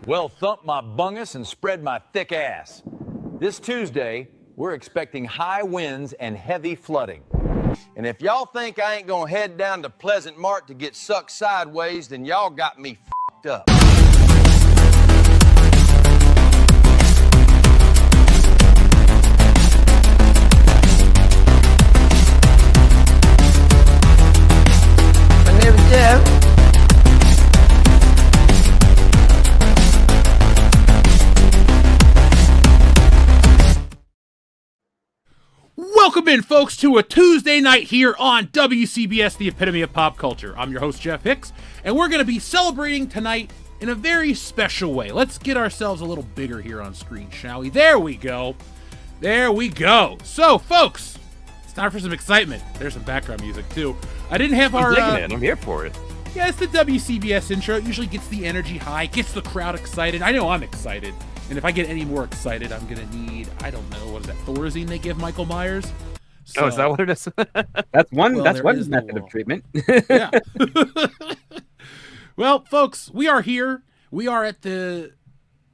Well, thump my bungus and spread my thick ass. This Tuesday, we're expecting high winds and heavy flooding. And if y'all think I ain't gonna head down to Pleasant Mart to get sucked sideways, then y'all got me f***ed up. My name is Jeff. Welcome in, folks, to a Tuesday night here on WCBS, the epitome of pop culture. I'm your host, Jeff Hicks, and we're going to be celebrating tonight in a very special way. Let's get ourselves a little bigger here on screen, shall we? There we go. There we go. So, folks, it's time for some excitement. There's some background music, too. I didn't have our... I'm here for it. Yeah, it's the WCBS intro. It usually gets the energy high, gets the crowd excited. I know I'm excited. And if I get any more excited, I'm going to need, I don't know, what is that, Thorazine they give Michael Myers? So, oh, is that what it is? That's one is method of treatment. Yeah. Well, folks, we are here. We are at the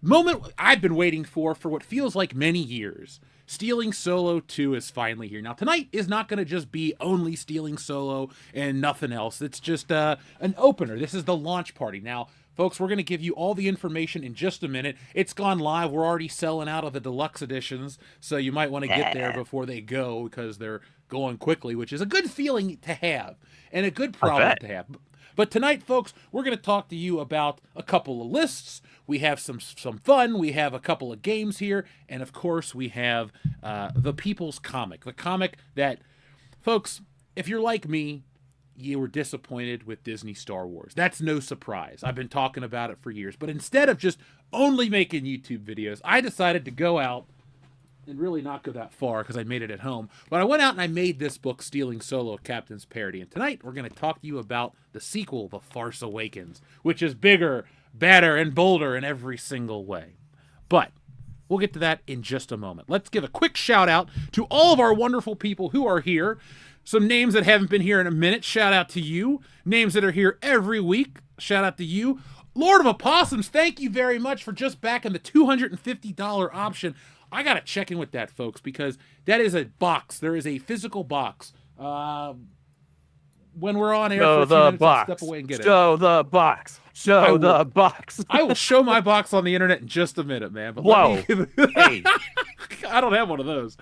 moment I've been waiting for what feels like many years. Stealing Solo 2 is finally here. Now, tonight is not going to just be only Stealing Solo and nothing else. It's just an opener. This is the launch party. Now, folks, we're going to give you all the information in just a minute. It's gone live. We're already selling out of the deluxe editions, so you might want to get there before they go because they're going quickly, which is a good feeling to have and a good problem to have. But tonight, folks, we're going to talk to you about a couple of lists. We have some fun. We have a couple of games here. And, of course, we have the People's Comic. The comic that, folks, if you're like me, you were disappointed with Disney Star Wars. That's no surprise. I've been talking about it for years. But instead of just only making YouTube videos, I decided to go out and really not go that far because I made it at home. But I went out and I made this book, Stealing Solo, Captain's Parody. And tonight we're going to talk to you about the sequel, The Farce Awakens, which is bigger, badder, and bolder in every single way. But we'll get to that in just a moment. Let's give a quick shout out to all of our wonderful people who are here. Some names that haven't been here in a minute, shout out to you. Names that are here every week, shout out to you. Lord of Opossums, thank you very much for just backing the $250 option. I got to check in with that, folks, because that is a box. There is a physical box. When we're on air for a few minutes, I'll step away and get it. Show the box. Show the box. I will show my box on the internet in just a minute, man. But whoa. Hey. I don't have one of those.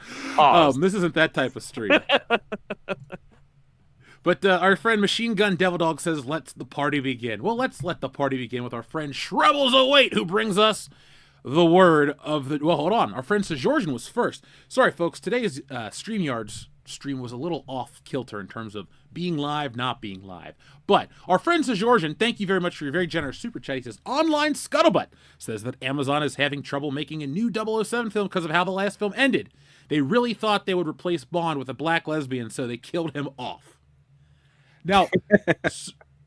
This isn't that type of stream. But our friend Machine Gun Devil Dog says, let's the party begin. Well, let's let the party begin with our friend Shrebbles Await, who brings us the word of the... Well, hold on. Our friend Sejorjan was first. Sorry, folks. Today's StreamYard's stream was a little off-kilter in terms of being live, not being live. But our friend Sejorjan, thank you very much for your very generous super chat. He says, Online Scuttlebutt says that Amazon is having trouble making a new 007 film because of how the last film ended. They really thought they would replace Bond with a black lesbian, so they killed him off. Now...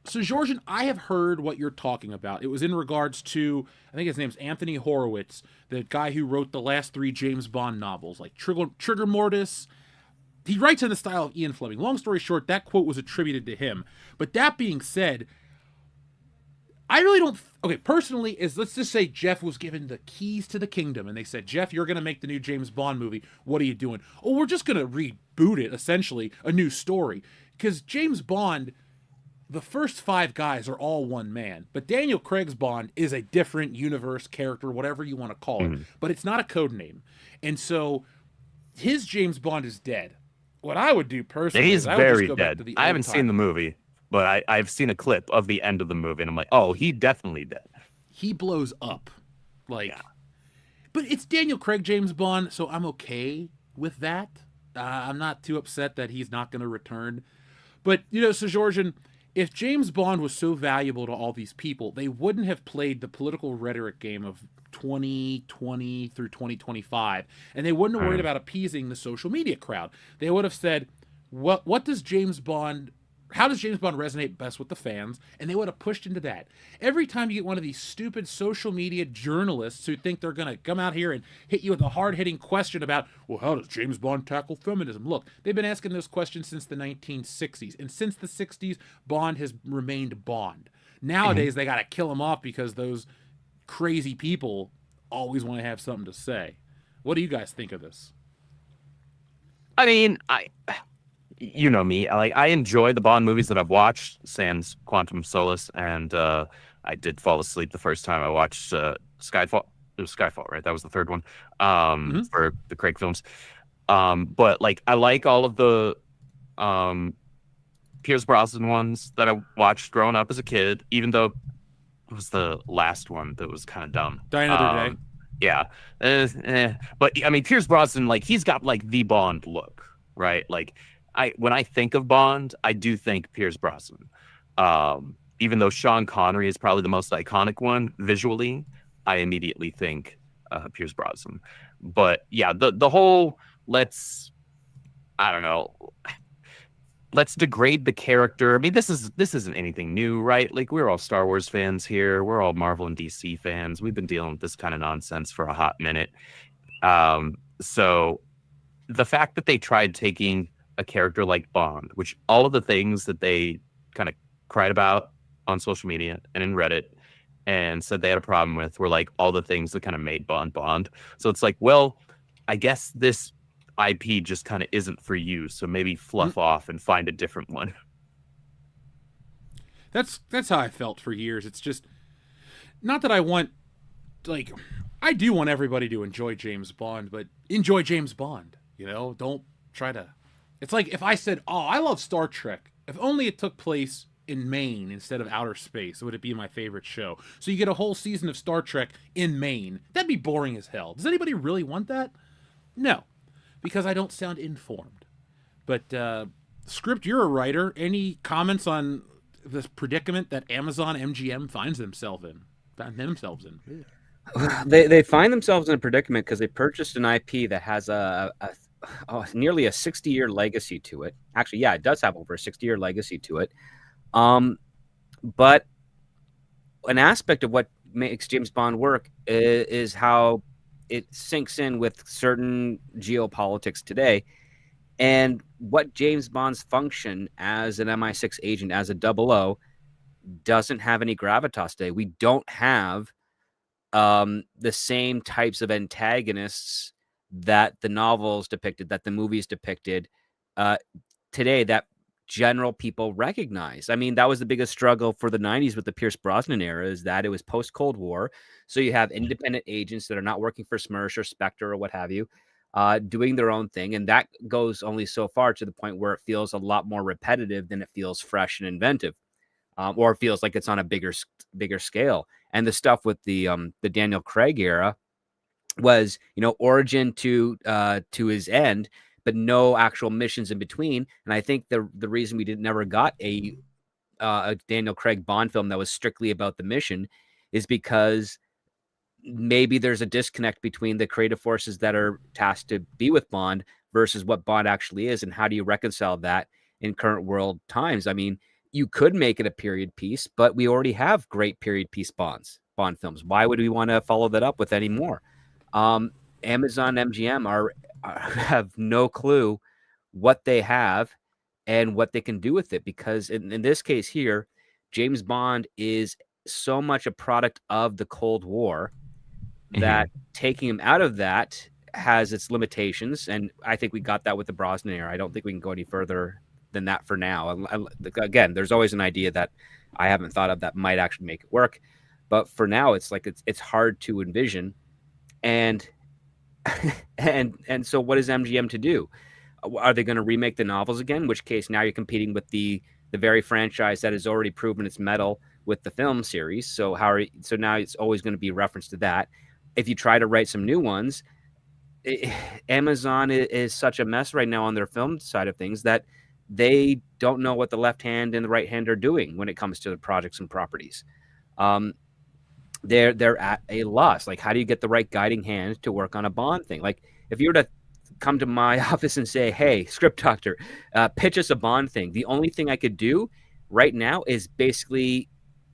So, Georgian, I have heard what you're talking about. It was in regards to, I think his name's Anthony Horowitz, the guy who wrote the last 3 James Bond novels, like Trigger Mortis. He writes in the style of Ian Fleming. Long story short, that quote was attributed to him. But that being said, I really don't... Okay, personally, let's just say Jeff was given the keys to the kingdom, and they said, Jeff, you're going to make the new James Bond movie. What are you doing? Oh, we're just going to reboot it, essentially, a new story. Because James Bond... The first 5 guys are all one man, but Daniel Craig's Bond is a different universe, character, whatever you want to call it, but it's not a code name. And so his James Bond is dead. What I would do personally He's is I would very just go dead. back to the I haven't seen the movie, but I've seen a clip of the end of the movie, and I'm like, oh, he definitely dead. He blows up. But it's Daniel Craig James Bond, so I'm okay with that. I'm not too upset that he's not going to return. But, so Georgian... If James Bond was so valuable to all these people, they wouldn't have played the political rhetoric game of 2020 through 2025, and they wouldn't have worried about appeasing the social media crowd. They would have said, what does James Bond how does James Bond resonate best with the fans? And they would have pushed into that. Every time you get one of these stupid social media journalists who think they're going to come out here and hit you with a hard-hitting question about, well, how does James Bond tackle feminism? Look, they've been asking those questions since the 1960s. And since the 60s, Bond has remained Bond. Nowadays, they got to kill him off because those crazy people always want to have something to say. What do you guys think of this? I mean, you know me. I enjoy the Bond movies that I've watched, sans Quantum of Solace, and I did fall asleep the first time I watched Skyfall. It was Skyfall, right? That was the third one for the Craig films. But like, I like all of the Pierce Brosnan ones that I watched growing up as a kid, even though it was the last one that was kind of dumb. Die Another Day. Yeah. But I mean, Pierce Brosnan, like, he's got like the Bond look, right? Like, when I think of Bond, I do think Pierce Brosnan. Even though Sean Connery is probably the most iconic one visually, I immediately think Pierce Brosnan. But yeah, the whole I don't know, let's degrade the character. I mean, this isn't anything new, right? Like, we're all Star Wars fans here. We're all Marvel and DC fans. We've been dealing with this kind of nonsense for a hot minute. So the fact that they tried taking a character like Bond, which all of the things that they kind of cried about on social media and in Reddit and said they had a problem with were like all the things that kind of made Bond. So it's like, well, I guess this IP just kind of isn't for you, so maybe fluff off and find a different one. That's how I felt for years. It's just not that I want, like, I do want everybody to enjoy James Bond, but enjoy James Bond, you know? Don't try to. It's like if I said, "Oh, I love Star Trek. If only it took place in Maine instead of outer space, would it be my favorite show?" So you get a whole season of Star Trek in Maine. That'd be boring as hell. Does anybody really want that? No. Because I don't sound informed. But, Script, you're a writer. Any comments on this predicament that Amazon MGM finds themselves in? They find themselves in a predicament because they purchased an IP that has nearly a 60-year legacy to it. Actually, yeah, it does have over a 60-year legacy to it. But an aspect of what makes James Bond work is how it sinks in with certain geopolitics today, and what James Bond's function as an MI6 agent, as a 00, doesn't have any gravitas today. We don't have the same types of antagonists that the novels depicted, that the movies depicted today, that general people recognize. I mean, that was the biggest struggle for the 90s with the Pierce Brosnan era, is that it was post-Cold War. So you have independent agents that are not working for Smersh or Spectre or what have you, doing their own thing. And that goes only so far, to the point where it feels a lot more repetitive than it feels fresh and inventive, or it feels like it's on a bigger scale. And the stuff with the Daniel Craig era was, origin to his end, but no actual missions in between. And I think the reason we never got a Daniel Craig Bond film that was strictly about the mission is because maybe there's a disconnect between the creative forces that are tasked to be with Bond versus what Bond actually is, and how do you reconcile that in current world times? I mean, you could make it a period piece, but we already have great period piece Bond films. Why would we want to follow that up with any more? Amazon MGM have no clue what they have and what they can do with it, because in this case here, James Bond is so much a product of the Cold War that taking him out of that has its limitations. And I think we got that with the Brosnan era. I don't think we can go any further than that for now. Again, there's always an idea that I haven't thought of that might actually make it work, but for now, it's like it's hard to envision. And and so what is MGM to do? Are they going to remake the novels again? In which case, now you're competing with the very franchise that has already proven its mettle with the film series. So now it's always going to be reference to that. If you try to write some new ones, Amazon is such a mess right now on their film side of things that they don't know what the left hand and the right hand are doing when it comes to the projects and properties. They're at a loss. Like, how do you get the right guiding hand to work on a Bond thing? Like, if you were to come to my office and say, "Hey, script doctor, pitch us a Bond thing," the only thing I could do right now is basically,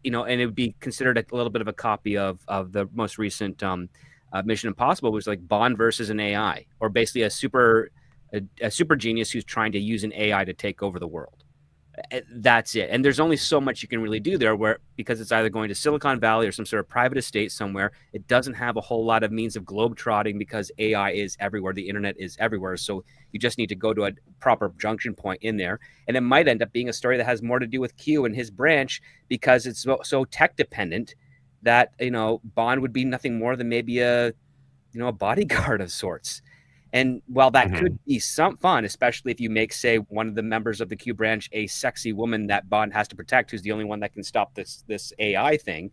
and it would be considered a little bit of a copy of the most recent Mission Impossible, was like Bond versus an AI, or basically a super genius who's trying to use an AI to take over the world. That's it. And there's only so much you can really do there, where because it's either going to Silicon Valley or some sort of private estate somewhere. It doesn't have a whole lot of means of globetrotting because AI is everywhere. The internet is everywhere. So you just need to go to a proper junction point in there. And it might end up being a story that has more to do with Q and his branch because it's so tech dependent that, Bond would be nothing more than maybe a bodyguard of sorts. And while that could be some fun, especially if you make, say, one of the members of the Q branch a sexy woman that Bond has to protect, who's the only one that can stop this AI thing,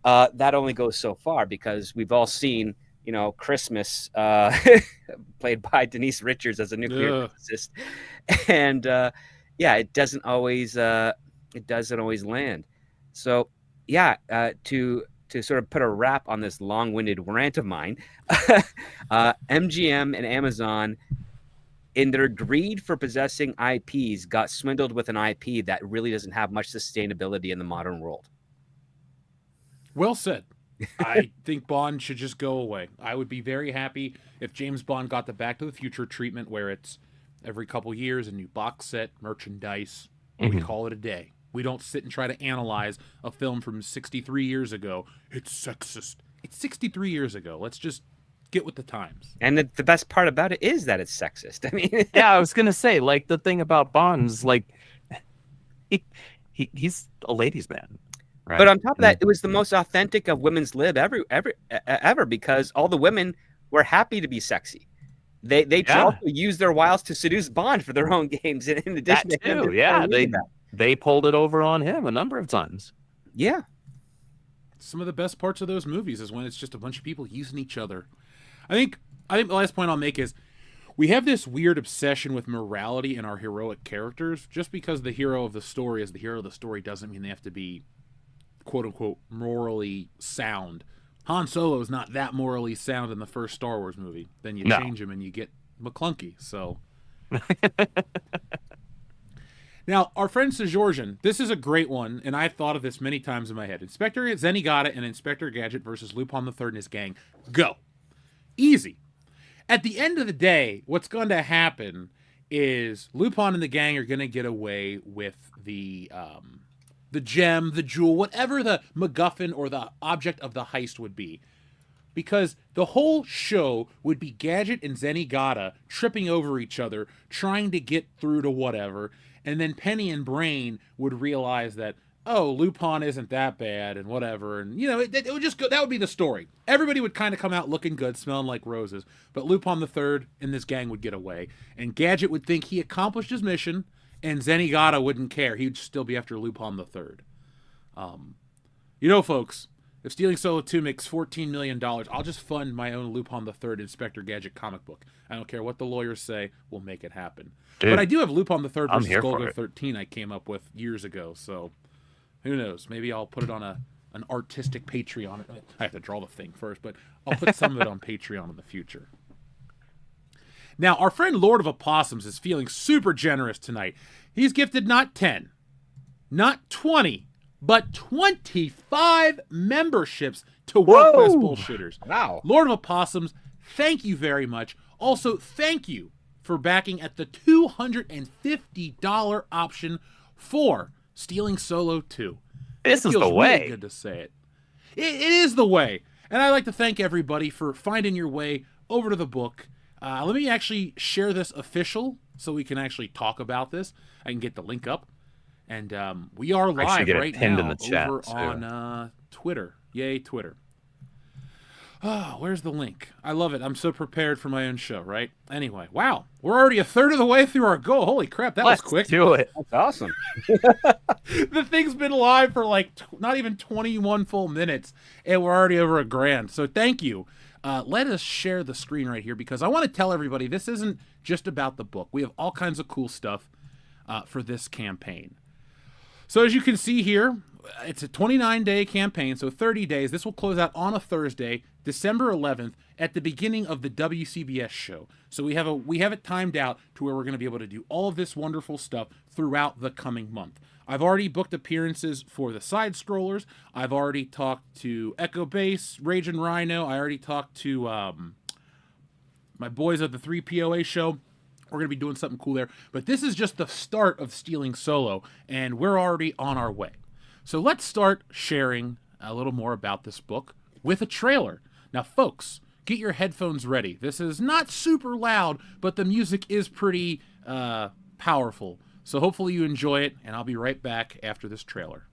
that only goes so far because we've all seen, Christmas played by Denise Richards as a nuclear physicist, and it doesn't always land. So to sort of put a wrap on this long-winded rant of mine, MGM and Amazon, in their greed for possessing IPs, got swindled with an IP that really doesn't have much sustainability in the modern world. Well said. I think Bond should just go away. I would be very happy if James Bond got the Back to the Future treatment where it's every couple years a new box set, merchandise, and we call it a day. We don't sit and try to analyze a film from 63 years ago. It's sexist. It's 63 years ago. Let's just get with the times. And the best part about it is that it's sexist. I mean, yeah, I was gonna say, like, the thing about Bond's, like, he's a ladies' man, right? But on top of that, it was the most authentic of women's lib ever because all the women were happy to be sexy. They also use their wiles to seduce Bond for their own games. In addition that to too, yeah, they pulled it over on him a number of times. Yeah. Some of the best parts of those movies is when it's just a bunch of people using each other. I think the last point I'll make is we have this weird obsession with morality in our heroic characters. Just because the hero of the story is the hero of the story doesn't mean they have to be, quote unquote, morally sound. Han Solo is not that morally sound in the first Star Wars movie. Then you change him and you get McClunky. So now, our friend Sejorjan, this is a great one, and I've thought of this many times in my head. Inspector Zenigata and Inspector Gadget versus Lupin III and his gang. Go. Easy. At the end of the day, what's going to happen is Lupin and the gang are going to get away with the gem, the jewel, whatever the MacGuffin or the object of the heist would be. Because the whole show would be Gadget and Zenigata tripping over each other, trying to get through to whatever, and then Penny and Brain would realize that, oh, Lupin isn't that bad and whatever, and it would just go. That would be the story. Everybody would kind of come out looking good, smelling like roses, but Lupin III and this gang would get away, and Gadget would think he accomplished his mission, and Zenigata wouldn't care. He'd still be after Lupin III. Folks, if Stealing Solo 2 makes $14 million, I'll just fund my own Lupin III Inspector Gadget comic book. I don't care what the lawyers say. We'll make it happen. Dude, but I do have Lupin III versus Golgo 13 I came up with years ago, so who knows? Maybe I'll put it on an artistic Patreon. I have to draw the thing first, but I'll put some of it on Patreon in the future. Now, our friend Lord of Opossums is feeling super generous tonight. He's gifted not 10, not 20, but 25 memberships to World Class Bullshitters. Wow. Lord of Opossums, thank you very much. Also, thank you for backing at the $250 option for Stealing Solo 2. This is the way. Really good to say it. It is the way. And I'd like to thank everybody for finding your way over to the book. Let me actually share this official so we can actually talk about this. I can get the link up. And we are live right now in the chat over on Twitter. Yay, Twitter. Oh, where's the link? I love it. I'm so prepared for my own show, right? Anyway, wow. We're already a third of the way through our goal. Holy crap, that was quick. Let's do it. That's awesome. The thing's been live for like not even 21 full minutes, and we're already over $1,000. So thank you. Let us share the screen right here because I want to tell everybody this isn't just about the book. We have all kinds of cool stuff for this campaign. So as you can see here, it's a 29-day campaign, so 30 days. This will close out on a Thursday, December 11th, at the beginning of the WCBS show. So we have it timed out to where we're going to be able to do all of this wonderful stuff throughout the coming month. I've already booked appearances for the side scrollers. I've already talked to Echo Base, Rage and Rhino. I already talked to my boys at the 3POA show. We're going to be doing something cool there. But this is just the start of Stealing Solo, and we're already on our way. So let's start sharing a little more about this book with a trailer. Now, folks, get your headphones ready. This is not super loud, but the music is pretty powerful. So hopefully you enjoy it, and I'll be right back after this trailer.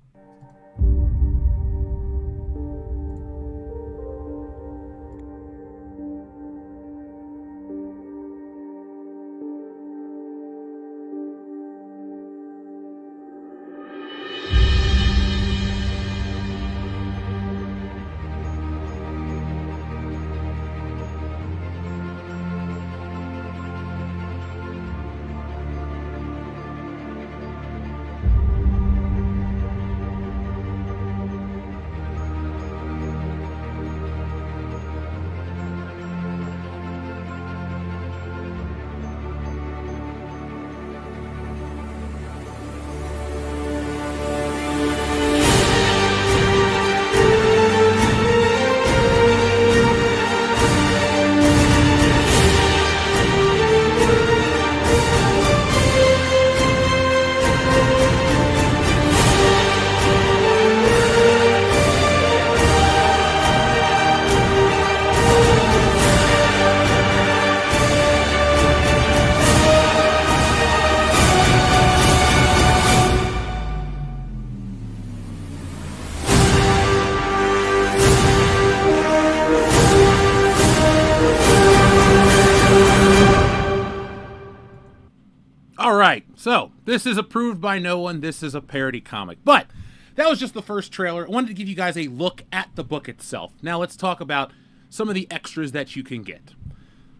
All right, so this is approved by no one. This is a parody comic. But that was just the first trailer. I wanted to give you guys a look at the book itself. Now let's talk about some of the extras that you can get.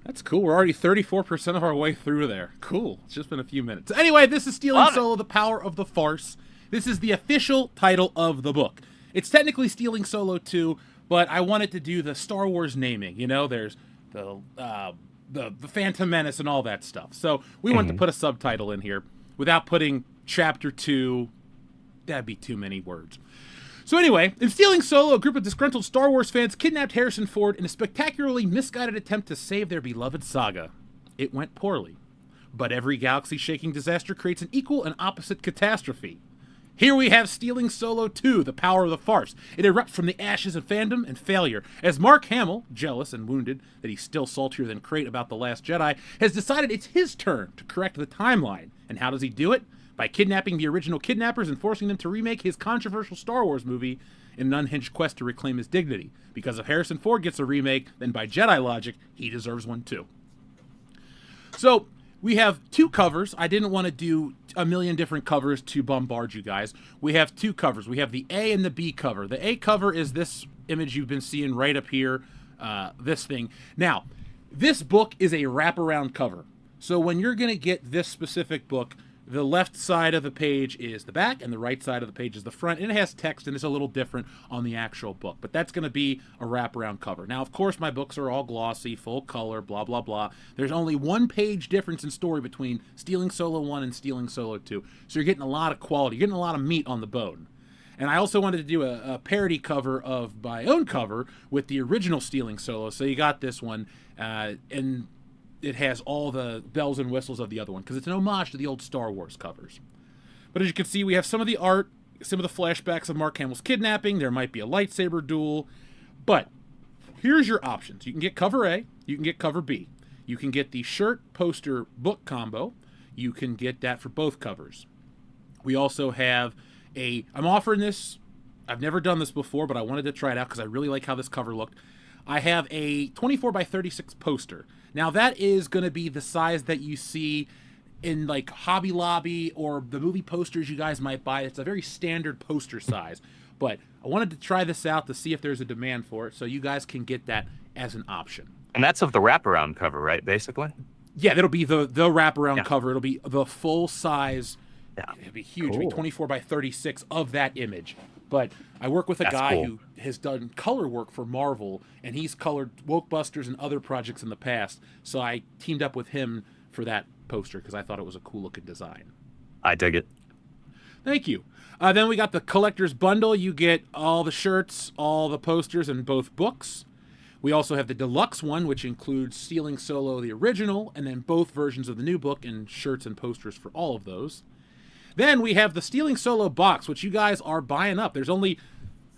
That's cool. We're already 34% of our way through there. Cool. It's just been a few minutes. Anyway, this is Stealing Solo, The Power of the Farce. This is the official title of the book. It's technically Stealing Solo 2, but I wanted to do the Star Wars naming. You know, there's the Phantom Menace and all that stuff. So we wanted to put a subtitle in here without putting Chapter 2. That'd be too many words. So anyway, in Stealing Solo, a group of disgruntled Star Wars fans kidnapped Harrison Ford in a spectacularly misguided attempt to save their beloved saga. It went poorly. But every galaxy-shaking disaster creates an equal and opposite catastrophe. Here we have Stealing Solo 2, The Power of the Farce. It erupts from the ashes of fandom and failure, as Mark Hamill, jealous and wounded that he's still saltier than Crate about The Last Jedi, has decided it's his turn to correct the timeline. And how does he do it? By kidnapping the original kidnappers and forcing them to remake his controversial Star Wars movie in an unhinged quest to reclaim his dignity. Because if Harrison Ford gets a remake, then by Jedi logic, he deserves one too. So, we have two covers. I didn't want to do a million different covers to bombard you guys. We have two covers. We have the A and the B cover. The A cover is this image you've been seeing right up here, this thing. Now, this book is a wraparound cover. So when you're going to get this specific book, the left side of the page is the back, and the right side of the page is the front, and it has text, and it's a little different on the actual book, but that's going to be a wraparound cover. Now, of course, my books are all glossy, full color, blah, blah, blah. There's only one page difference in story between Stealing Solo 1 and Stealing Solo 2, so you're getting a lot of quality. You're getting a lot of meat on the bone. And I also wanted to do a parody cover of my own cover with the original Stealing Solo, so you got this one, and it has all the bells and whistles of the other one, because it's an homage to the old Star Wars covers. But as you can see, we have some of the art, some of the flashbacks of Mark Hamill's kidnapping. There might be a lightsaber duel. But here's your options. You can get cover A. You can get cover B. You can get the shirt, poster, book combo. You can get that for both covers. We also have I'm offering this. I've never done this before, but I wanted to try it out because I really like how this cover looked. I have a 24 by 36 poster. Now that is going to be the size that you see in like Hobby Lobby or the movie posters you guys might buy. It's a very standard poster size, but I wanted to try this out to see if there's a demand for it, so you guys can get that as an option. And that's of the wraparound cover, right, basically? Yeah, that'll be the wraparound cover. It'll be the full size. Yeah. It'll be huge. It'll be 24 by 36 of that image. But I work with a guy who has done color work for Marvel, and he's colored Wokebusters and other projects in the past. So I teamed up with him for that poster because I thought it was a cool looking design. I dig it. Thank you. Then we got the collector's bundle. You get all the shirts, all the posters, and both books. We also have the deluxe one, which includes Stealing Solo, the original, and then both versions of the new book and shirts and posters for all of those. Then we have the Stealing Solo box, which you guys are buying up. There's only,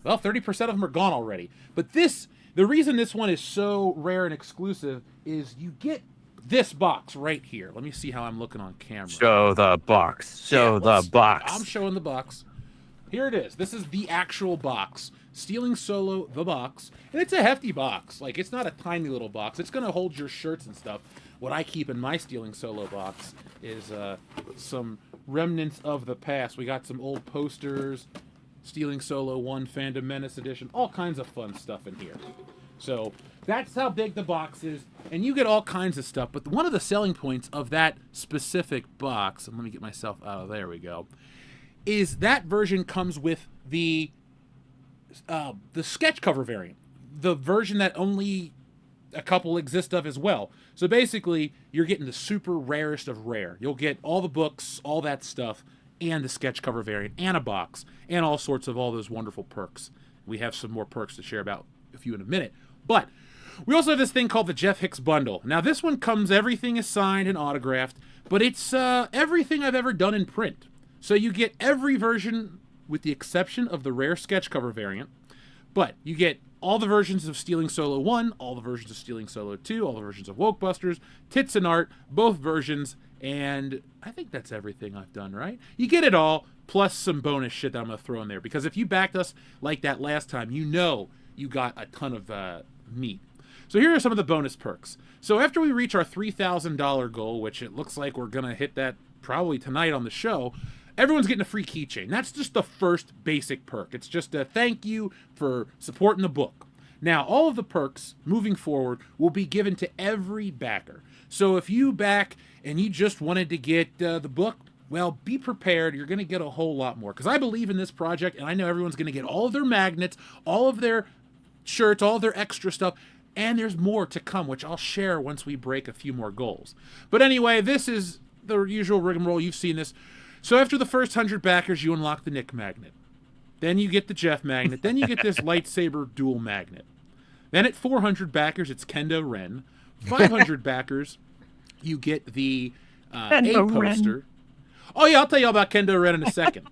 30% of them are gone already. But the reason this one is so rare and exclusive is you get this box right here. Let me see how I'm looking on camera. Show the box. Show the box. I'm showing the box. Here it is. This is the actual box. Stealing Solo, the box. And it's a hefty box. Like, it's not a tiny little box. It's going to hold your shirts and stuff. What I keep in my Stealing Solo box is some remnants of the past. We got some old posters, Stealing Solo 1 Phantom Menace Edition, all kinds of fun stuff in here. So that's how big the box is, and you get all kinds of stuff. But one of the selling points of that specific box, and let me get myself out of there we go, is that version comes with the sketch cover variant, the version that only a couple exist of as well. So basically, you're getting the super rarest of rare. You'll get all the books, all that stuff, and the sketch cover variant, and a box, and all sorts of all those wonderful perks. We have some more perks to share about a few in a minute. But we also have this thing called the Jeff Hicks Bundle. Now, this one comes, everything is signed and autographed, but it's everything I've ever done in print. So you get every version with the exception of the rare sketch cover variant, but you get all the versions of Stealing Solo 1, all the versions of Stealing Solo 2, all the versions of Wokebusters, Tits and Art, both versions, and I think that's everything I've done, right? You get it all, plus some bonus shit that I'm going to throw in there, because if you backed us like that last time, you know you got a ton of meat. So here are some of the bonus perks. So after we reach our $3,000 goal, which it looks like we're going to hit that probably tonight on the show, everyone's getting a free keychain. That's just the first basic perk. It's just a thank you for supporting the book. Now, all of the perks moving forward will be given to every backer. So if you back and you just wanted to get the book, well, be prepared. You're going to get a whole lot more. Because I believe in this project, and I know everyone's going to get all of their magnets, all of their shirts, all of their extra stuff. And there's more to come, which I'll share once we break a few more goals. But anyway, this is the usual rigmarole. You've seen this. So after the first 100 backers, you unlock the Nick magnet. Then you get the Jeff magnet. Then you get this lightsaber dual magnet. Then at 400 backers, it's Kendo Ren. 500 backers, you get the A poster. Oh, yeah, I'll tell you all about Kendo Ren in a second.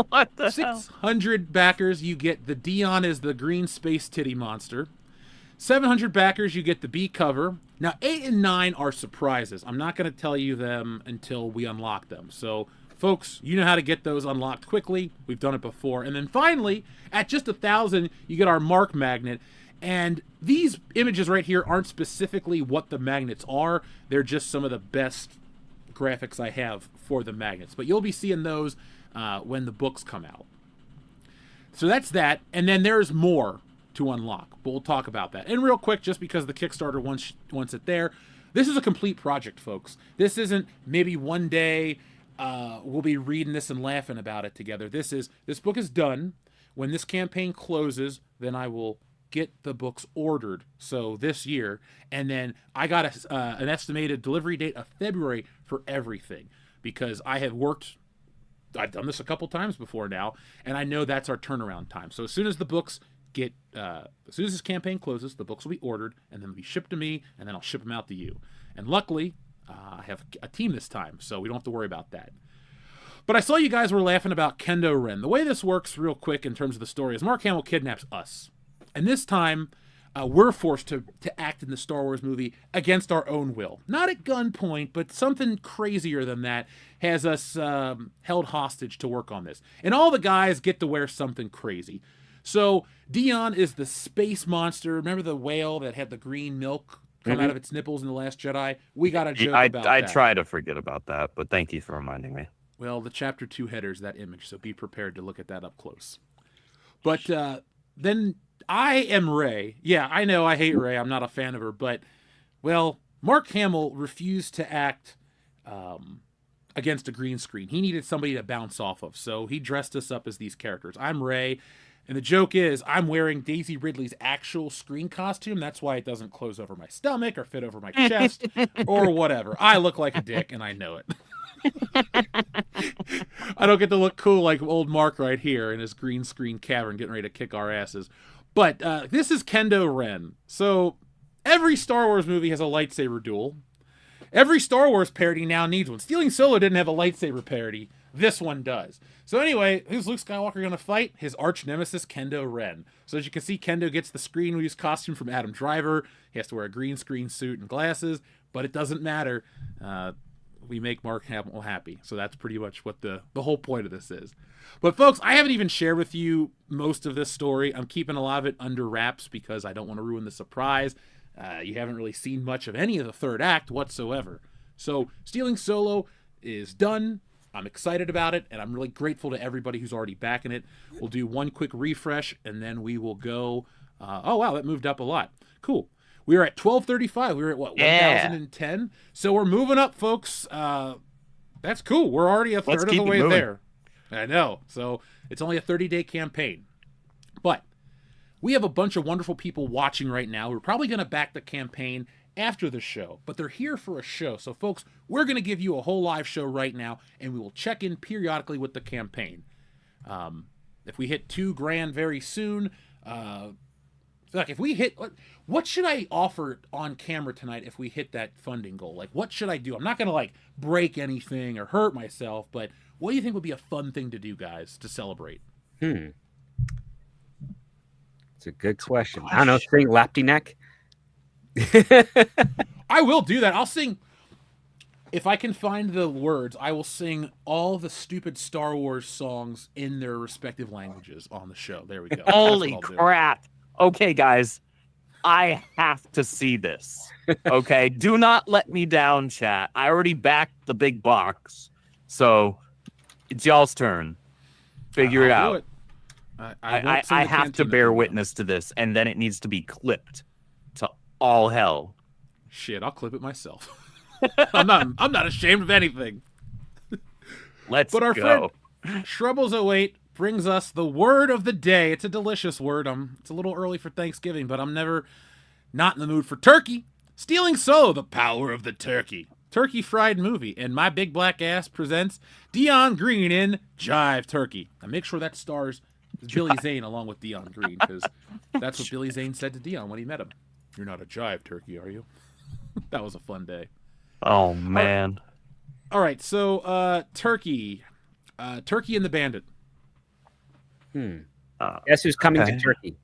What the 600 backers, you get the Dion as the green space titty monster. 700 backers, you get the B cover. Now, 8 and 9 are surprises. I'm not going to tell you them until we unlock them. So, folks, you know how to get those unlocked quickly. We've done it before. And then finally, at just 1,000, you get our Mark magnet. And these images right here aren't specifically what the magnets are. They're just some of the best graphics I have for the magnets. But you'll be seeing those when the books come out. So that's that. And then there's more to unlock, but we'll talk about that. And real quick, just because the Kickstarter wants it there, this is a complete project, folks. This isn't maybe one day we'll be reading this and laughing about it together. This book is done. When this campaign closes, then I will get the books ordered. So this year, and then I got an estimated delivery date of February for everything, because I've done this a couple times before now, and I know that's our turnaround time. So as soon as the books as soon as this campaign closes, the books will be ordered and then be shipped to me, and then I'll ship them out to you. And luckily, I have a team this time, so we don't have to worry about that. But I saw you guys were laughing about Kendo Ren. The way this works real quick in terms of the story is Mark Hamill kidnaps us. And this time, we're forced to act in the Star Wars movie against our own will. Not at gunpoint, but something crazier than that has us held hostage to work on this. And all the guys get to wear something crazy. So Dion is the space monster. Remember the whale that had the green milk come out of its nipples in The Last Jedi? We got a joke about that. I try to forget about that, but thank you for reminding me. Well, the chapter 2 header's that image, so be prepared to look at that up close. But then I am Rey. Yeah, I know I hate Rey. I'm not a fan of her, but, well, Mark Hamill refused to act against a green screen. He needed somebody to bounce off of, so he dressed us up as these characters. I'm Rey. And the joke is, I'm wearing Daisy Ridley's actual screen costume. That's why it doesn't close over my stomach or fit over my chest or whatever. I look like a dick, and I know it. I don't get to look cool like old Mark right here in his green screen cavern getting ready to kick our asses. But this is Kendo Ren. So every Star Wars movie has a lightsaber duel. Every Star Wars parody now needs one. Stealing Solo didn't have a lightsaber parody. This one does. So anyway, who's Luke Skywalker going to fight? His arch nemesis, Kendo Ren. So as you can see, Kendo gets the screen-use costume from Adam Driver. He has to wear a green screen suit and glasses, but it doesn't matter. We make Mark Hamill happy. So that's pretty much what the whole point of this is. But folks, I haven't even shared with you most of this story. I'm keeping a lot of it under wraps because I don't want to ruin the surprise. You haven't really seen much of any of the third act whatsoever. So Stealing Solo is done. I'm excited about it, and I'm really grateful to everybody who's already backing it. We'll do one quick refresh, and then we will go... oh, wow, that moved up a lot. Cool. We were at 1235. We were at, what, 1010? So we're moving up, folks. That's cool. We're already a third of the way there. I know. So it's only a 30-day campaign. But we have a bunch of wonderful people watching right now. We're probably going to back the campaign after the show, but they're here for a show. So, folks, we're going to give you a whole live show right now, and we will check in periodically with the campaign. If we hit $2,000 very soon, like if we hit, what should I offer on camera tonight if we hit that funding goal? Like, what should I do? I'm not going to like break anything or hurt myself, but what do you think would be a fun thing to do, guys, to celebrate? It's a good question. I don't know, sing Lapty Neck. I will do that. I'll sing. If I can find the words, I will sing all the stupid Star Wars songs in their respective languages on the show. There we go. Holy crap. Okay, guys. I have to see this. Okay? Do not let me down, chat. I already backed the big box. So it's y'all's turn. Figure it out. I have to bear witness to this, and then it needs to be clipped to all hell. Shit, I'll clip it myself. I'm not ashamed of anything. But our friend Shrubbles08 brings us the word of the day. It's a delicious word. It's a little early for Thanksgiving, but I'm never not in the mood for turkey. Stealing Solo, the power of the turkey. Turkey fried movie, and my big black ass presents Dion Green in Jive Turkey. Now make sure that stars Billy Zane along with Dion Green, because that's what Billy Zane said to Dion when he met him. You're not a jive turkey, are you? That was a fun day. Oh, man. All right, so Turkey. Turkey and the Bandit. Guess who's coming to Turkey?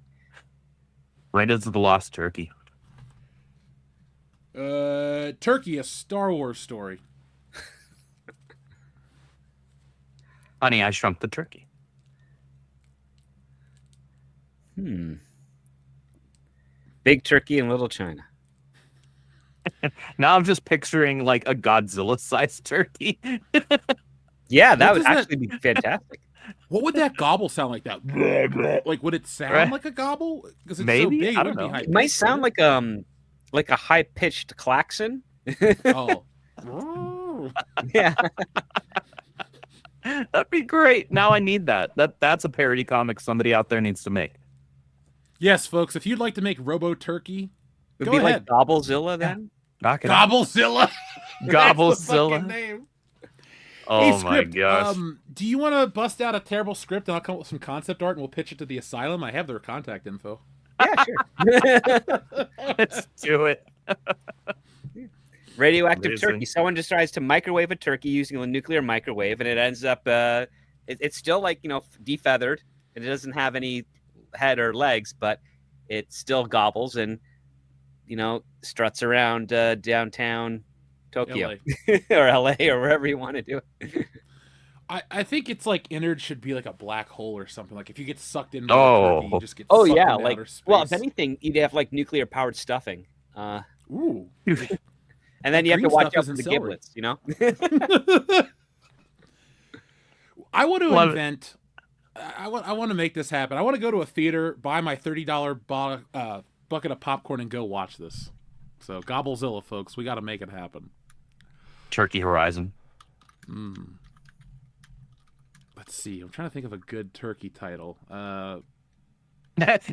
Raiders of the Lost Turkey. Turkey, a Star Wars story. Honey, I Shrunk the Turkey. Big Turkey and Little China. Now I'm just picturing like a Godzilla-sized turkey. Yeah, that would actually be fantastic. What would that gobble sound like? That like would it sound like a gobble? Because it's Maybe? so big, I don't know. It might sound like a high-pitched klaxon. Oh. Yeah. That'd be great. Now I need that. That's a parody comic somebody out there needs to make. Yes, folks. If you'd like to make Robo Turkey, It would go be ahead. like Gobblezilla then. Knock it out. Gobblezilla. Gobblezilla. Name. Oh Hey, my script, gosh. do you want to bust out a terrible script and I'll come up with some concept art and we'll pitch it to the asylum? I have their contact info. Yeah, sure. Let's do it. Radioactive Amazing. turkey. Someone just tries to microwave a turkey using a nuclear microwave, and it ends up it's still like defeathered, and it doesn't have any head or legs, but it still gobbles and struts around downtown Tokyo or LA or wherever you want to do it. I think it's like innards should be like a black hole or something. Like if you get sucked into a turkey, you just get sucked into outer space. Well, if anything, you'd have like nuclear powered stuffing. Ooh. And then you have to watch out for the giblets, I want to invent. I want to make this happen. I want to go to a theater, buy my $30 bucket of popcorn, and go watch this. So Gobblezilla, folks, we got to make it happen. Turkey Horizon. Let's see. I'm trying to think of a good turkey title.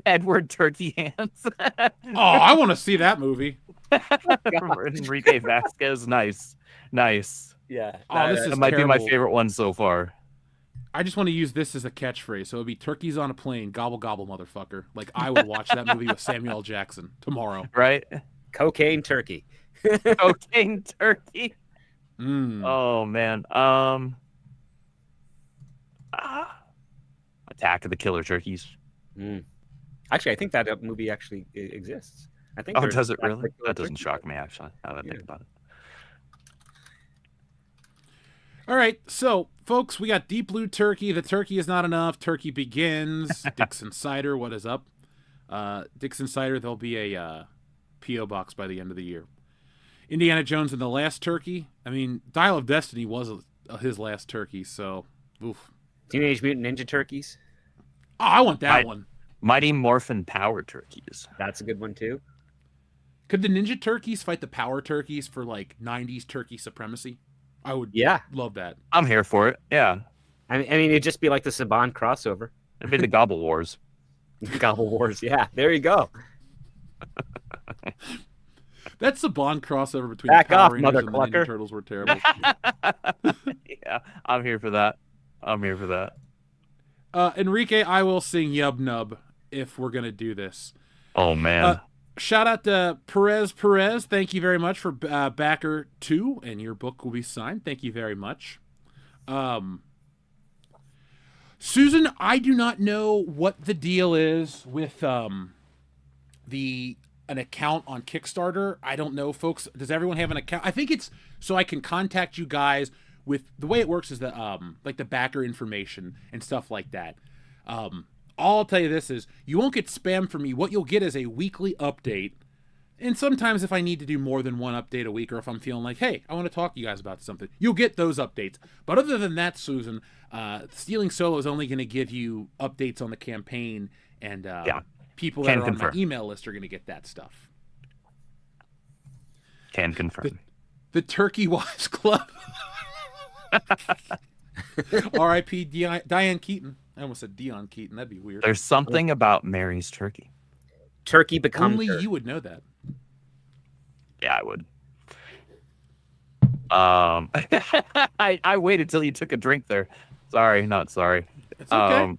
Edward Turkey Hands. Oh, I want to see that movie. Enrique Vasquez. Nice. Yeah. Oh, That might be my favorite one so far. I just want to use this as a catchphrase. So it'd be turkeys on a plane, gobble gobble, motherfucker. Like I would watch that movie with Samuel L. Jackson tomorrow. Right? Cocaine turkey. Cocaine turkey. Mm. Oh man. Attack of the Killer Turkeys. Actually, I think that movie actually exists. I think. Oh, does it really? That doesn't shock me, actually. Now that I think about it. All right, so folks, we got Deep Blue Turkey. The turkey is not enough. Turkey begins. Dixon Cider, what is up? Dixon Cider, there'll be a P.O. box by the end of the year. Indiana Jones and the Last Turkey. I mean, Dial of Destiny was his last turkey, so oof. Teenage Mutant Ninja Turkeys. Oh, I want that one. Mighty Morphin Power Turkeys. That's a good one too. Could the Ninja Turkeys fight the Power Turkeys for like 90s turkey supremacy? I would love that. I'm here for it. Yeah. I mean, it'd just be like the Saban crossover. It'd be the Gobble Wars. Gobble Wars. Yeah, there you go. That's the Bond crossover between Back the Power off, Rangers mother and the Ninja clucker. Turtles were terrible. Yeah, I'm here for that. Enrique, I will sing Yub Nub if we're going to do this. Oh, man. Shout out to Perez. Thank you very much for Backer 2, and your book will be signed. Thank you very much. Susan, I do not know what the deal is with an account on Kickstarter. I don't know, folks. Does everyone have an account? I think it's so I can contact you guys with the way it works is the like the backer information and stuff like that. All I'll tell you this is you won't get spam from me. What you'll get is a weekly update. And sometimes if I need to do more than one update a week, or if I'm feeling like, hey, I want to talk to you guys about something, you'll get those updates. But other than that, Susan, Stealing Solo is only going to give you updates on the campaign, and people that are on my email list are going to get that stuff. Can confirm. The Turkey Wives Club. R.I.P. Diane Keaton. I almost said Dion Keaton. That'd be weird. There's something about Mary's turkey. Turkey becomes Only you would know that. Yeah, I would. I waited till you took a drink there. Sorry, not sorry. It's okay.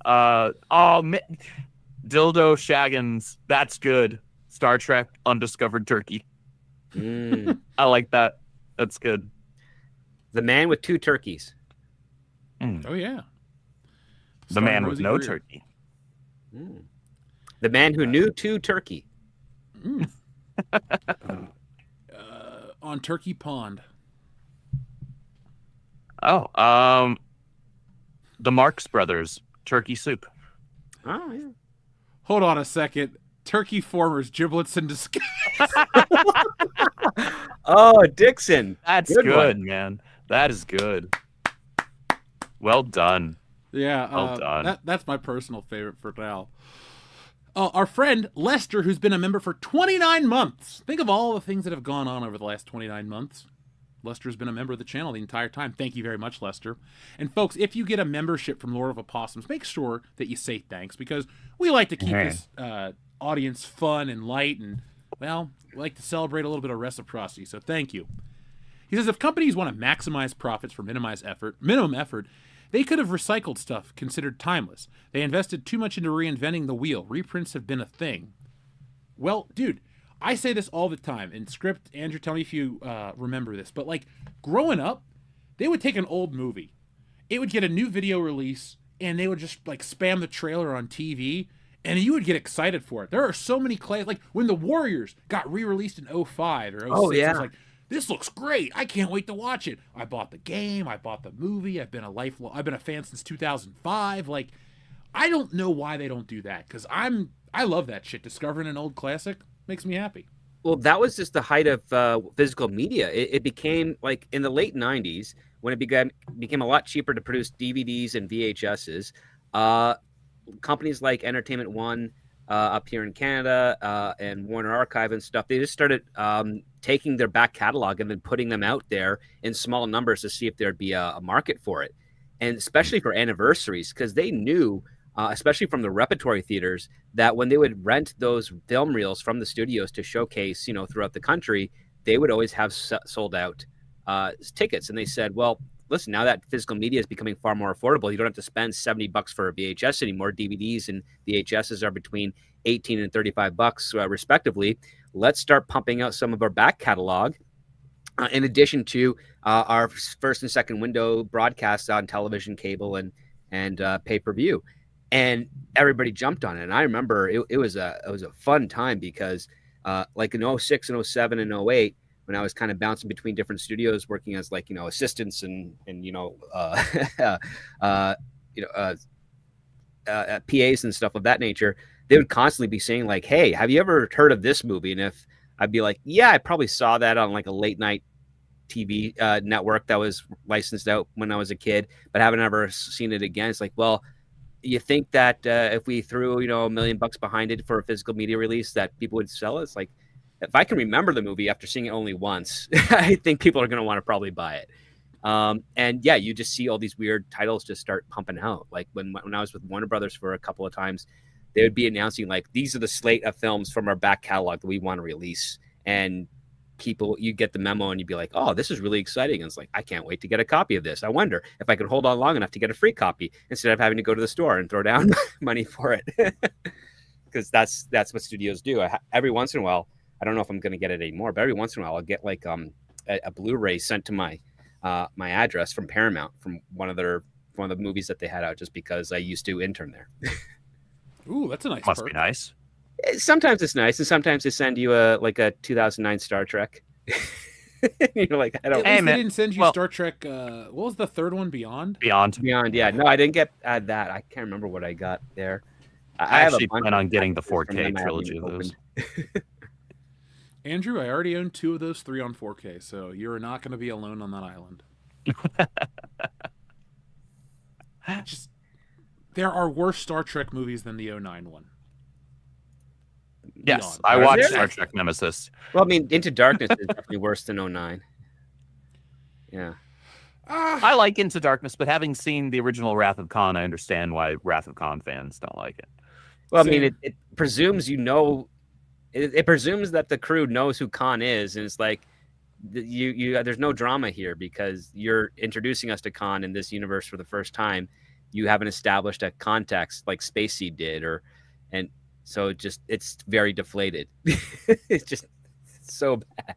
Dildo Shaggins. That's good. Star Trek Undiscovered Turkey. I like that. That's good. The Man with Two Turkeys. Oh, yeah. The Man with No Turkey. The Man Who Knew Two Turkey. On Turkey Pond. Oh, the Marx Brothers Turkey Soup. Oh, yeah. Hold on a second. Turkey Formers Giblets in Disguise. Oh, Dixon. That's good, man. That is good. Well done. Yeah, well done. That's my personal favorite for now. Our friend Lester, who's been a member for 29 months. Think of all the things that have gone on over the last 29 months. Lester's been a member of the channel the entire time. Thank you very much, Lester. And folks, if you get a membership from Lord of Opossums, make sure that you say thanks, because we like to keep this audience fun and light, and, well, we like to celebrate a little bit of reciprocity, so thank you. He says, if companies want to maximize profits for minimum effort, they could have recycled stuff considered timeless. They invested too much into reinventing the wheel. Reprints have been a thing. Well, dude, I say this all the time. In script, Andrew, tell me if you remember this, but like growing up, they would take an old movie. It would get a new video release, and they would just like spam the trailer on TV, and you would get excited for it. There are so many like when the Warriors got re-released in 05 or 06, I was like, this looks great. I can't wait to watch it. I bought the game. I bought the movie. I've been a fan since 2005. Like, I don't know why they don't do that, because I love that shit. Discovering an old classic makes me happy. Well, that was just the height of physical media. It became like in the late 90s when it became a lot cheaper to produce DVDs and VHSs. Companies like Entertainment One up here in Canada and Warner Archive and stuff, they just started taking their back catalog and then putting them out there in small numbers to see if there'd be a market for it. And especially for anniversaries, because they knew, especially from the repertory theaters, that when they would rent those film reels from the studios to showcase, throughout the country, they would always have sold out tickets. And they said, well, listen, now that physical media is becoming far more affordable, you don't have to spend $70 for a VHS anymore. DVDs and VHSs are between 18 and $35 respectively. Let's start pumping out some of our back catalog. In addition to our first and second window broadcasts on television, cable, and pay-per-view, and everybody jumped on it. And I remember it was a fun time because like in 06 and 07 and 08, when I was kind of bouncing between different studios, working as like assistants and PAs and stuff of that nature, they would constantly be saying like, "Hey, have you ever heard of this movie?" And if I'd be like, "Yeah, I probably saw that on like a late night TV network that was licensed out when I was a kid, but haven't ever seen it again." It's like, well, you think that if we threw $1 million behind it for a physical media release, that people would sell it? It's like, if I can remember the movie after seeing it only once, I think people are going to want to probably buy it. And yeah, you just see all these weird titles just start pumping out. Like when I was with Warner Brothers for a couple of times, they would be announcing like, these are the slate of films from our back catalog that we want to release. And people, you get the memo and you'd be like, oh, this is really exciting. And it's like, I can't wait to get a copy of this. I wonder if I could hold on long enough to get a free copy instead of having to go to the store and throw down money for it. Because that's what studios do. Every once in a while, I don't know if I'm going to get it anymore, but every once in a while I'll get like a Blu-ray sent to my my address from Paramount from one of the movies that they had out, just because I used to intern there. Ooh, that's a nice Must perk. be nice. Sometimes it's nice, and sometimes they send you a 2009 Star Trek. You're like, I don't. At least man. they didn't send you Star Trek. What was the third one? Beyond. Beyond, yeah. No, I didn't get that. I can't remember what I got there. I actually plan on getting the 4K trilogy of those. Andrew, I already own 2 of those 3 on 4K, so you're not going to be alone on that island. There are worse Star Trek movies than the 09 one. Yes, Beyond. I watched Star Trek Nemesis. Well, I mean, Into Darkness is definitely worse than 09. Yeah. I like Into Darkness, but having seen the original Wrath of Khan, I understand why Wrath of Khan fans don't like it. Well, I mean, it presumes it presumes that the crew knows who Khan is, and it's like you there's no drama here because you're introducing us to Khan in this universe for the first time. You haven't established a context like Space Seed did, and so it's very deflated. It's just so bad.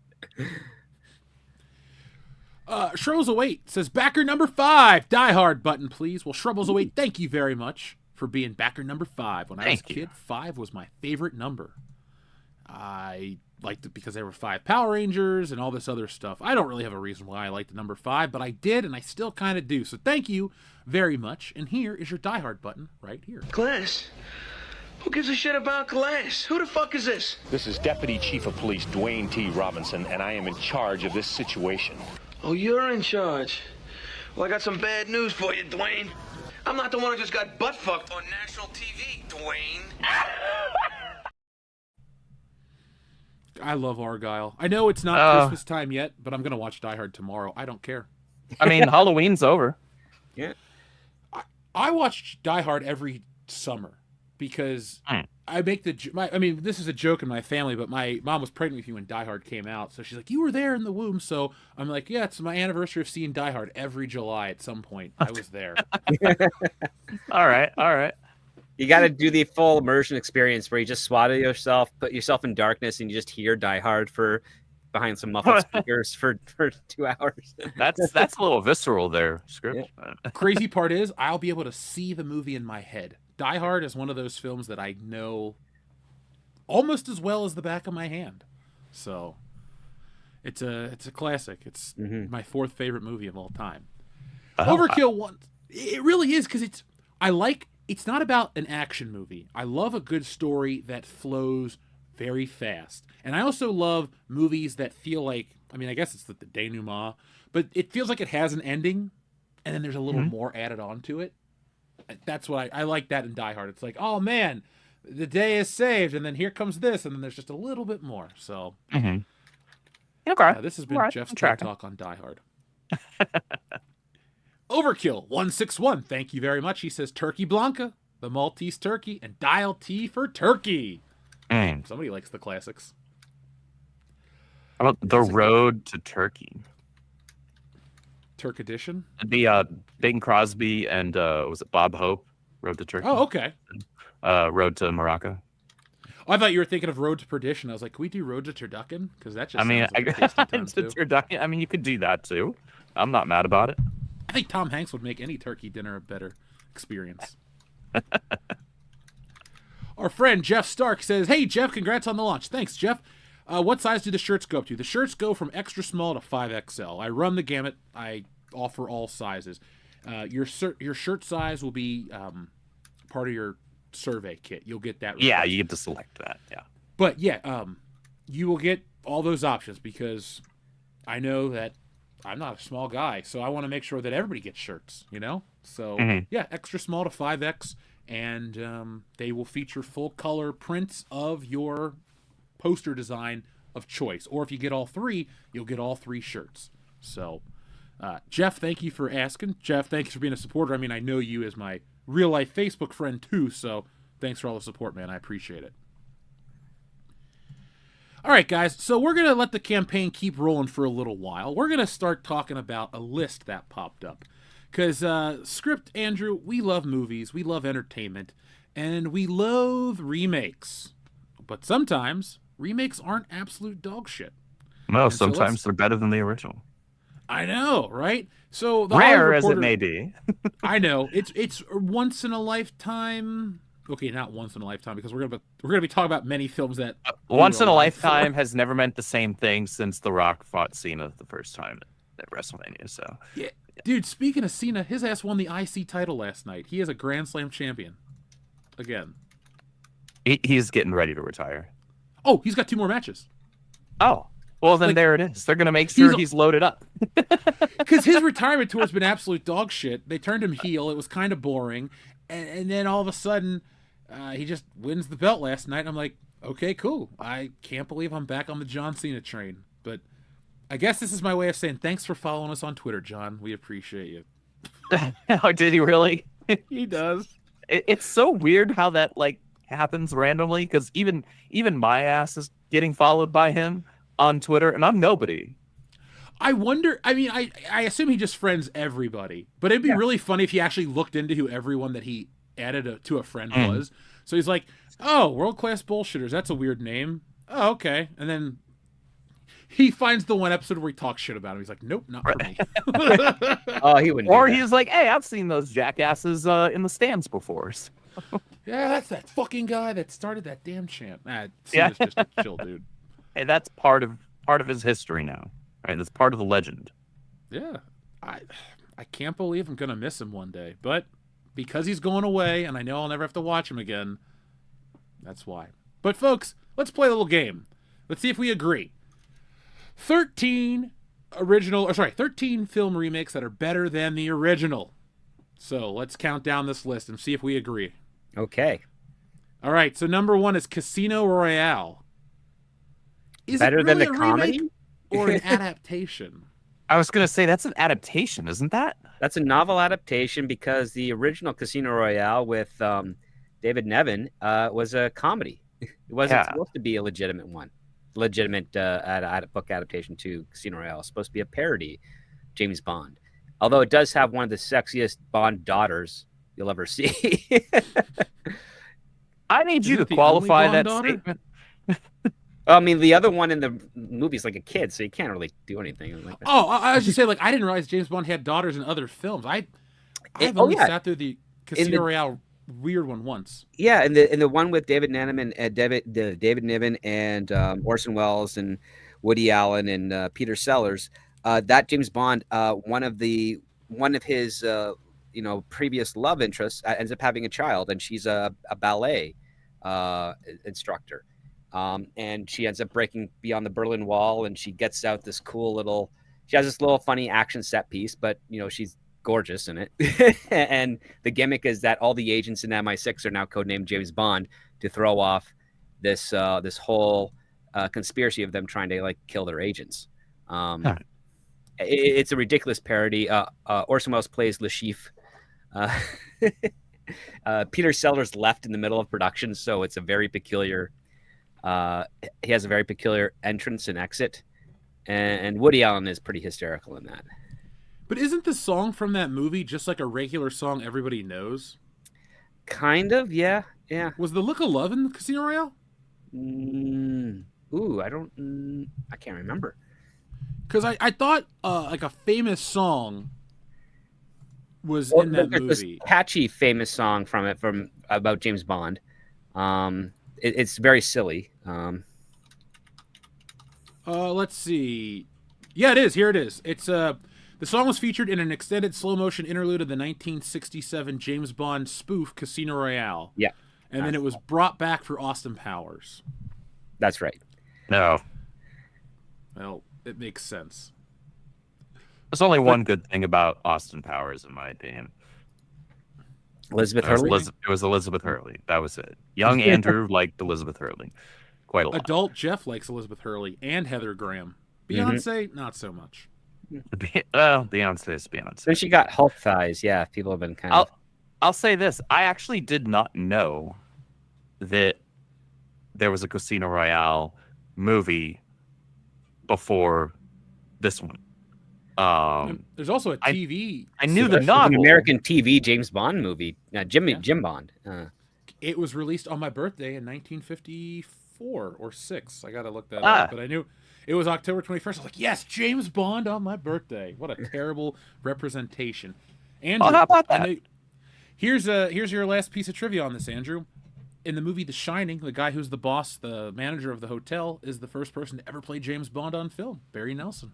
Shrubbles08 says, backer number 5, Die Hard button, please. Well, Shrubbles08, thank you very much for being backer number 5. When I was a kid, 5 was my favorite number. I liked it because there were 5 Power Rangers and all this other stuff. I don't really have a reason why I liked the number 5, but I did, and I still kind of do. So thank you very much. And here is your Die Hard button right here. Class? Who gives a shit about class? Who the fuck is this? This is Deputy Chief of Police Dwayne T. Robinson, and I am in charge of this situation. Oh, you're in charge. Well, I got some bad news for you, Dwayne. I'm not the one who just got butt-fucked on national TV, Dwayne. I love Argyle. I know it's not Christmas time yet, but I'm going to watch Die Hard tomorrow. I don't care. I mean, Halloween's over. Yeah. I watch Die Hard every summer because I make I mean, this is a joke in my family, but my mom was pregnant with me when Die Hard came out. So she's like, you were there in the womb. So I'm like, yeah, it's my anniversary of seeing Die Hard every July at some point. I was there. All right. You got to do the full immersion experience where you just swallow yourself, put yourself in darkness, and you just hear Die Hard behind some muffled speakers for 2 hours. That's a little visceral there, Script. Yeah. Crazy part is I'll be able to see the movie in my head. Die Hard is one of those films that I know almost as well as the back of my hand. So it's a classic. It's my 4th favorite movie of all time. Overkill 1. It really is because it's not about an action movie. I love a good story that flows very fast. And I also love movies that feel like, I mean, I guess it's the denouement, but it feels like it has an ending and then there's a little more added on to it. That's what I like that in Die Hard. It's like, oh man, the day is saved, and then here comes this, and then there's just a little bit more. So, this has been Jeff's TED Talk on Die Hard. Overkill 161, thank you very much. He says Turkey Blanca, the Maltese turkey, and Dial T for turkey. Somebody likes the classics. How about The Road to Turkey? Turk edition? The Bing Crosby and was it Bob Hope? Road to Turkey. Oh, okay. Road to Morocco. Oh, I thought you were thinking of Road to Perdition. I was like, can we do Road to Turducken? Because that just I mean, sounds like a tasty time, too. turducken. I mean, you could do that too. I'm not mad about it. I think Tom Hanks would make any turkey dinner a better experience. Our friend Jeff Stark says, "Hey Jeff, congrats on the launch." Thanks, Jeff. What size do the shirts go up to? The shirts go from extra small to 5XL. I run the gamut. I offer all sizes. Your shirt size will be part of your survey kit. You'll get that. Yeah, you get to select that. Yeah. But yeah, you will get all those options because I know that I'm not a small guy, so I want to make sure that everybody gets shirts, you know? So, yeah, extra small to 5X, and they will feature full color prints of your poster design of choice. Or if you get all three, you'll get all three shirts. So, Jeff, thank you for asking. Jeff, thank you for being a supporter. I mean, I know you as my real-life Facebook friend, too, so thanks for all the support, man. I appreciate it. All right, guys, so we're going to let the campaign keep rolling for a little while. We're going to start talking about a list that popped up. Because, Script, Andrew, we love movies, we love entertainment, and we loathe remakes. But sometimes, remakes aren't absolute dog shit. No, And so sometimes they're better than the original. I know, right? So the Rare Hollywood as it Reporter- may be. I know. It's once in a lifetime. Okay, not once in a lifetime, because we're gonna be talking about many films that Once in a for. lifetime has never meant the same thing since The Rock fought Cena the first time at WrestleMania. So Yeah. Dude, speaking of Cena, his ass won the IC title last night. He is a Grand Slam champion. Again. he's getting ready to retire. Oh, he's got 2 more matches. Oh, well then Like, there it is. They're gonna make sure he's loaded up. Because his retirement tour has been absolute dog shit. They turned him heel. It was kind of boring. And then all of a sudden, he just wins the belt last night. I'm like, okay, cool. I can't believe I'm back on the John Cena train. But I guess this is my way of saying thanks for following us on Twitter, John. We appreciate you. Oh, did he really? He does. It's so weird how that like happens randomly. Because even my ass is getting followed by him on Twitter, and I'm nobody. I wonder. I mean, I assume he just friends everybody. But it'd be really funny if he actually looked into who everyone that he added to a friend was. So he's like, "Oh, World Class Bullshitters. That's a weird name. Oh, okay." And then he finds the one episode where he talks shit about him. He's like, "Nope, not for me." Oh, he wouldn't. Or do that. he's like, "Hey, I've seen those jackasses in the stands before." Yeah, that's that fucking guy that started that damn chant. Yeah. Cena's just a chill dude. Hey, that's part of his history now. Right, that's part of the legend. Yeah, I can't believe I'm gonna miss him one day, but because he's going away, and I know I'll never have to watch him again, that's why. But folks, let's play a little game. Let's see if we agree. 13 film remakes that are better than the original. So let's count down this list and see if we agree. Okay. All right, so number 1 is Casino Royale. Is Better it than really the a remake comedy? or an adaptation? I was gonna say that's an adaptation, isn't that? That's a novel adaptation because the original Casino Royale with David Nevin was a comedy. It wasn't supposed to be a legitimate book adaptation to Casino Royale. It's supposed to be a parody, James Bond. Although it does have one of the sexiest Bond daughters you'll ever see. I need you Is to it the qualify only that Bond daughter? statement. I mean, the other one in the movie is like a kid, so you can't really do anything like that. Oh, I was just saying, like, I didn't realize James Bond had daughters in other films. I've only sat through the Casino Royale weird one once. Yeah, and the one with David Niven and Orson Welles and Woody Allen and Peter Sellers, that James Bond, one of his previous love interests ends up having a child, and she's a ballet instructor. And she ends up breaking beyond the Berlin Wall, and she gets out this she has this little funny action set piece, but she's gorgeous in it. And the gimmick is that all the agents in MI6 are now codenamed James Bond to throw off this whole conspiracy of them trying to kill their agents. It's a ridiculous parody. Orson Welles plays Le Chiffre. Peter Sellers left in the middle of production, so it's a very peculiar. He has a very peculiar entrance and exit, and Woody Allen is pretty hysterical in that. But isn't the song from that movie just like a regular song everybody knows? Kind of, yeah. Was the Look of Love in Casino Royale? Ooh, I can't remember. Because I thought like a famous song was in that There's this movie. catchy, famous song from about James Bond. It's very silly. Let's see. Yeah, it is. Here it is. It's the song was featured in an extended slow motion interlude of the 1967 James Bond spoof Casino Royale. Yeah, and then it was brought back for Austin Powers. That's right. No. Well, it makes sense. There's only one good thing about Austin Powers, in my opinion. Elizabeth Hurley? It was Elizabeth Hurley. That was it. Young Andrew liked Elizabeth Hurley quite a lot. Adult Jeff likes Elizabeth Hurley and Heather Graham. Beyonce, not so much. Well, Beyonce is Beyonce. Then she got Hulk thighs. Yeah, people have been kind of... I'll say this. I actually did not know that there was a Casino Royale movie before this one. There's also a TV. I knew the There's novel. an American TV James Bond movie. Jim Bond. It was released on my birthday in 1954 or 6. I got to look that up. But I knew it was October 21st. I was like, yes, James Bond on my birthday. What a terrible representation. Andrew, how about that? Here's your last piece of trivia on this, Andrew. In the movie The Shining, the guy who's the boss, the manager of the hotel, is the first person to ever play James Bond on film, Barry Nelson.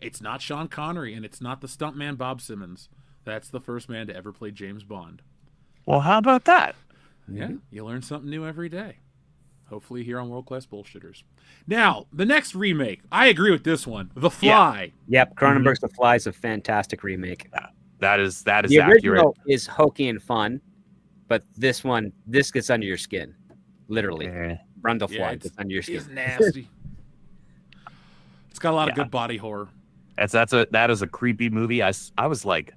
It's not Sean Connery, and it's not the stuntman Bob Simmons. That's the first man to ever play James Bond. Well, how about that? Yeah, you learn something new every day. Hopefully here on World Class Bullshitters. Now, the next remake. I agree with this one. The Fly. Yep, Cronenberg's The Fly is a fantastic remake. That is The accurate. original is hokey and fun, but this gets under your skin. Literally. Brundle Fly gets under your skin. It's nasty. It's got a lot of good body horror. That is a creepy movie. I was like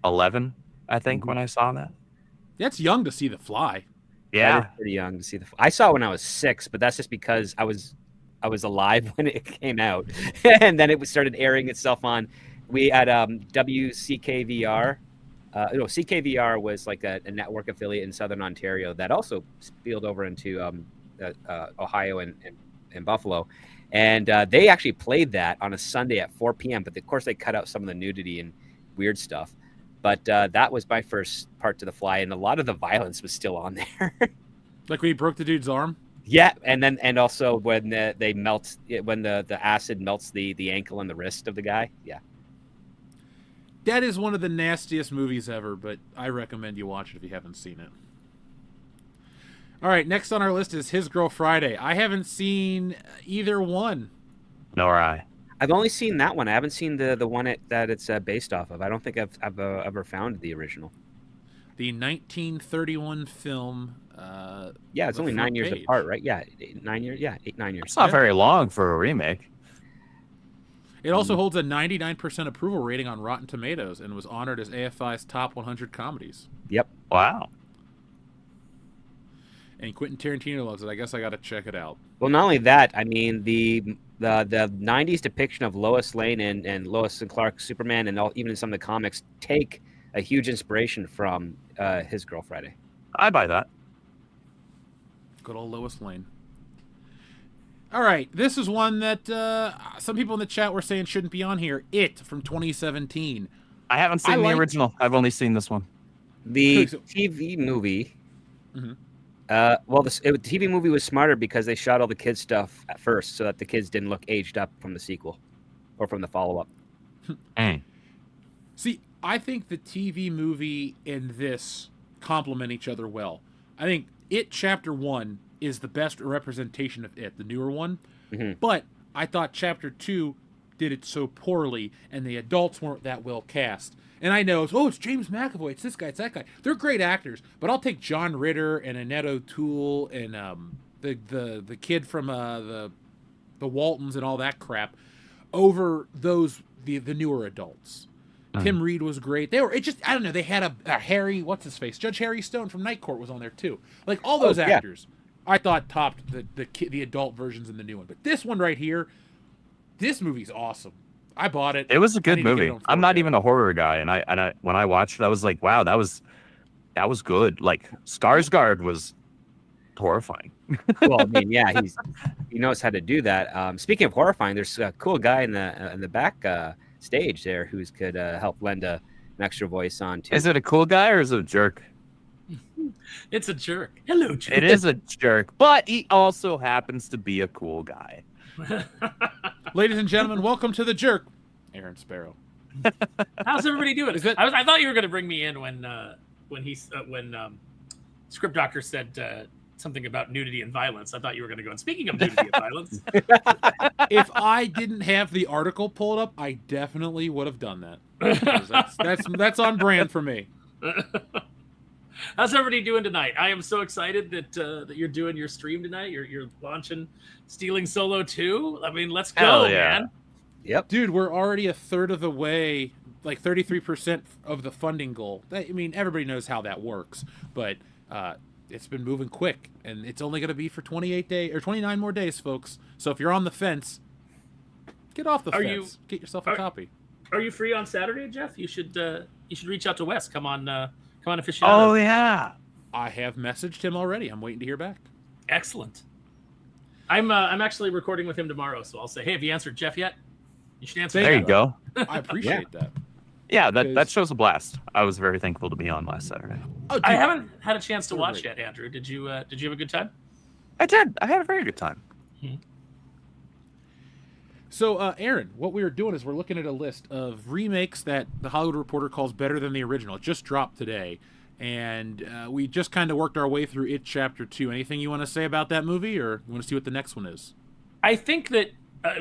11, I think, when I saw that. That's young to see The Fly. Yeah, That is pretty young to see I saw it when I was 6, but that's just because I was alive when it came out, and then it started airing itself on. We had WCKVR. CKVR was like a network affiliate in Southern Ontario that also spilled over into Ohio and Buffalo. And they actually played that on a Sunday at 4 p.m. But of course, they cut out some of the nudity and weird stuff. But that was my first part to The Fly, and a lot of the violence was still on there. Like when he broke the dude's arm? Yeah, and also when they melt, when the acid melts the ankle and the wrist of the guy. Yeah. That is one of the nastiest movies ever, but I recommend you watch it if you haven't seen it. All right, next on our list is His Girl Friday. I haven't seen either one. Nor I. I've only seen that one. I haven't seen the one that it's based off of. I don't think I've ever found the original. The 1931 film. Yeah, it's only 9 years apart, right? Yeah, 9 years. Yeah, 9 years. It's not very long for a remake. It also holds a 99% approval rating on Rotten Tomatoes and was honored as AFI's top 100 comedies. Yep. Wow. And Quentin Tarantino loves it. I guess I got to check it out. Well, not only that, I mean the 90s depiction of Lois Lane and Lois and Clark Superman, and even in some of the comics, take a huge inspiration from His Girl Friday. I buy that. Good old Lois Lane. All right, this is one that some people in the chat were saying shouldn't be on here. It from 2017. I haven't seen the original. I've only seen this one. The TV movie. Mm-hmm. The TV movie was smarter because they shot all the kids stuff at first, so that the kids didn't look aged up from the sequel or from the follow-up. See, I think the TV movie and this complement each other well. I think It Chapter 1 is the best representation of It, the newer one. Mm-hmm. But I thought Chapter 2 did it so poorly, and the adults weren't that well cast. And I know, it's James McAvoy, it's this guy, it's that guy. They're great actors, but I'll take John Ritter and Annette O'Toole and the kid from the Waltons and all that crap over the newer adults. Tim Reed was great. I don't know, they had a Harry, what's his face? Judge Harry Stone from Night Court was on there too. Like all those actors, I thought topped the adult versions in the new one. But this one right here, this movie's awesome. I bought it. It was a I good need to get it movie. on I'm not 4K. even a horror guy, and I when I watched it, I was like, wow, that was good. Like Skarsgård was horrifying. Well, I mean, yeah, he knows how to do that. Speaking of horrifying, there's a cool guy in the back stage there who's could help lend an extra voice on too. Is it a cool guy or is it a jerk? It's a jerk. Hello, jerk. It is a jerk, but he also happens to be a cool guy. Ladies and gentlemen, welcome to the jerk, Aaron Sparrow. How's everybody doing? Is that- I thought you were going to bring me in when Script Doctor said something about nudity and violence. I thought you were going to go. And speaking of nudity and violence, If I didn't have the article pulled up, I definitely would have done that. That's on brand for me. how's everybody doing tonight? I am so excited that you're doing your stream tonight. You're launching Stealing Solo 2. I mean, let's go, Hell yeah. man. Yep. Dude, we're already a third of the way, like 33% of the funding goal. I mean, everybody knows how that works, but it's been moving quick, and it's only going to be for 28 days or 29 more days, folks. So if you're on the fence, get off the fence. Get yourself a copy. Are you free on Saturday, Jeff? You should reach out to Wes. Come on, aficionado. Oh yeah. I have messaged him already. I'm waiting to hear back. Excellent. I'm actually recording with him tomorrow, so I'll say, hey, have you answered Jeff yet? You should answer. There Jeff. you go. I appreciate that. Yeah, that Because- show's a blast. I was very thankful to be on last Saturday. Oh, dude, I haven't had a chance to You're watch right. yet, Andrew. Did you have a good time? I did. I had a very good time. So, Aaron, what we were doing is we're looking at a list of remakes that the Hollywood Reporter calls better than the original. It just dropped today, and we just kind of worked our way through It Chapter 2. Anything you want to say about that movie, or you want to see what the next one is? I think that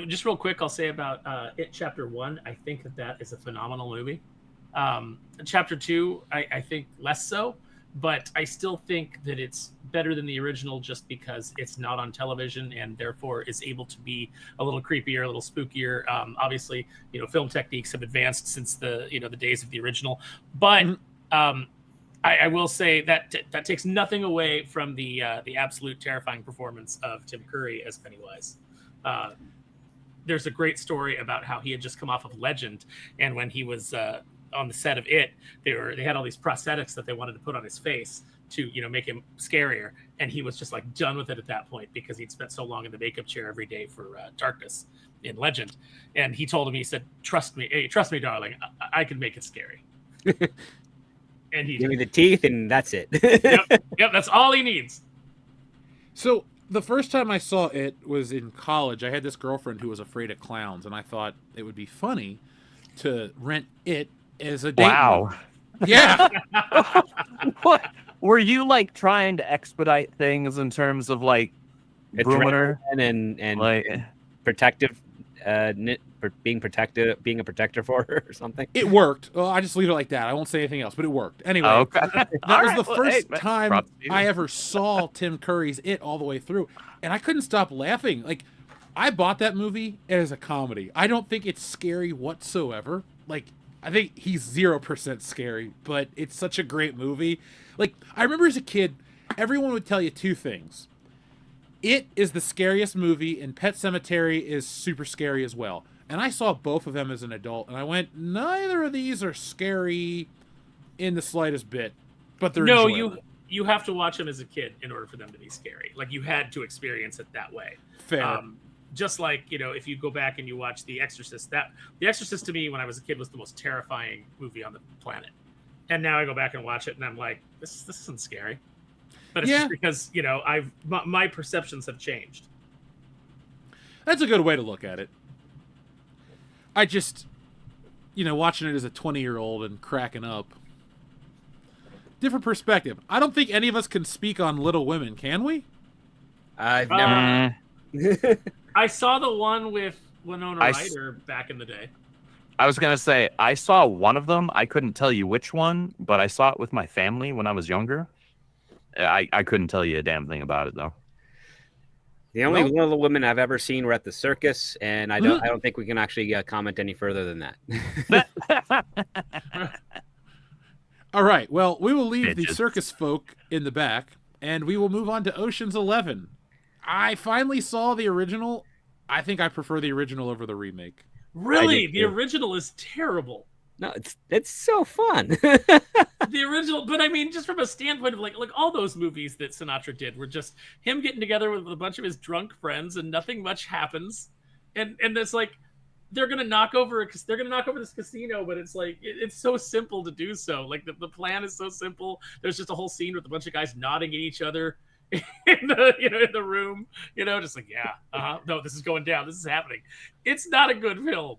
just real quick, I'll say about It Chapter 1. I think that is a phenomenal movie. Chapter 2, I think less so, but I still think that it's better than the original just because it's not on television and therefore is able to be a little creepier, a little spookier. Obviously, film techniques have advanced since the days of the original, but I will say that that takes nothing away from the absolute terrifying performance of Tim Curry as Pennywise. There's a great story about how he had just come off of Legend, and when he was on the set of It, they had all these prosthetics that they wanted to put on his face to make him scarier, and he was just like done with it at that point because he'd spent so long in the makeup chair every day for Darkness in Legend. And he told him, he said, trust me, darling, I can make it scary. And he Give me the teeth, and that's it. yep, that's all he needs. So, the first time I saw it was in college. I had this girlfriend who was afraid of clowns, and I thought it would be funny to rent it as a date. Wow. movie. Yeah. What? Were you like trying to expedite things in terms of like grooming her? and Like, protective, being a protector for her or something. It worked. Well, I just leave it like that. I won't say anything else, but it worked. Anyway, okay. that was the first man, time props to you. I ever saw Tim Curry's It all the way through, and I couldn't stop laughing. Like, I bought that movie as a comedy. I don't think it's scary whatsoever. Like, I think he's 0% scary, but it's such a great movie. Like, I remember as a kid, everyone would tell you two things. It is the scariest movie, and Pet Sematary is super scary as well. And I saw both of them as an adult, and I went, neither of these are scary in the slightest bit, but they're No, enjoyable. you have to watch them as a kid in order for them to be scary. Like, you had to experience it that way. Fair. Just like, if you go back and you watch The Exorcist, The Exorcist to me when I was a kid was the most terrifying movie on the planet. And now I go back and watch it and I'm like, this isn't scary. But it's just because, my perceptions have changed. That's a good way to look at it. I just, watching it as a 20-year-old and cracking up. Different perspective. I don't think any of us can speak on Little Women, can we? I've never. I saw the one with Winona I Ryder back in the day. I was gonna say I saw one of them. I couldn't tell you which one, but I saw it with my family when I was younger. I couldn't tell you a damn thing about it though. The only one of the women I've ever seen were at the circus, and I don't think we can actually comment any further than that. All right. Well, we will leave the Bitches. circus folk in the back, and we will move on to Ocean's 11. I finally saw the original. I think I prefer the original over the remake. Really, did the too. original is terrible. No, it's so fun. The original, but I mean, just from a standpoint of like all those movies that Sinatra did were just him getting together with a bunch of his drunk friends and nothing much happens, and it's like they're gonna knock over this casino, but it's like it's so simple to do so. Like the plan is so simple. There's just a whole scene with a bunch of guys nodding at each other in the room, just like no, this is going down, this is happening. It's not a good film.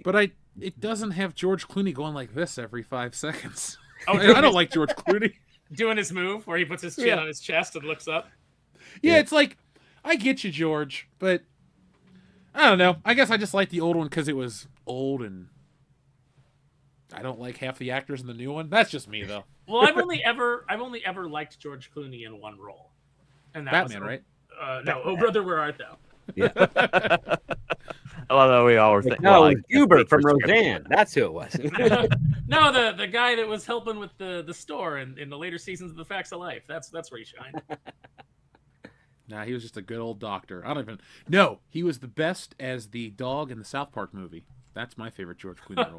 But it doesn't have George Clooney going like this every 5 seconds. Oh, I don't like George Clooney. Doing his move where he puts his chin on his chest and looks up. Yeah, it's like, I get you, George, but I don't know. I guess I just like the old one because it was old, and I don't like half the actors in the new one. That's just me, though. Well, I've only ever liked George Clooney in one role, and that Batman, was, right? No, Oh Brother, Where Art Thou? Yeah. I love that we all were thinking. No, it was Hubert from Roseanne. That's who it was. No, the guy that was helping with the store in the later seasons of The Facts of Life. That's where he shined. Nah, he was just a good old doctor. No, he was the best as the dog in the South Park movie. That's my favorite George Clooney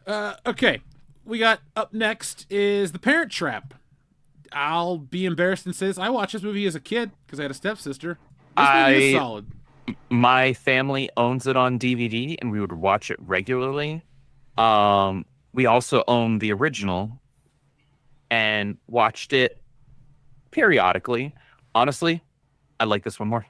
role. Okay, we got up next is The Parent Trap. I'll be embarrassed and say this. I watched this movie as a kid because I had a stepsister. This movie is solid. My family owns it on DVD, and we would watch it regularly. We also own the original and watched it periodically. Honestly, I like this one more.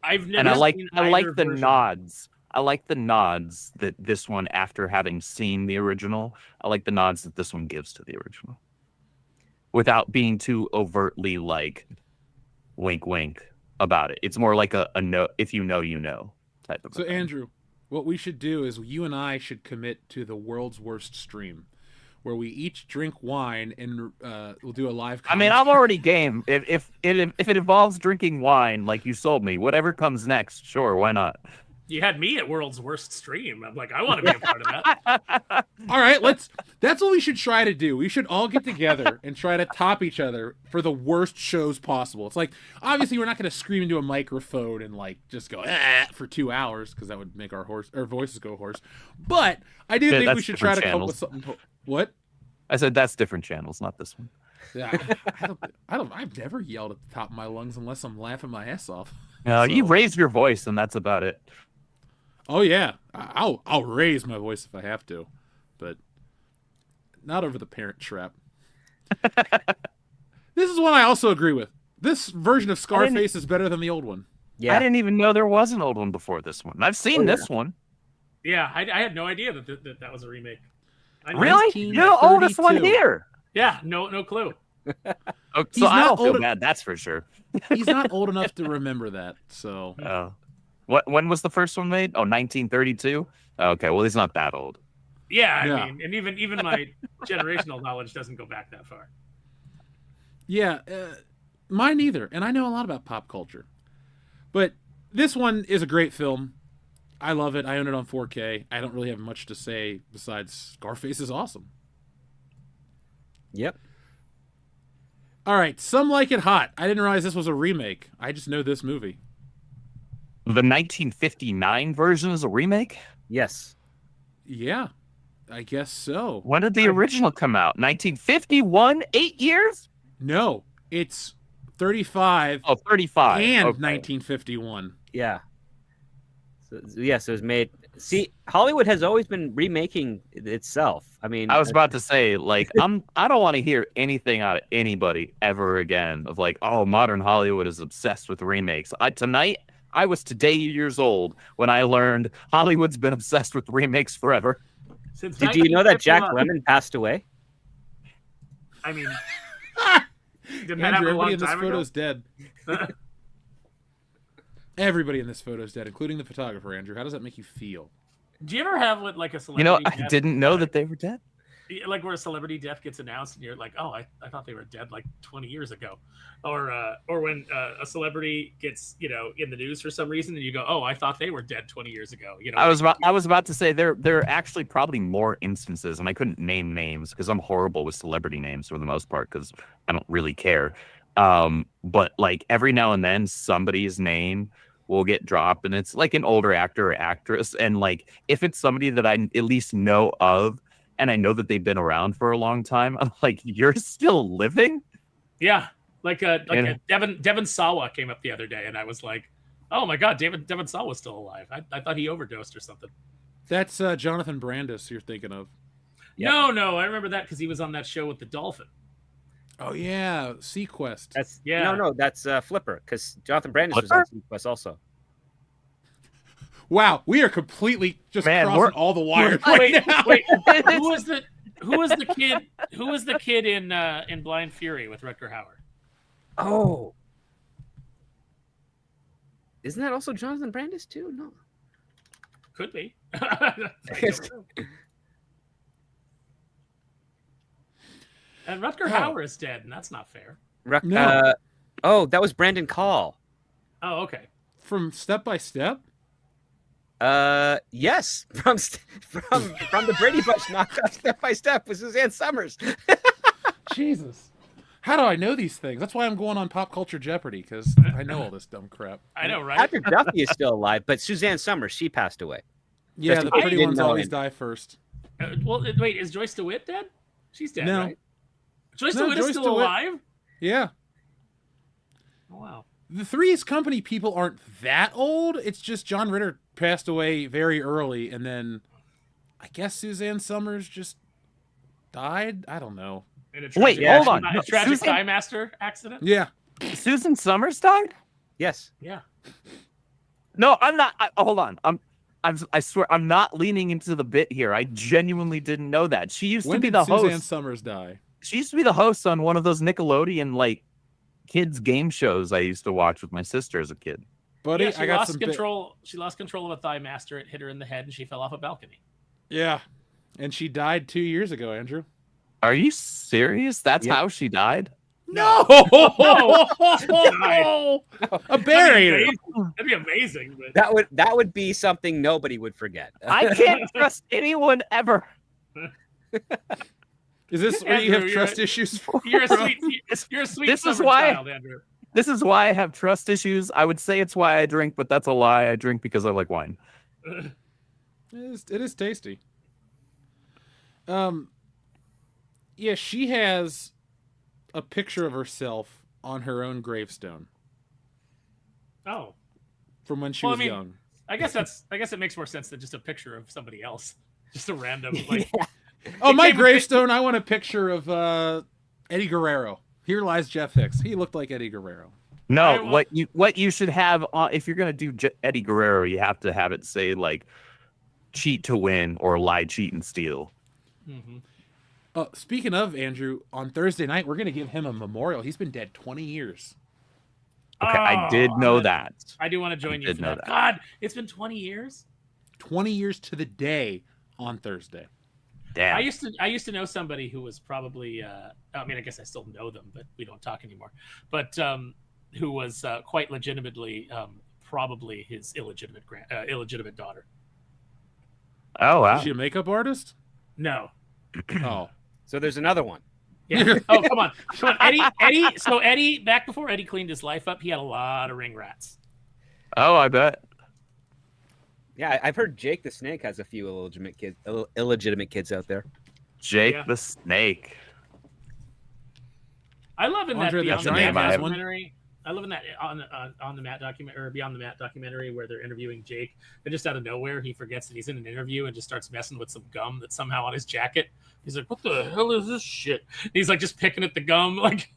I've never. And I like either the version. nods. I like the nods that this one, after having seen the original, I like the nods that this one gives to the original, without being too overtly like wink wink about it. It's more like a no, if you know, you know type of So, thing. Andrew, what we should do is you and I should commit to the world's worst stream, where we each drink wine and we'll do a live. I mean, I'm already game. If it involves drinking wine, like you sold me, whatever comes next, sure, why not? You had me at World's Worst Stream. I'm like, I want to be a part of that. All right, that's what we should try to do. We should all get together and try to top each other for the worst shows possible. It's like, obviously we're not going to scream into a microphone and like just go for 2 hours, because that would make our voices go hoarse. But I do think we should try to come up with something. What? I said that's different channels, not this one. Yeah, I've never yelled at the top of my lungs unless I'm laughing my ass off. No, you raise your voice, and that's about it. Oh yeah, I'll raise my voice if I have to, but not over The Parent Trap. This is one I also agree with. This version of Scarface is better than the old one. Yeah. I didn't even know there was an old one before this one. I've seen this one. Yeah, I had no idea that was a remake. Really? You're the oldest one here. Yeah, no clue. Oh, so I don't feel bad, that's for sure. He's not old enough to remember that, so. When was the first one made? Oh, 1932? Okay, well, he's not that old. Yeah, I mean, and even my generational knowledge doesn't go back that far. Yeah, mine neither, and I know a lot about pop culture. But this one is a great film. I love it. I own it on 4K. I don't really have much to say besides Scarface is awesome. Yep. All right, Some Like It Hot. I didn't realize this was a remake. I just know this movie. The 1959 version is a remake? Yes. Yeah, I guess so. When did the original come out? 1951? 8 years? No, it's 35. Oh, 35. And okay. 1951. Yeah. So, yes, it was made. See, Hollywood has always been remaking itself. I mean, I was about to say, like, I don't want to hear anything out of anybody ever again of like, oh, modern Hollywood is obsessed with remakes. Tonight, I was today years old when I learned Hollywood's been obsessed with remakes forever. Did you know that Jack Lemmon passed away? I mean, didn't Andrew, that happen a everybody long in this time photo ago? is dead. Everybody in this photo is dead, including the photographer, Andrew. How does that make you feel? Do you ever have like a You celebrity? know, I death, didn't know that they were dead. like where a celebrity death gets announced and you're like, oh, I thought they were dead like 20 years ago, or when a celebrity gets in the news for some reason and you go, oh, I thought they were dead 20 years ago. I was about to say there are actually probably more instances, and I couldn't name names because I'm horrible with celebrity names for the most part because I don't really care. But like every now and then somebody's name will get dropped, and it's like an older actor or actress, and like if it's somebody that I at least know of, and I know that they've been around for a long time, I'm like, you're still living? Yeah, Devon Sawa came up the other day, and I was like, oh my god, Devon Sawa was still alive. I thought he overdosed or something. That's Jonathan Brandis you're thinking of. Yep. No, I remember that because he was on that show with the dolphin. Oh yeah, Sequest. That's Yeah. No, that's Flipper, because Jonathan Brandis was on Sequest also. Wow, we are completely just crossing all the wires Wait, now. who was the kid in Blind Fury with Rutger Hauer? Oh, isn't that also Jonathan Brandis too? No, could be. And Rutger Hauer is dead, and that's not fair. Oh, that was Brandon Call. Oh, okay. From Step by Step? Yes, from the Brady Bunch knockoff Step by Step with Suzanne Summers. Jesus. How do I know these things? That's why I'm going on Pop Culture Jeopardy, because I know all this dumb crap. I know, right? Patrick Duffy is still alive, but Suzanne Summers, she passed away. Yeah, the pretty ones always die first. Well, wait, is Joyce DeWitt dead? She's dead, No. right? Joyce DeWitt is still alive? Yeah. Oh, wow. The Three's Company people aren't that old. It's just John Ritter passed away very early, and then I guess Suzanne Summers just died. I don't know. Wait, hold on. A tragic Sky Master accident? Yeah. Susan Summers died? Yes. Yeah. No, I'm not. Hold on. I swear, I'm not leaning into the bit here. I genuinely didn't know that. She used to be the host. Suzanne Summers die? She used to be the host on one of those Nickelodeon like kids game shows I used to watch with my sister as a kid. Buddy, Yeah, she I got lost some control. She lost control of a thigh master. It hit her in the head, and she fell off a balcony. Yeah, and she died 2 years ago. Andrew, are you serious? That's how she died? No, a bear ate her. That'd be amazing. But... That would be something nobody would forget. I can't trust anyone ever. Is this where you have trust issues for? You're a sweet This is summer why. child, Andrew. This is why I have trust issues. I would say it's why I drink, but that's a lie. I drink because I like wine. It is tasty. Yeah, she has a picture of herself on her own gravestone. Oh. From when she was young. I guess it makes more sense than just a picture of somebody else. Just a random like. Yeah. Oh, my gravestone! I want a picture of Eddie Guerrero. Here lies Jeff Hicks. He looked like Eddie Guerrero. No, what you should have if you're gonna do Eddie Guerrero, you have to have it say like cheat to win or lie, cheat, and steal. Mm-hmm. Speaking of Andrew, on Thursday night we're gonna give him a memorial. He's been dead 20 years. Okay, I did know that. I do want to join you for that. that. God, it's been 20 years. 20 years to the day on Thursday. Damn. I used to know somebody who was probably I mean I guess I still know them, but we don't talk anymore. But who was quite legitimately probably his illegitimate daughter. Oh wow. Is she a makeup artist? No. Oh. So there's another one. Yeah. Oh, come on. Eddie. So Eddie, back before Eddie cleaned his life up, he had a lot of ring rats. Oh, I bet. Yeah, I've heard Jake the Snake has a few illegitimate kids out there. Jake the Snake. I love in that Andre the Beyond the Giant Mat has one. documentary. I love in that on the Mat document or Beyond the Mat documentary where they're interviewing Jake, and just out of nowhere he forgets that he's in an interview and just starts messing with some gum that's somehow on his jacket. He's like, "What the hell is this shit?" And he's like just picking at the gum, like.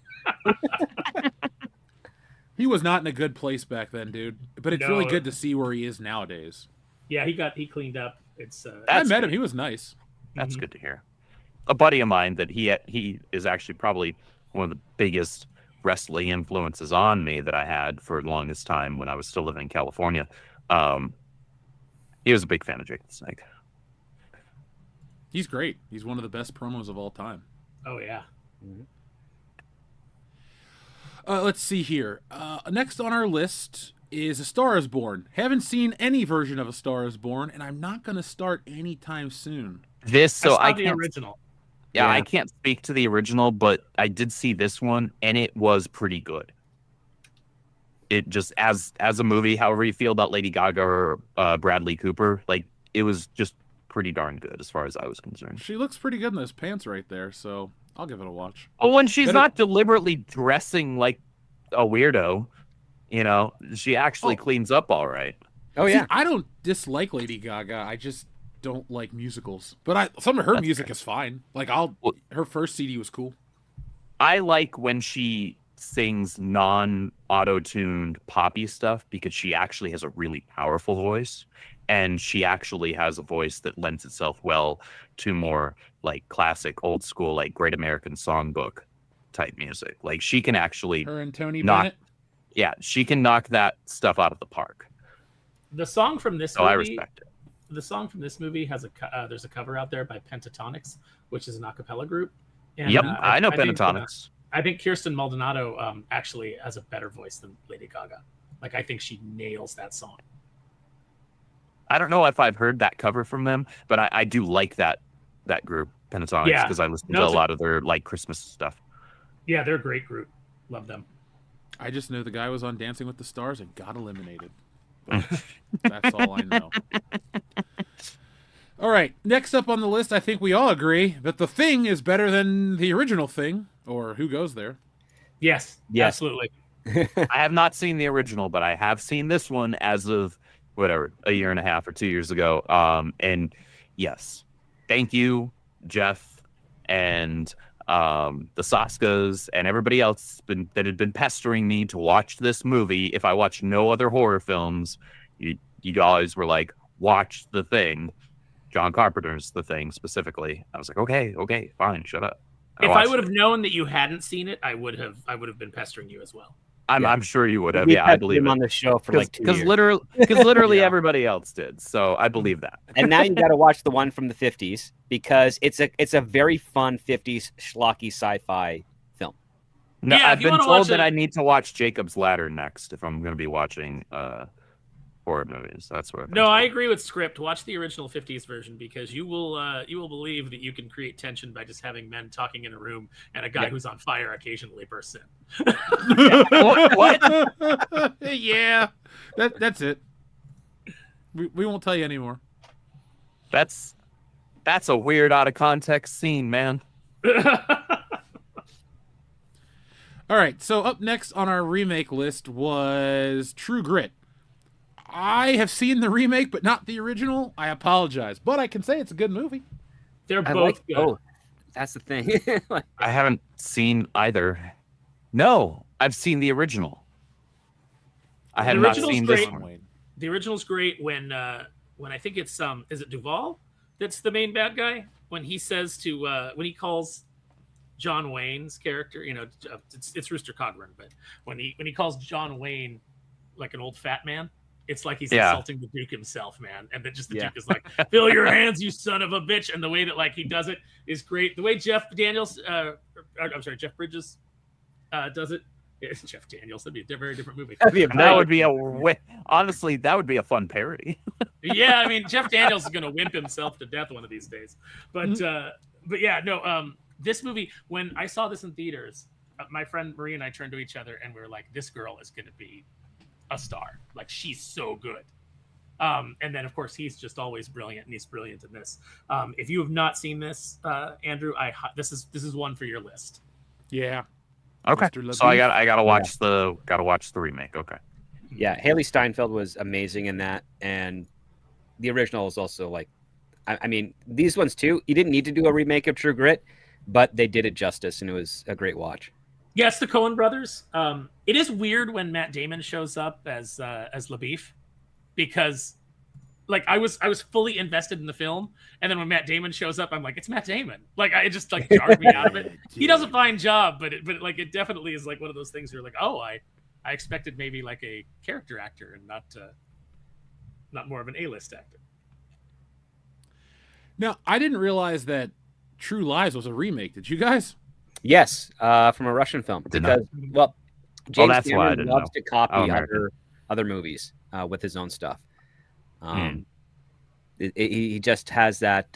He was not in a good place back then, dude. But it's No. really good to see where he is nowadays. Yeah, he cleaned up. It's I met him. He was nice. That's good to hear. A buddy of mine that he is actually probably one of the biggest wrestling influences on me that I had for the longest time when I was still living in California. He was a big fan of Jake the Snake. He's great. He's one of the best promos of all time. Oh yeah. Let's see here. Next on our list is A Star Is Born. Haven't seen any version of A Star Is Born, and I'm not going to start anytime soon. I saw the original. Yeah, I can't speak to the original, but I did see this one, and it was pretty good. it just as a movie, however you feel about Lady Gaga or Bradley Cooper, like it was just pretty darn good as far as I was concerned. She looks pretty good in those pants right there, so I'll give it a watch. Well, when she's Better- not deliberately dressing like a weirdo, you know, she actually cleans up all right. Oh See, yeah. I don't dislike Lady Gaga. I just don't like musicals. But some of her music is fine. Like her first CD was cool. I like when she sings non-auto-tuned poppy stuff because she actually has a really powerful voice, and she actually has a voice that lends itself well to more like classic, old school, like Great American Songbook type music. Like she can actually Her and Tony knock, Bennett. yeah, she can knock that stuff out of the park. The song from this So movie, I respect it. The song from this movie has there's a cover out there by Pentatonics, which is an a cappella group. And, Yep, I know think, Pentatonics. I think Kirsten Maldonado actually has a better voice than Lady Gaga. Like I think she nails that song. I don't know if I've heard that cover from them, but I do like that group, Pentatonics, Yeah. because I listen No, to a it's a- lot of their like Christmas stuff. Yeah, they're a great group. Love them. I just know the guy was on Dancing with the Stars and got eliminated. But that's all I know. All right, next up on the list, I think we all agree that The Thing is better than the original Thing, or Who Goes There? Yes, Yes. absolutely. I have not seen the original, but I have seen this one as of whatever, a year and a half or 2 years ago. And yes, thank you, Jeff, and the Saskas and everybody else that had been pestering me to watch this movie. If I watch no other horror films, you guys were like, watch The Thing. John Carpenter's The Thing specifically. I was like, okay, fine, shut up. If I watched would have it. known that you hadn't seen it, I would have been pestering you as well. I'm sure you would have. We Yeah, I had believe him it. on the show for like 2 years. Because literally Yeah. everybody else did. So I believe that. And now you got to watch the one from the 50s because it's a very fun 50s schlocky sci-fi film. No, Yeah, if I've you been wanna told watch that it- I need to watch Jacob's Ladder next if I'm going to be watching horror movies. That's what. I've been No, I told. agree with Script. Watch the original 50s version because you will believe that you can create tension by just having men talking in a room and a guy who's on fire occasionally bursts in. What? Yeah, that's it. We won't tell you anymore. That's a weird out of context scene, man. All right, so up next on our remake list was True Grit. I have seen the remake, but not the original. I apologize, but I can say it's a good movie. They're I both like good. both. That's the thing. Like, I haven't seen either. No, I've seen the original. I have The not original's seen great. this one. The original's great when I think it's is it Duvall that's the main bad guy when he says to when he calls John Wayne's character, it's Rooster Cogburn, but when he calls John Wayne like an old fat man, it's like he's Yeah. insulting the Duke himself, man. And then just the Yeah. Duke is like, "Fill your hands, you son of a bitch!" And the way that like he does it is great. The way Jeff Bridges does it. It's Jeff Daniels. That'd be a very different movie. That would be honestly, that would be a fun parody. Yeah, I mean Jeff Daniels is gonna wimp himself to death one of these days. But yeah, no. This movie, when I saw this in theaters, my friend Marie and I turned to each other and we were like, "This girl is gonna be a star. Like she's so good." And then of course he's just always brilliant, and he's brilliant in this. If you have not seen this, Andrew, this is one for your list. Yeah. Okay, Mr. so I LaBeef. gotta watch the remake. Okay. yeah, Haley Steinfeld was amazing in that, and the original is also like, I mean, these ones too. You didn't need to do a remake of True Grit, but they did it justice, and it was a great watch. Yeah, it's the Coen brothers. It is weird when Matt Damon shows up as LaBeef, because like I was fully invested in the film, and then when Matt Damon shows up, I'm like, it's Matt Damon. Like it just like jarred me out of it. He does a fine job, but it definitely is like one of those things where you're like, oh, I expected maybe like a character actor and not more of an A-list actor. Now, I didn't realize that True Lies was a remake. Did you guys? Yes, from a Russian film, Did not. because well, James that's why I Cameron didn't loves know. to copy Oh, American. other movies with his own stuff. He just has that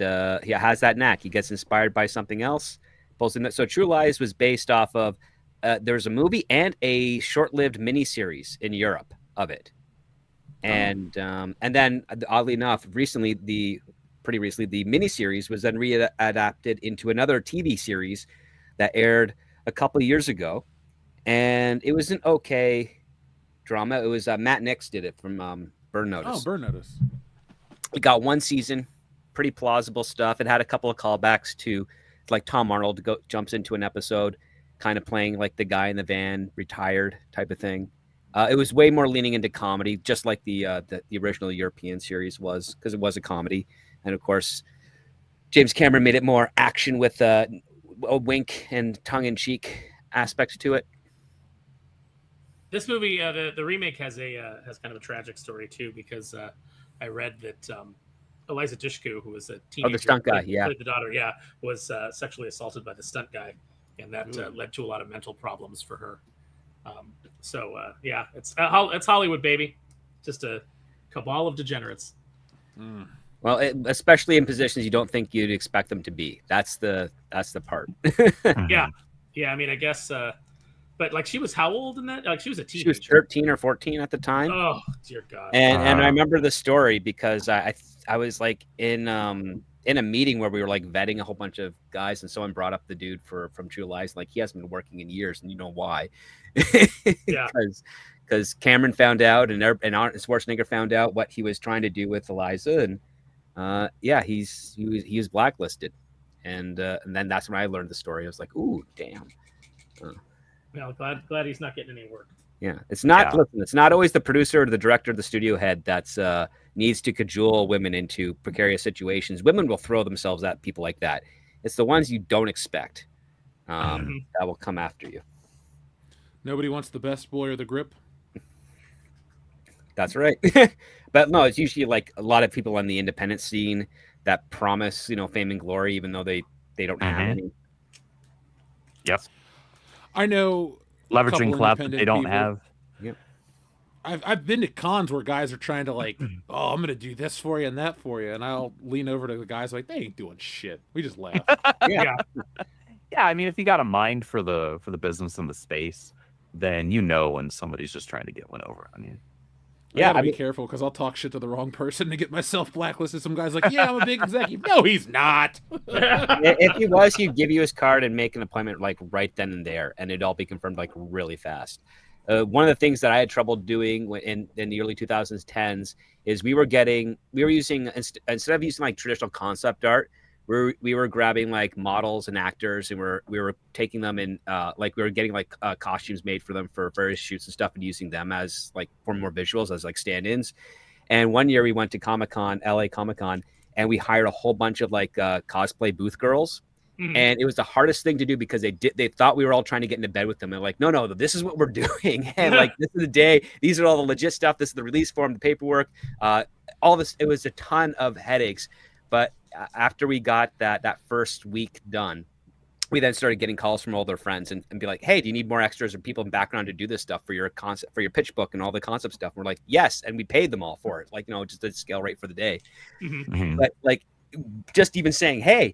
he has that knack. He gets inspired by something else, pulls in that. So True Lies was based off of there's a movie and a short-lived miniseries in Europe of it, and then oddly enough, pretty recently, the miniseries was then readapted into another TV series that aired a couple of years ago, and it was an okay drama. It was Matt Nix did it from Burn Notice. Oh, Burn Notice. It got one season, pretty plausible stuff. It had a couple of callbacks to like Tom Arnold jumps into an episode, kind of playing like the guy in the van, retired type of thing. It was way more leaning into comedy, just like the original European series was, because it was a comedy. And of course, James Cameron made it more action with a wink and tongue-in-cheek aspects to it. This movie, the remake has kind of a tragic story too, because I read that Eliza Dushku, who was a teenager, the stunt guy, played the daughter, was sexually assaulted by the stunt guy, and that led to a lot of mental problems for her. It's Hollywood, baby, just a cabal of degenerates. Well, especially in positions you don't think you'd expect them to be. That's the part. Yeah. I mean, I guess. But like, she was how old in that? Like, she was a teenager. She was 13 or 14 at the time. Oh dear God! And I remember the story because I was like in a meeting where we were like vetting a whole bunch of guys, and someone brought up the dude from True Lies. Like, he hasn't been working in years, and you know why? Yeah. Because Cameron found out, and Arnold Schwarzenegger found out what he was trying to do with Eliza, and he was blacklisted, and then that's when I learned the story. I was like, ooh, damn. Well, glad he's not getting any work. Yeah, it's not. Yeah. Listen, it's not always the producer or the director or the studio head that's needs to cajole women into precarious situations. Women will throw themselves at people like that. It's the ones you don't expect that will come after you. Nobody wants the best boy or the grip. That's right. But no, it's usually like a lot of people on the independent scene that promise, fame and glory, even though they don't have any. Yep. I know leveraging clout that they don't have. Yep. I've been to cons where guys are trying to like, oh, I'm gonna do this for you and that for you, and I'll lean over to the guys like, they ain't doing shit. We just laugh. Yeah. Yeah. I mean, if you got a mind for the business and the space, then when somebody's just trying to get one over on you. I gotta be careful because I'll talk shit to the wrong person to get myself blacklisted. Some guy's like, yeah, I'm a big executive. No, he's not. If he was, he'd give you his card and make an appointment like right then and there, and it'd all be confirmed like really fast. One of the things that I had trouble doing in the early 2010s is we were using, instead of using like traditional concept art, we were grabbing like models and actors, and we were taking them in we were getting like costumes made for them for various shoots and stuff, and using them as like for more visuals as like stand-ins. And one year we went to LA Comic-Con, and we hired a whole bunch of like cosplay booth girls. And it was the hardest thing to do because they thought we were all trying to get into bed with them. And like, no, this is what we're doing. And like, this is the day. These are all the legit stuff. This is the release form, the paperwork, all this. It was a ton of headaches. But after we got that first week done, we then started getting calls from all their friends and be like, hey, do you need more extras or people in background to do this stuff for your concept, for your pitch book and all the concept stuff? And we're like, yes. And we paid them all for it. Like, just a scale rate for the day. But like, just even saying, hey,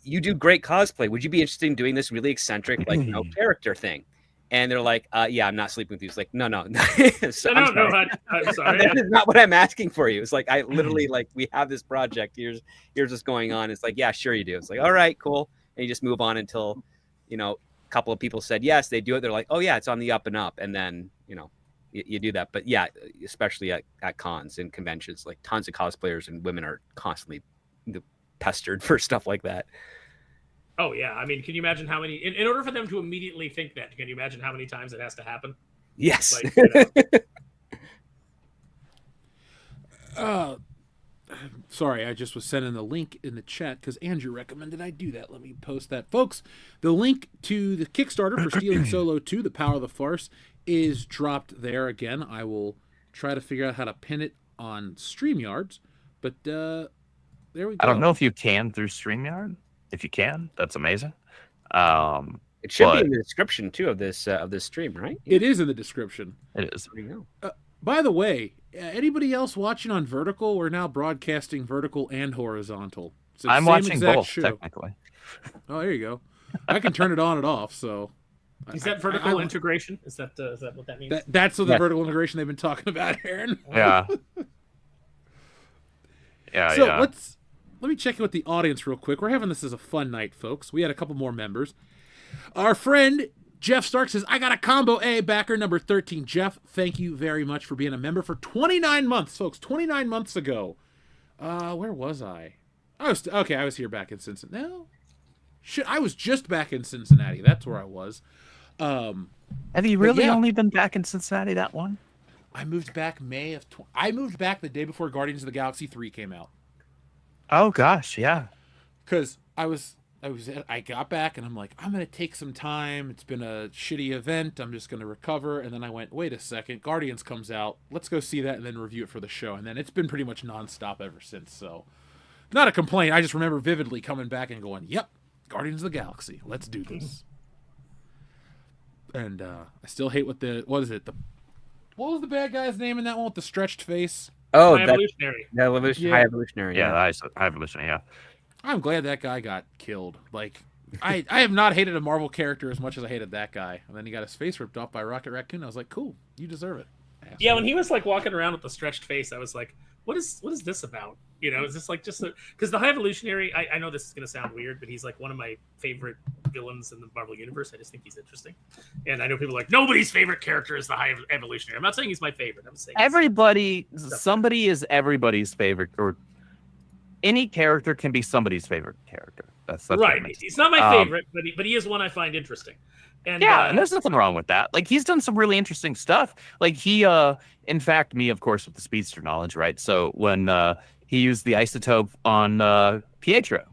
you do great cosplay. Would you be interested in doing this really eccentric, character thing? And they're like, yeah, I'm not sleeping with you. It's like, no. No, I'm sorry. That is not what I'm asking for you. It's like, I literally we have this project. Here's what's going on. It's like, yeah, sure you do. It's like, all right, cool. And you just move on until, a couple of people said, yes, they do it. They're like, oh yeah, it's on the up and up. And then, you do that. But yeah, especially at cons and conventions, like tons of cosplayers and women are constantly pestered for stuff like that. Oh yeah, I mean, can you imagine how many? In order for them to immediately think that, can you imagine how many times it has to happen? Yes. Sorry, I just was sending the link in the chat because Andrew recommended I do that. Let me post that, folks. The link to the Kickstarter for Stealing Solo 2: The Power of the Farce is dropped there again. I will try to figure out how to pin it on StreamYards, but there we go. I don't know if you can through StreamYard. If you can, that's amazing. It should be in the description too of this stream, right? It is in the description. It is. There you go. By the way, anybody else watching on vertical? We're now broadcasting vertical and horizontal. I'm watching both, technically. Oh, there you go. I can turn it on and off, so Is that vertical integration? Is that what that means? That's the vertical integration they've been talking about, Aaron. Yeah. Yeah. So yeah. let me check in with the audience real quick. We're having this as a fun night, folks. We had a couple more members. Our friend Jeff Stark says, I got a combo A backer number 13. Jeff, thank you very much for being a member for 29 months, folks. 29 months ago. Where was I? I was here back in Cincinnati. No. Shit, I was just back in Cincinnati. That's where I was. Have you really only been back in Cincinnati that long? I moved back I moved back the day before Guardians of the Galaxy 3 came out. Oh gosh, yeah. Because I got back and I'm like, I'm gonna take some time. It's been a shitty event. I'm just gonna recover. And then I went, wait a second, Guardians comes out. Let's go see that and then review it for the show. And then it's been pretty much nonstop ever since. So, not a complaint. I just remember vividly coming back and going, yep, Guardians of the Galaxy. Let's do this. And I still hate what was the bad guy's name in that one with the stretched face? Oh, High Evolutionary. High Evolutionary. Yeah, High Evolutionary. Yeah. I'm glad that guy got killed. Like, I have not hated a Marvel character as much as I hated that guy. And then he got his face ripped off by Rocket Raccoon. I was like, cool, you deserve it. Asshole. Yeah, when he was like walking around with the stretched face, I was like, what is this about? You know, is this like just because the High Evolutionary? I know this is gonna sound weird, but he's like one of my favorite villains in the Marvel universe. I just think he's interesting, and I know people are like nobody's favorite character is the High Evolutionary. I'm not saying he's my favorite. I'm saying somebody is everybody's favorite, or any character can be somebody's favorite character. That's right. He's not my favorite, but he is one I find interesting. And, and there's nothing wrong with that. Like, he's done some really interesting stuff. Like, he, in fact, me, of course, with the speedster knowledge, right? So when he used the isotope on Pietro,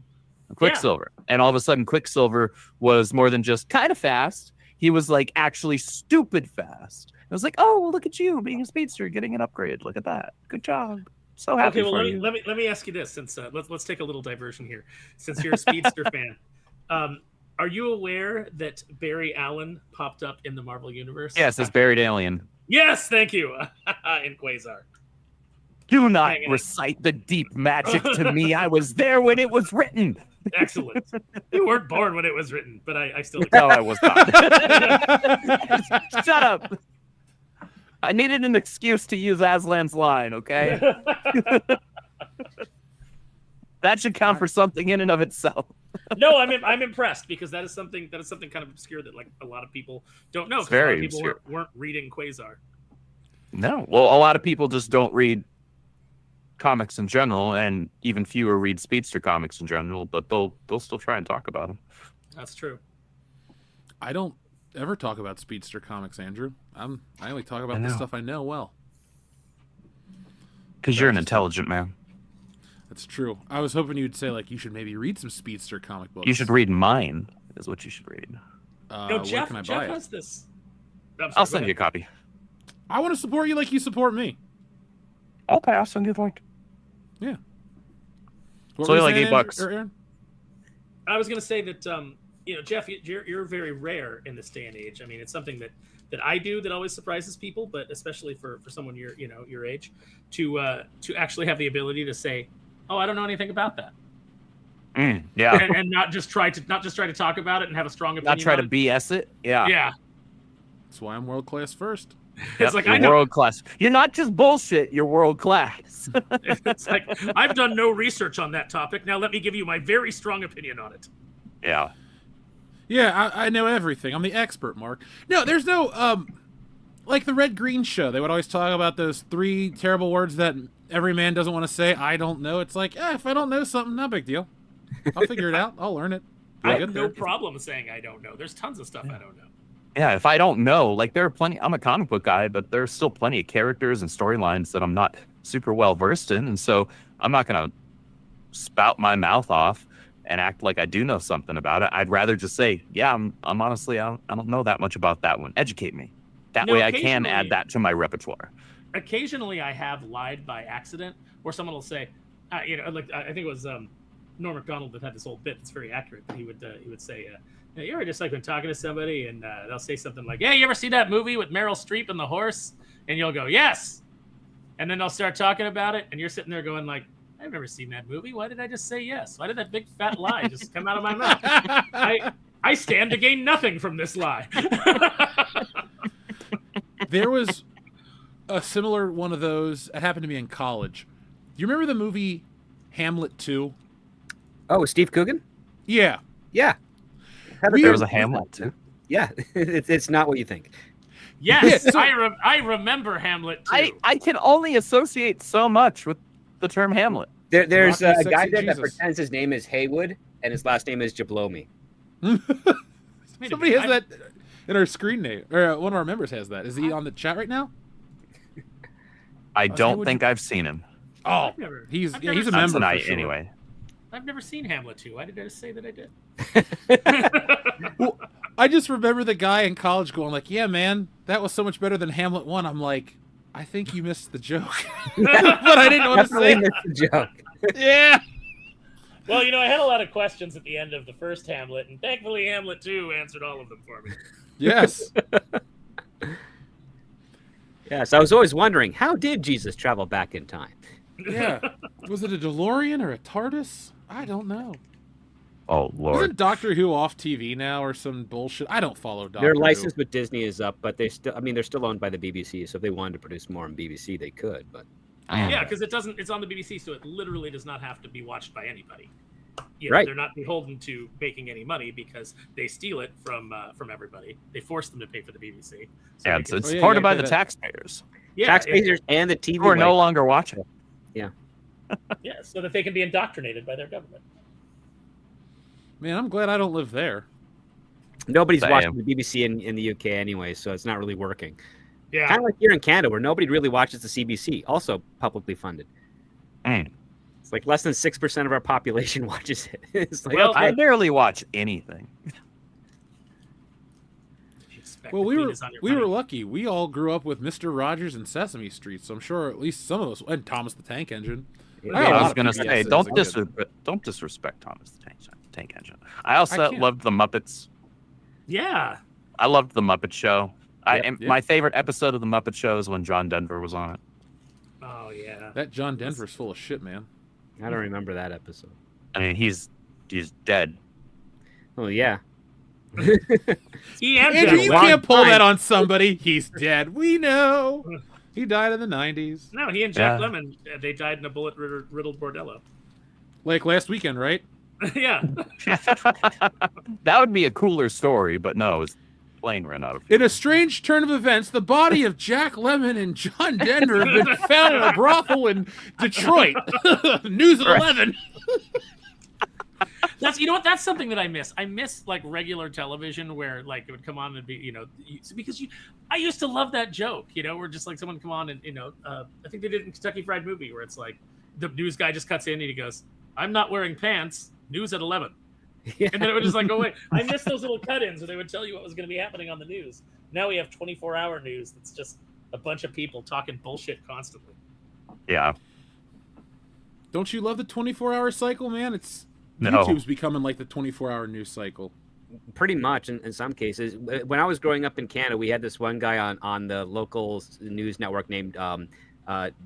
Quicksilver, and all of a sudden Quicksilver was more than just kind of fast. He was, like, actually stupid fast. It was like, oh, well, look at you being a speedster, getting an upgrade. Look at that. Good job. So happy okay, well, for you. Let me ask you this, since let's take a little diversion here. Since you're a speedster fan, are you aware that Barry Allen popped up in the Marvel Universe? Yes, it's Buried Alien. Yes, thank you. In Quasar. Do not recite the deep magic to me. I was there when it was written. Excellent. You weren't born when it was written, but I still... No, I was not. Shut up. I needed an excuse to use Aslan's line, okay? That should count for something in and of itself. No, I'm impressed because that is something kind of obscure that like a lot of people don't know. It's very a lot of people obscure. weren't reading Quasar. No, well, a lot of people just don't read comics in general, and even fewer read speedster comics in general. But they'll still try and talk about them. That's true. I don't ever talk about speedster comics, Andrew. I only talk about the stuff I know well. Because you're an intelligent man. That's true. I was hoping you'd say like you should maybe read some speedster comic books. You should read mine. Is what you should read. No, Jeff. Where can I Jeff buy has it? this. I'll send you a copy. I want to support you like you support me. Okay, I'll send you the link. Yeah. It's only like $8. Aaron? I was going to say that, Jeff, you're very rare in this day and age. I mean, it's something that I do that always surprises people, but especially for someone your age, to actually have the ability to say, "Oh, I don't know anything about that." Yeah. And not just try to talk about it and have a strong opinion. Not try to on it. BS it. Yeah. Yeah. That's why I'm world class first. It's like you're I know world class. You're not just bullshit. You're world class. it's like I've done no research on that topic. Now let me give you my very strong opinion on it. Yeah. Yeah, I know everything. I'm the expert, Mark. No, there's no like the Red Green Show. They would always talk about those 3 terrible words that every man doesn't want to say. I don't know. It's like, if I don't know something, no big deal. I'll figure it out. I'll learn it. I have no problem saying I don't know. There's tons of stuff I don't know. Yeah, if I don't know, like there are plenty. I'm a comic book guy, but there's still plenty of characters and storylines that I'm not super well versed in, and so I'm not gonna spout my mouth off and act like I do know something about it. I'd rather just say, yeah, I'm honestly, I don't know that much about that one. Educate me. That way I can add that to my repertoire. Occasionally I have lied by accident, where someone will say, like I think it was Norm Macdonald that had this old bit that's very accurate. He would say, you ever just like been talking to somebody and they'll say something like, "Yeah, you ever see that movie with Meryl Streep and the horse?" And you'll go, "Yes." And then they'll start talking about it, and you're sitting there going like, "I've never seen that movie. Why did I just say yes? Why did that big fat lie just come out of my mouth?" I stand to gain nothing from this lie. There was a similar one of those. It happened to me in college. Do you remember the movie Hamlet 2? Oh, Steve Coogan? Yeah. Yeah. There was a Hamlet too. Yeah, it's not what you think. Yes, Yeah, so- I remember Hamlet too. I can only associate so much with the term Hamlet. There's Rocky, a guy sexy there that Jesus. pretends his name is Haywood and his last name is Jablomi. Wait a Somebody minute, has that in our screen name, or one of our members has that. Is he on the chat right now? I don't Haywood- think I've seen him. Oh, I've never- he's I've yeah, never he's a seen member Tonight, for sure. anyway. I've never seen Hamlet 2. Why did I just say that I did? Well, I just remember the guy in college going like, "Yeah, man, that was so much better than Hamlet 1." I'm like, I think you missed the joke, but I didn't want to Definitely say. missed the joke. Yeah. Well, I had a lot of questions at the end of the first Hamlet, and thankfully Hamlet 2 answered all of them for me. Yes. Yes, I was always wondering, how did Jesus travel back in time? Yeah. Was it a DeLorean or a TARDIS? I don't know. Oh Lord. Isn't Doctor Who off TV now or some bullshit? I don't follow Doctor Their Who. license with Disney is up, but they're still owned by the BBC. So if they wanted to produce more on BBC, they could. But Yeah, because it's on the BBC, so it literally does not have to be watched by anybody. Right. They're not beholden to making any money because they steal it from everybody. They force them to pay for the BBC. So Yeah, they it's can- Oh, yeah, supported you by gotta the pay that. taxpayers taxpayers and the TV who are no rights. longer watching. yeah, so that they can be indoctrinated by their government. Man, I'm glad I don't live there. Nobody's Same. watching the BBC in the UK anyway, so it's not really working. Yeah, Kind of like here in Canada, where nobody really watches the CBC, also publicly funded. Mm. It's like less than 6% of our population watches it. It's like, Well, okay. I barely watch anything. You expect Well, the we were penis on your we were money. lucky. We all grew up with Mr. Rogers and Sesame Street, so I'm sure at least some of us, and Thomas the Tank Engine. Yeah, I had a I lot was of gonna PBS say, as a kid. don't disrespect Thomas the Tank Engine. I also can't. loved the Muppets. Yeah, I loved the Muppet Show. Yep. My favorite episode of the Muppet Show is when John Denver was on it. oh yeah. That John Denver's full of shit, man. I don't remember that episode. I mean, he's dead. Oh, yeah. He and Andrew, Jeff you Lund- can't pull that on somebody. He's dead. We know. He died in the 90s. No, he and Jack Yeah. Lemmon, they died in a bullet-riddled bordello. Like last weekend, right? Yeah. That would be a cooler story, but no, his plane ran out of In a strange turn of events, the body of Jack Lemmon and John Denver have been found in a brothel in Detroit. News at 11. That's something that I miss. I miss like regular television where like it would come on and be, I used to love that joke, where just like someone come on and, I think they did it in Kentucky Fried Movie where it's like the news guy just cuts in and he goes, "I'm not wearing pants, news at 11." Yeah. And then it would just like go away. I miss those little cut-ins where they would tell you what was going to be happening on the news. Now we have 24-hour news that's just a bunch of people talking bullshit constantly. Yeah. Don't you love the 24-hour cycle, man? No. YouTube's becoming like the 24-hour news cycle. Pretty much in some cases. When I was growing up in Canada, we had this one guy on the local news network named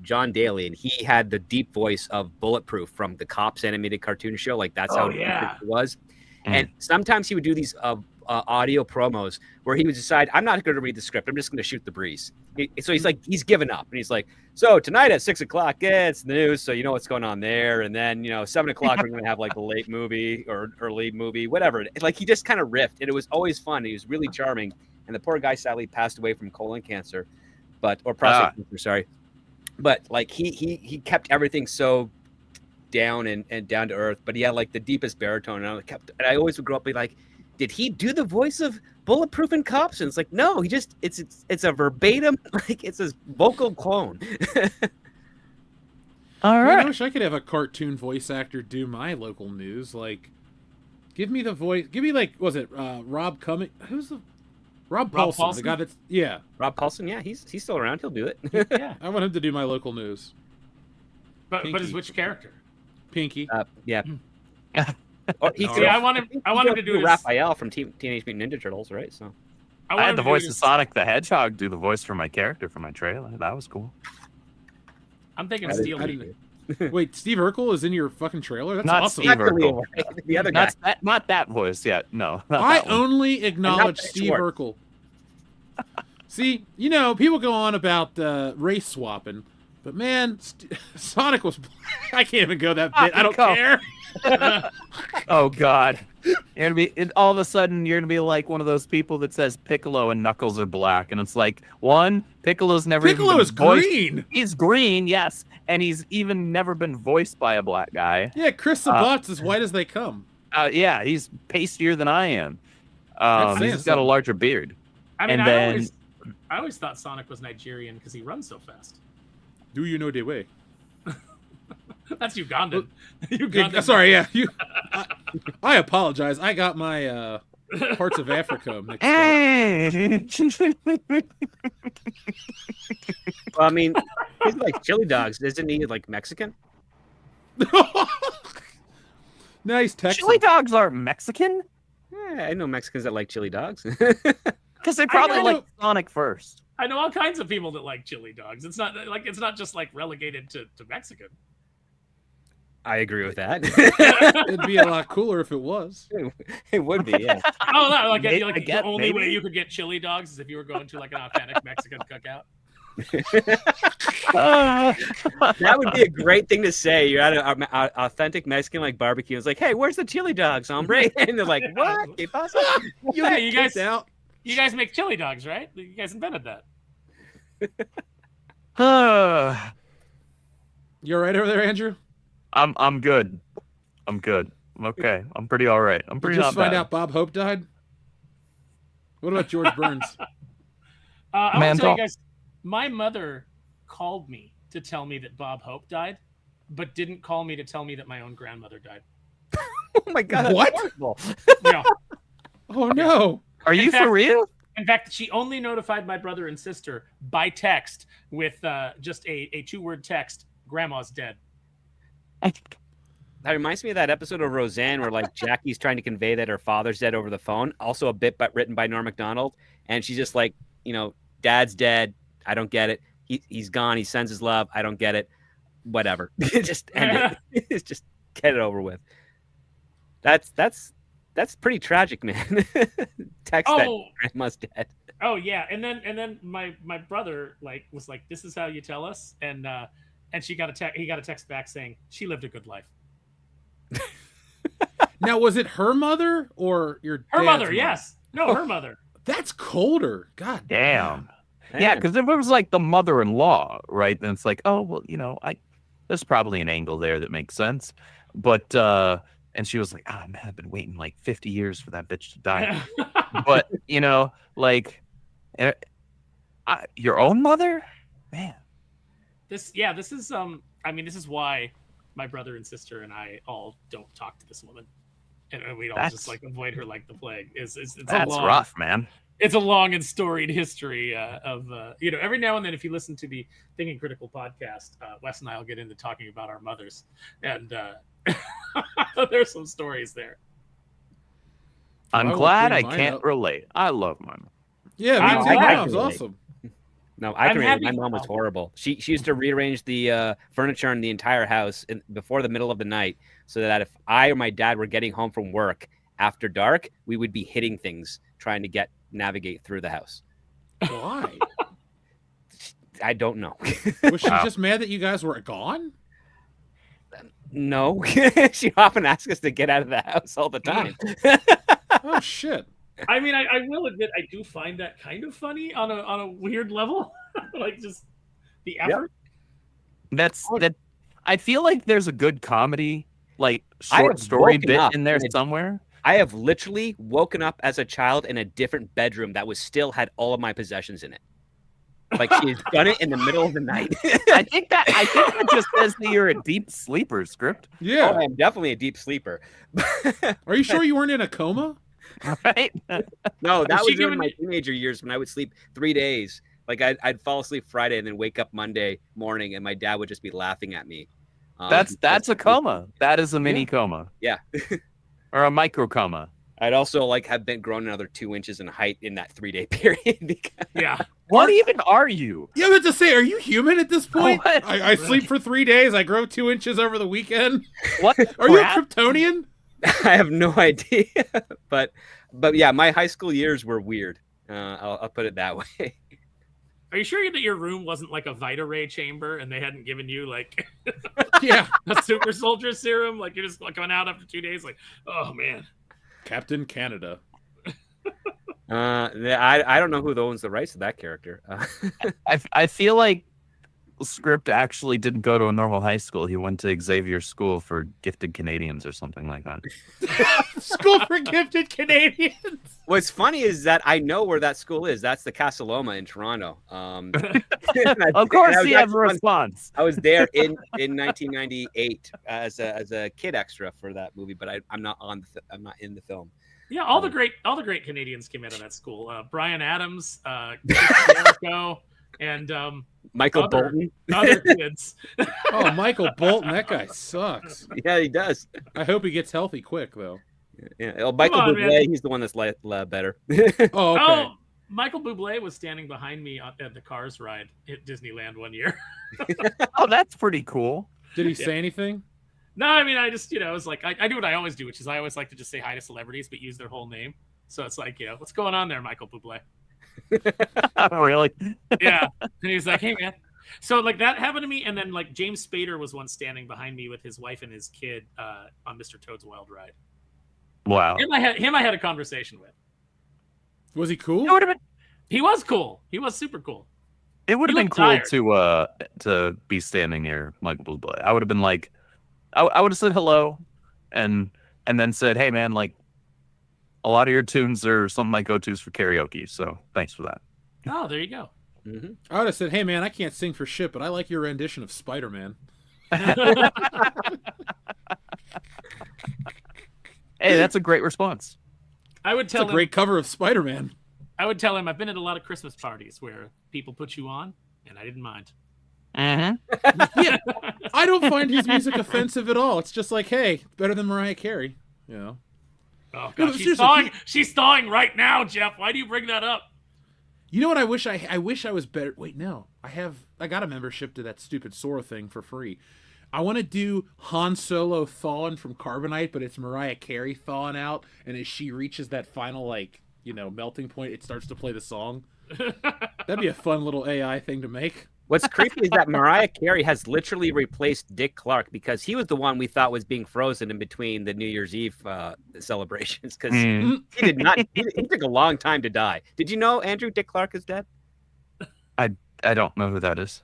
John Daly, and he had the deep voice of Bulletproof from the Cops animated cartoon show. Like that's how yeah. it was. And sometimes he would do these audio promos where he would decide, I'm not going to read the script. I'm just going to shoot the breeze. So he's like, he's given up. And he's like, so tonight at 6 o'clock, it's the news. So you know what's going on there. And then, 7 o'clock, we're going to have like a late movie or early movie, whatever. Like he just kind of riffed. And it was always fun. He was really charming. And the poor guy sadly passed away from colon cancer, or prostate cancer, sorry. But like he kept everything so down and down to earth, but he had like the deepest baritone, and I always would grow up and be like, did he do the voice of Bulletproof and Cops? And it's like, no, he just it's a verbatim, like it's his vocal clone. All Man, right. I wish I could have a cartoon voice actor do my local news. Like, give me the voice. Give me like, was it Rob Cumming? Who's the Rob Paulson? Paulson? The guy that's Rob Paulson, yeah, he's still around. He'll do it. Yeah. I want him to do my local news. But Pinky. as which character? Pinky. Yeah. Or he No, could, Yeah, I want him to do his, Raphael from Teenage Mutant Ninja Turtles, right? So I I want had him the to do voice of his- Sonic the Hedgehog do the voice for my character for my trailer. That was cool. I'm thinking That is Steel pretty Meat. Wait, Steve Urkel is in your fucking trailer? That's Not awesome. Steve Urkel. The other guy. Not that voice yet. No. not I that one. only acknowledge Ben Steve Schwartz. Urkel. See, people go on about race swapping, but man, Sonic was. I can't even go that bit. I don't Go. care. Oh God. All of a sudden you're gonna be like one of those people that says Piccolo and Knuckles are black, and it's like, one, Piccolo's never even Piccolo been is voiced. green. He's green, yes, and he's even never been voiced by a black guy. Yeah, Chris Sabat's as white as they come. Yeah, he's pastier than I am. That's saying He's got a something. larger beard. I mean, And I always thought Sonic was Nigerian because he runs so fast. Do you know the way? That's Ugandan. Okay, Ugandan. sorry, yeah. I apologize. I got my parts of Africa mixed up. Well, I mean, he's like chili dogs. Isn't he like Mexican? Nice Texan. Chili dogs are Mexican? Yeah, I know Mexicans that like chili dogs. Because they probably know. like Sonic first. I know all kinds of people that like chili dogs. It's not just like relegated to Mexican. I agree with that. It'd be a lot cooler if it was. It would be, yeah. Oh, no, like, Maybe- the only way maybe. you could get chili dogs is if you were going to like an authentic Mexican cookout. That would be a great thing to say. You're at an authentic Mexican like barbecue. It's like, hey, where's the chili dogs, hombre? And they're like, what? ¿Qué pasa? Hey, you guys, out. you guys make chili dogs, right? You guys invented that. You all right over there, Andrew? I'm good. I'm good. I'm okay. I'm pretty all right. I'm Did pretty you just not find bad. out Bob Hope died? What about George Burns? I want Man, to tell you don't- guys, my mother called me to tell me that Bob Hope died, but didn't call me to tell me that my own grandmother died. Oh my God. What? Horrible. No. Oh no! Are you fact- for real? In fact, she only notified my brother and sister by text with just a 2-word text, Grandma's dead. That reminds me of that episode of Roseanne where like Jackie's trying to convey that her father's dead over the phone. Also a bit written by Norm Macdonald. And she's just like, Dad's dead. I don't get it. He's gone. He sends his love. I don't get it. Whatever. Just end it. It's just get it over with. That's pretty tragic, man. Text that grandma's dead. Oh yeah, and then my brother was like, "This is how you tell us," and he got a text back saying she lived a good life. Now, was it her mother or your Her dad's mother, yes, no, her mother. That's colder. God Damn. Yeah, because if it was like the mother-in-law, right, then it's like, oh, well, there's probably an angle there that makes sense. But, and she was like, ah, man, I've been waiting like 50 years for that bitch to die. But, your own mother? Man. This is this is why my brother and sister and I all don't talk to this woman, and we all just like avoid her like the plague. It's That's rough, man. It's a long and storied history of every now and then if you listen to the Thinking Critical podcast, Wes and I will get into talking about our mothers, and there's some stories there. I'm I won't glad bring I mine can't up. relate. I love my mom. Yeah, I'm me too. glad My I mom's can relate. awesome. No, I I'm can relate. My happy- mom was horrible. She used to rearrange the furniture in the entire house before the middle of the night so that if I or my dad were getting home from work after dark, we would be hitting things trying to navigate through the house. Why? I don't know. Was she Wow. just mad that you guys were gone? No. She often asks us to get out of the house all the time. Oh shit! I mean, I will admit I do find that kind of funny on a weird level, like just the effort. That. I feel like there's a good comedy, like I short have story woken bit up in there in a- somewhere. I have literally woken up as a child in a different bedroom that still had all of my possessions in it. Like she's done it in the middle of the night. I think that just says that you're a deep sleeper, Script. Yeah. I am definitely a deep sleeper. Are you sure you weren't in a coma? Right? No, that Was she was in giving my you- teenager years when I would sleep 3 days. Like I'd fall asleep Friday and then wake up Monday morning, and my dad would just be laughing at me. That's a coma. That is a mini Yeah. coma. Yeah. Or a micro coma. I'd also like have been grown another 2 inches in height in that 3-day period. Because... Yeah. What even are you? Yeah, but to say, are you human at this point? What? I sleep for 3 days. I grow 2 inches over the weekend. What? Are you a crap? Kryptonian? I have no idea. but yeah, my high school years were weird. I'll put it that way. Are you sure that your room wasn't like a Vita Ray chamber and they hadn't given you like Yeah. a super soldier serum? Like you're just like coming out after 2 days, like, oh man. Captain Canada. I don't know who owns the rights to that character. I feel like Script actually didn't go to a normal high school. He went to Xavier School for Gifted Canadians or something like that. School for Gifted Canadians. What's funny is that I know where that school is. That's the Casa Loma in Toronto. Of course, he has a response. I was there in 1998 as a kid extra for that movie, but I'm not in the film. Yeah, all the great Canadians came out of that school. Brian Adams, Jericho, and Michael Bolton. Other kids. Oh, Michael Bolton, that guy sucks. Yeah, he does. I hope he gets healthy quick, though. Yeah, oh, Michael Bublé, he's the one that's better. Oh, okay. Oh, Michael Bublé was standing behind me at the Cars ride at Disneyland one year. Oh, that's pretty cool. Did he say anything? No, I mean, I just, I was like, I do what I always do, which is I always like to just say hi to celebrities, but use their whole name. So it's like, what's going on there, Michael Bublé? Oh, really? Yeah. And he was like, hey, man. So like that happened to me. And then like James Spader was once standing behind me with his wife and his kid on Mr. Toad's Wild Ride. Wow. I had a conversation with. Was he cool? He was cool. He was super cool. It would have He been looked cool to be standing near Michael Bublé. I would have been like, I would have said hello, and then said, hey man, like a lot of your tunes are some of my go-tos for karaoke, so thanks for that. Oh, there you go. Mm-hmm. I would have said, hey man, I can't sing for shit, but I like your rendition of Spider-Man. Hey, that's a great response. I would tell It's a great cover of Spider-Man. I would tell him I've been at a lot of Christmas parties where people put you on, and I didn't mind. Mm-hmm. Yeah, I don't find his music offensive at all. It's just like, hey, better than Mariah Carey, you know. Oh god, No, she's thawing right now, Jeff. Why do you bring that up? You know what? I wish I was better. Wait, no, I got a membership to that stupid Sora thing for free. I want to do Han Solo thawing from Carbonite, but it's Mariah Carey thawing out, and as she reaches that final melting point, it starts to play the song. That'd be a fun little AI thing to make. What's creepy is that Mariah Carey has literally replaced Dick Clark because he was the one we thought was being frozen in between the New Year's Eve celebrations because he did not. He took a long time to die. Did you know, Andrew, Dick Clark is dead? I don't know who that is.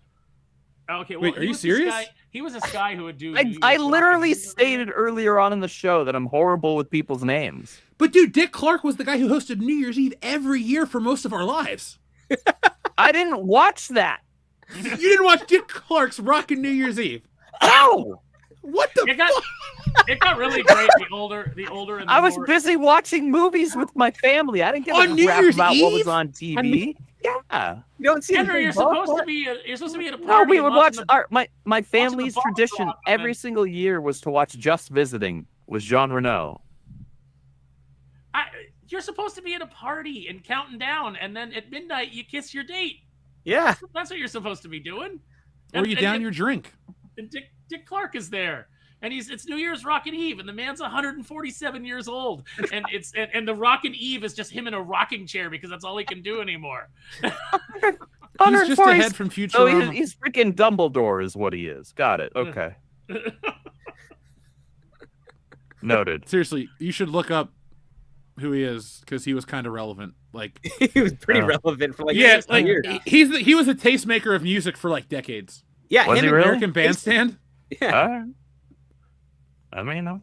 Okay, well, wait, are you serious? He was this guy who would do. I literally stated earlier on in the show that I'm horrible with people's names. But dude, Dick Clark was the guy who hosted New Year's Eve every year for most of our lives. I didn't watch that. You didn't watch Dick Clark's Rockin' New Year's Eve? Oh, what the fuck? It got really great the older and the I was more... busy watching movies with my family. I didn't give On a New crap Year's about what was Eve? on TV. Yeah. You don't see Andrew, anything you're supposed to be at a party. No, we would and watch watching my family's ball tradition drop, every man. single year was to watch Just Visiting with Jean Reno. You're supposed to be at a party and counting down, and then at midnight you kiss your date. Yeah. That's what you're supposed to be doing. Or you down your drink. And Dick Clark is there, and it's New Year's Rockin' Eve, and the man's 147 years old, and and the Rockin' Eve is just him in a rocking chair because that's all he can do anymore. He's just ahead from Futurama. Oh, he's freaking Dumbledore is what he is. Got it. Okay. Noted. Seriously, you should look up who he is because he was kind of relevant. Like He was pretty relevant for like years. He was a tastemaker of music for like decades. Yeah, Was him he and really? American Bandstand. Yeah. I mean, all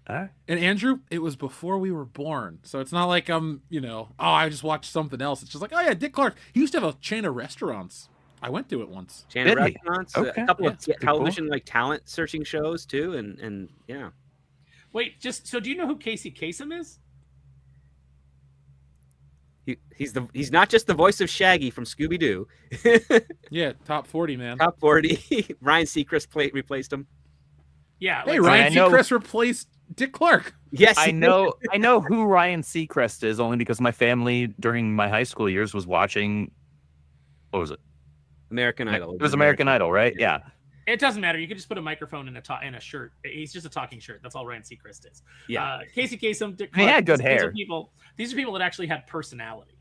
right. And Andrew, it was before we were born, so it's not like I just watched something else. It's just like, oh yeah, Dick Clark. He used to have a chain of restaurants. I went to it once. Chain of Did he? restaurants, Okay. a couple of pretty television like talent searching shows too, and yeah. Wait, so do you know who Casey Kasem is? He's not just the voice of Shaggy from Scooby Doo. Yeah, top 40 man. Top 40. Ryan Seacrest replaced him. Yeah. Hey, like, Ryan I know- Seacrest replaced Dick Clark. Yes, I know who Ryan Seacrest is only because my family during my high school years was watching. What was it? American Idol. It was American Idol, right? Yeah. It doesn't matter. You could just put a microphone in a shirt. He's just a talking shirt. That's all Ryan Seacrest is. Yeah. Casey Kasem, Dick He Clark, had good these hair. These are people that actually had personality.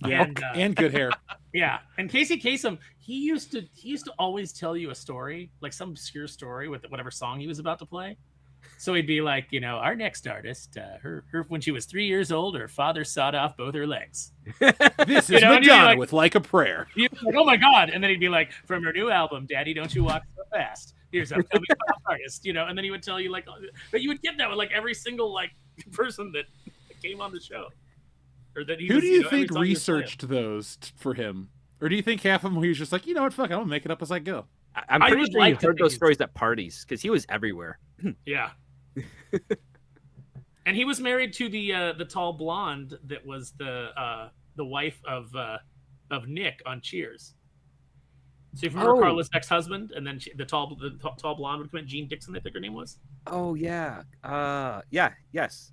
And good hair. Yeah, and Casey Kasem, he used to always tell you a story, like some obscure story with whatever song he was about to play. So he'd be like, our next artist, her when she was 3 years old, her father sawed off both her legs. This is Madonna with Like a Prayer. You'd be like, oh my God. And then he'd be like, from her new album, Daddy, Don't You Walk So Fast. Here's a coming pop artist, and then he would tell you but you would get that with like every single person that came on the show. Or that Who do you think researched those for him? Or do you think half of them he was just like, you know what, fuck, I'm gonna make it up as I go? I'm pretty sure you heard those stories at parties because he was everywhere. Yeah. And he was married to the tall blonde that was the wife of Nick on Cheers. So if you remember Carla's ex-husband, and then the tall blonde would come in, Jean Dixon, I think her name was. Oh yeah. Yes.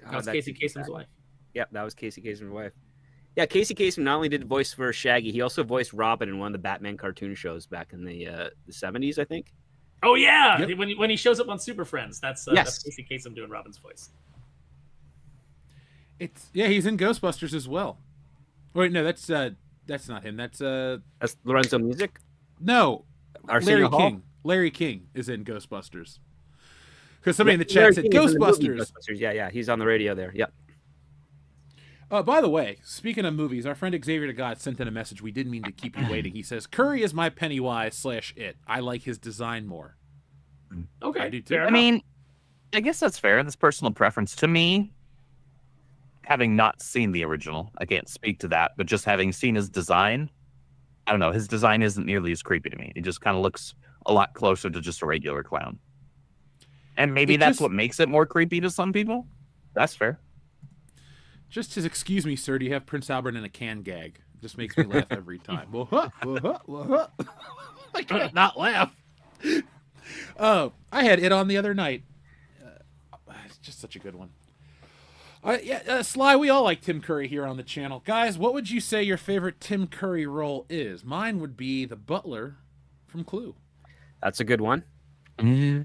God, That was Casey Kasem's wife. Yep, that was Casey Kasem's wife. Yeah, Casey Kasem not only did voice for Shaggy, he also voiced Robin in one of the Batman cartoon shows back in the 70s, I think. Oh yeah, yep. When he shows up on Super Friends, that's Casey Kasem doing Robin's voice. He's in Ghostbusters as well. Wait, no, that's not him. That's Lorenzo Music. No, Arsenio Hall? King. Larry King is in Ghostbusters. Because somebody in the chat said Ghostbusters. Yeah, he's on the radio there. Yep. By the way, speaking of movies, our friend Xavier DeGod sent in a message. We didn't mean to keep you waiting. He says, Curry is my Pennywise/It. I like his design more. Okay. I do too. I mean, I guess that's fair. That's personal preference. To me, having not seen the original, I can't speak to that, but just having seen his design, I don't know. His design isn't nearly as creepy to me. It just kind of looks a lot closer to just a regular clown. And maybe that's what makes it more creepy to some people. That's fair. Just his excuse me, sir, do you have Prince Albert in a can gag? It just makes me laugh every time. I can't not laugh. I had it on the other night. It's just such a good one. Sly, we all like Tim Curry here on the channel. Guys, what would you say your favorite Tim Curry role is? Mine would be the butler from Clue. That's a good one. Mm-hmm.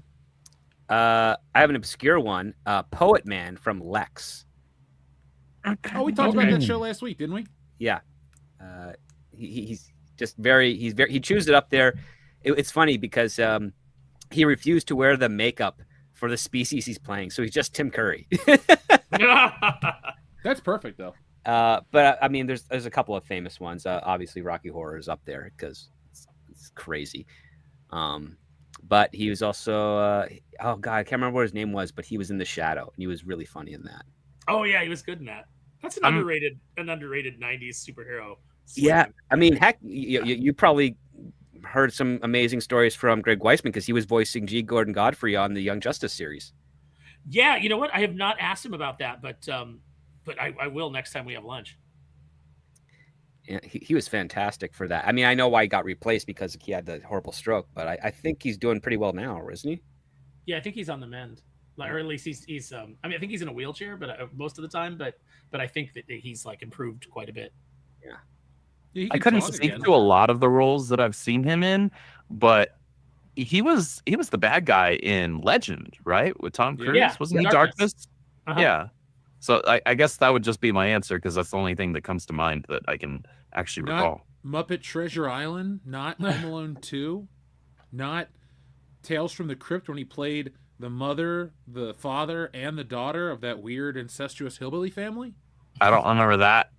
I have an obscure one. Poet Man from Lex. Oh, we talked about that show last week, didn't we? Yeah. He's just he chews it up there. It's funny because he refused to wear the makeup for the species he's playing, so he's just Tim Curry. That's perfect, though. But I mean, there's a couple of famous ones. Obviously, Rocky Horror is up there because it's crazy. But he was also oh god, I can't remember what his name was, but he was in The Shadow, and he was really funny in that. Oh yeah, he was good in that. That's an underrated 90s superhero. Yeah, I mean, heck, you probably heard some amazing stories from Greg Weisman because he was voicing G. Gordon Godfrey on the Young Justice series. Yeah, you know what? I have not asked him about that, but I will next time we have lunch. Yeah, he was fantastic for that. I mean, I know why he got replaced because he had the horrible stroke, but I think he's doing pretty well now, isn't he? Yeah, I think he's on the mend. Or at least he's I mean, I think he's in a wheelchair, but most of the time, but I think that he's improved quite a bit. Yeah. I couldn't speak to a lot of the roles that I've seen him in, but he was the bad guy in Legend, right? With Tom Cruise, wasn't he? Darkness. Uh-huh. Yeah. So I guess that would just be my answer because that's the only thing that comes to mind that I can actually recall. Muppet Treasure Island, not Home Alone 2, not Tales from the Crypt when he played the mother, the father, and the daughter of that weird incestuous hillbilly family. I don't remember that.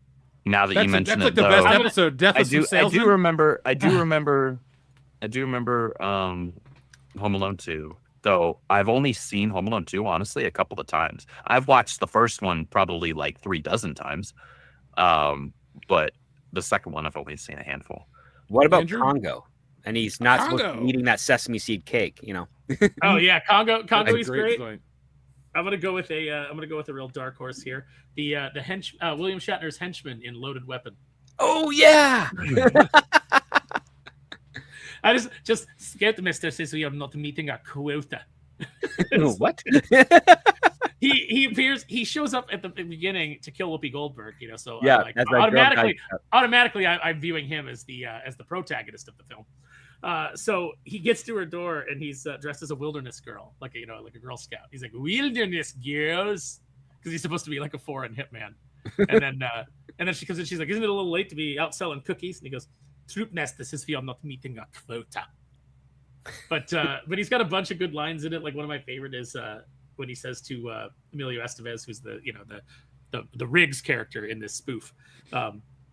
Now that you mention it, that's the best episode. Death of Some Salesman. I do remember Home Alone 2. Though I've only seen Home Alone 2, honestly, a couple of times. I've watched the first one probably 36 times. But the second one I've only seen a handful. What about Congo? And he's not supposed to be eating that sesame seed cake, Oh yeah, Congo is great. Joint. I'm gonna go with a real dark horse here. The William Shatner's henchman in Loaded Weapon. Oh yeah. I just get Mr. says we are not meeting a quota. What? he appears. He shows up at the beginning to kill Whoopi Goldberg. So Yeah, like, as that girl automatically, I'm viewing him as the protagonist of the film. So he gets to her door and he's dressed as a wilderness girl, like a Girl Scout. He's like, "Wilderness girls," because he's supposed to be like a foreign hitman. And then she comes in. She's like, "Isn't it a little late to be out selling cookies?" And he goes, "Troop nest, this is for you're not meeting a quota." But he's got a bunch of good lines in it. Like one of my favorite is when he says to Emilio Estevez, who's the Riggs character in this spoof.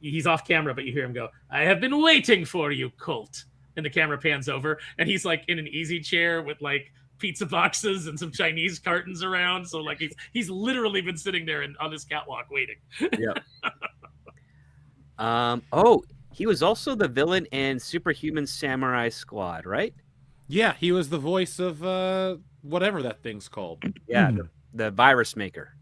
He's off camera, but you hear him go, "I have been waiting for you, Colt." And the camera pans over, and he's like in an easy chair with like pizza boxes and some Chinese cartons around. So like he's literally been sitting there on this catwalk waiting. Yep. Oh, he was also the villain in Superhuman Samurai Squad, right? Yeah, he was the voice of whatever that thing's called. Yeah, the virus maker.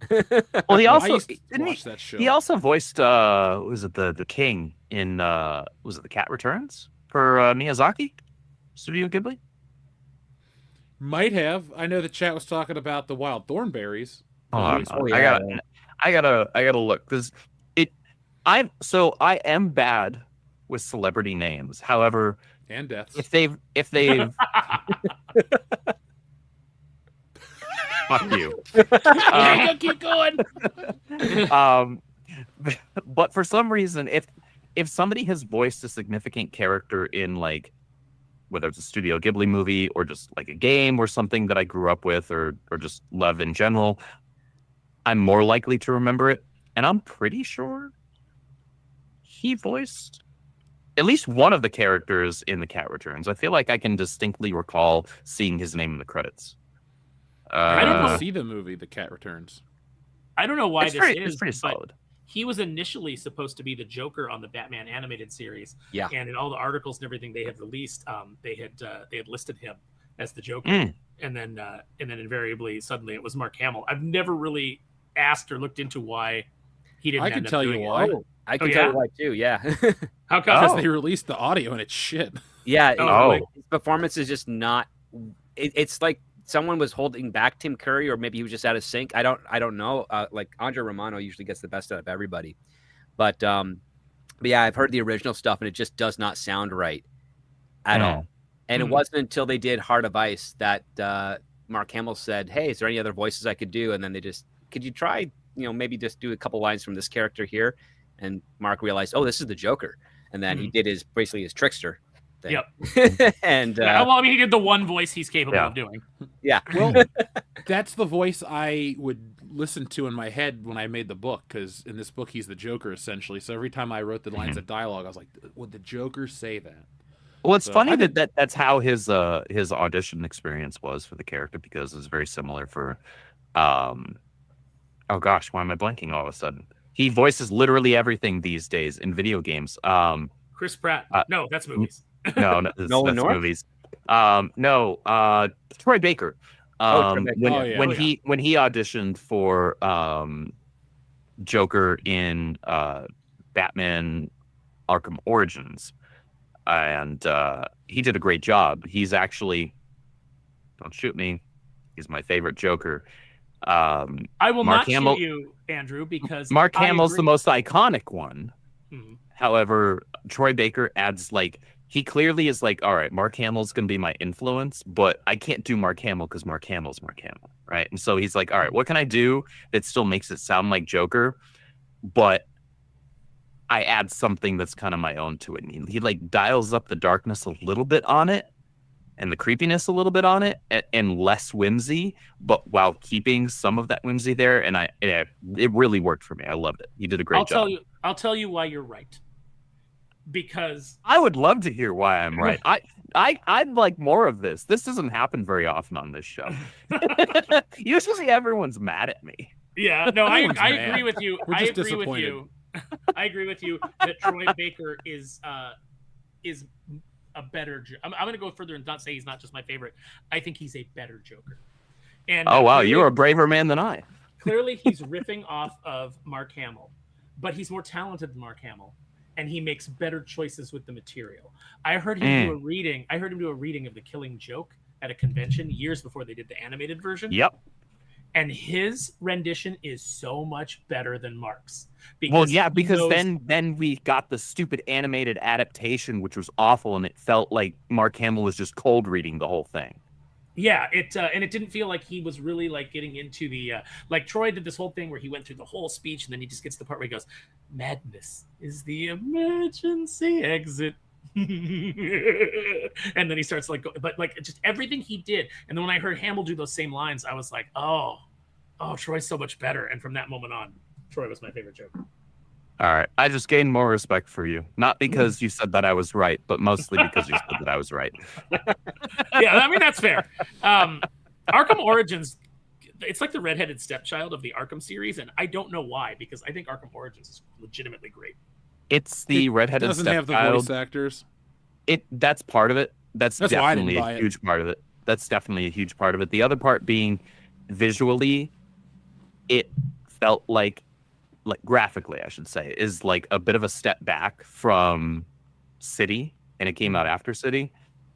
Well, he also watch that show. He also voiced was it the king in was it The Cat Returns for Miyazaki Studio Ghibli? Might have. I know the chat was talking about the wild thornberries. I gotta look because I am bad with celebrity names. However, and deaths. If they've fuck you. Keep going. But for some reason, if somebody has voiced a significant character in like whether it's a Studio Ghibli movie or just like a game or something that I grew up with or just love in general, I'm more likely to remember it. And I'm pretty sure he voiced at least one of the characters in The Cat Returns. I feel like I can distinctly recall seeing his name in the credits. I didn't see the movie The Cat Returns. I don't know why it's pretty solid. He was initially supposed to be the Joker on the Batman animated series. Yeah. And in all the articles and everything they had released, they had listed him as the Joker. And then invariably suddenly it was Mark Hamill. I've never really asked or looked into why he didn't. I can tell you why. I can tell you why too. Yeah. How come? Because they released the audio and it's shit. Yeah. Like, his performance is just not. It's like someone was holding back Tim Curry, or maybe he was just out of sync. I don't know. Like Andre Romano usually gets the best out of everybody, but yeah, I've heard the original stuff and it just does not sound right at all. And it wasn't until they did Heart of Ice that Mark Hamill said, "Hey, is there any other voices I could do?" And then could you try, maybe just do a couple lines from this character here? And Mark realized, oh, this is the Joker. And then he did basically his trickster thing. Yep. And he did the one voice he's capable of doing. Yeah. Well, that's the voice I would listen to in my head when I made the book, because in this book he's the Joker essentially. So every time I wrote the lines of dialogue, I was like, would the Joker say that? Well, it's funny that's how his audition experience was for the character, because it was very similar for oh gosh, why am I blanking all of a sudden? He voices literally everything these days in video games. Chris Pratt. No, that's movies. No, that's movies. No, Troy Baker. When he auditioned for Joker in Batman Arkham Origins, and he did a great job. He's actually, don't shoot me, he's my favorite Joker. I will not shoot you, Andrew, because Mark Hamill's the most iconic one. However, Troy Baker adds, like, he clearly is like, all right, Mark Hamill's going to be my influence, but I can't do Mark Hamill because Mark Hamill's Mark Hamill, right? And so he's like, all right, what can I do that still makes it sound like Joker, but I add something that's kind of my own to it. And he like dials up the darkness a little bit on it and the creepiness a little bit on it, and less whimsy, but while keeping some of that whimsy there. And it really worked for me. I loved it. You did a great job. I'll tell you why you're right. Because I would love to hear why I'm right. I'd like more of this. This doesn't happen very often on this show. Usually everyone's mad at me. Yeah, no, I agree with you. I agree with you. I agree with you that Troy Baker is a better. I'm going to go further and not say he's not just my favorite. I think he's a better Joker. And oh wow, you're a braver man than I. Clearly, he's riffing off of Mark Hamill, but he's more talented than Mark Hamill, and he makes better choices with the material. I heard him do a reading. I heard him do a reading of The Killing Joke at a convention years before they did the animated version. Yep. And his rendition is so much better than Mark's. Well, yeah, he because knows- then we got the stupid animated adaptation, which was awful, and it felt like Mark Hamill was just cold reading the whole thing. Yeah, and it didn't feel like he was really like getting into the like Troy did this whole thing where he went through the whole speech and then he just gets to the part where he goes, "Madness is the emergency exit." And then he starts like, but like just everything he did. And then when I heard Hamill do those same lines, I was like, oh, Troy's so much better. And from that moment on, Troy was my favorite Joker. All right. I just gained more respect for you. Not because you said that I was right, but mostly because you said that I was right. Yeah, I mean, that's fair. Arkham Origins, it's like the redheaded stepchild of the Arkham series. And I don't know why, because I think Arkham Origins is legitimately great. It's the redheaded doesn't have the stepchild. voice actors. That's part of it. That's why I didn't definitely buy a it. huge part of it. That's definitely a huge part of it. The other part being visually, it felt like graphically, I should say, is like a bit of a step back from City, and it came out after City.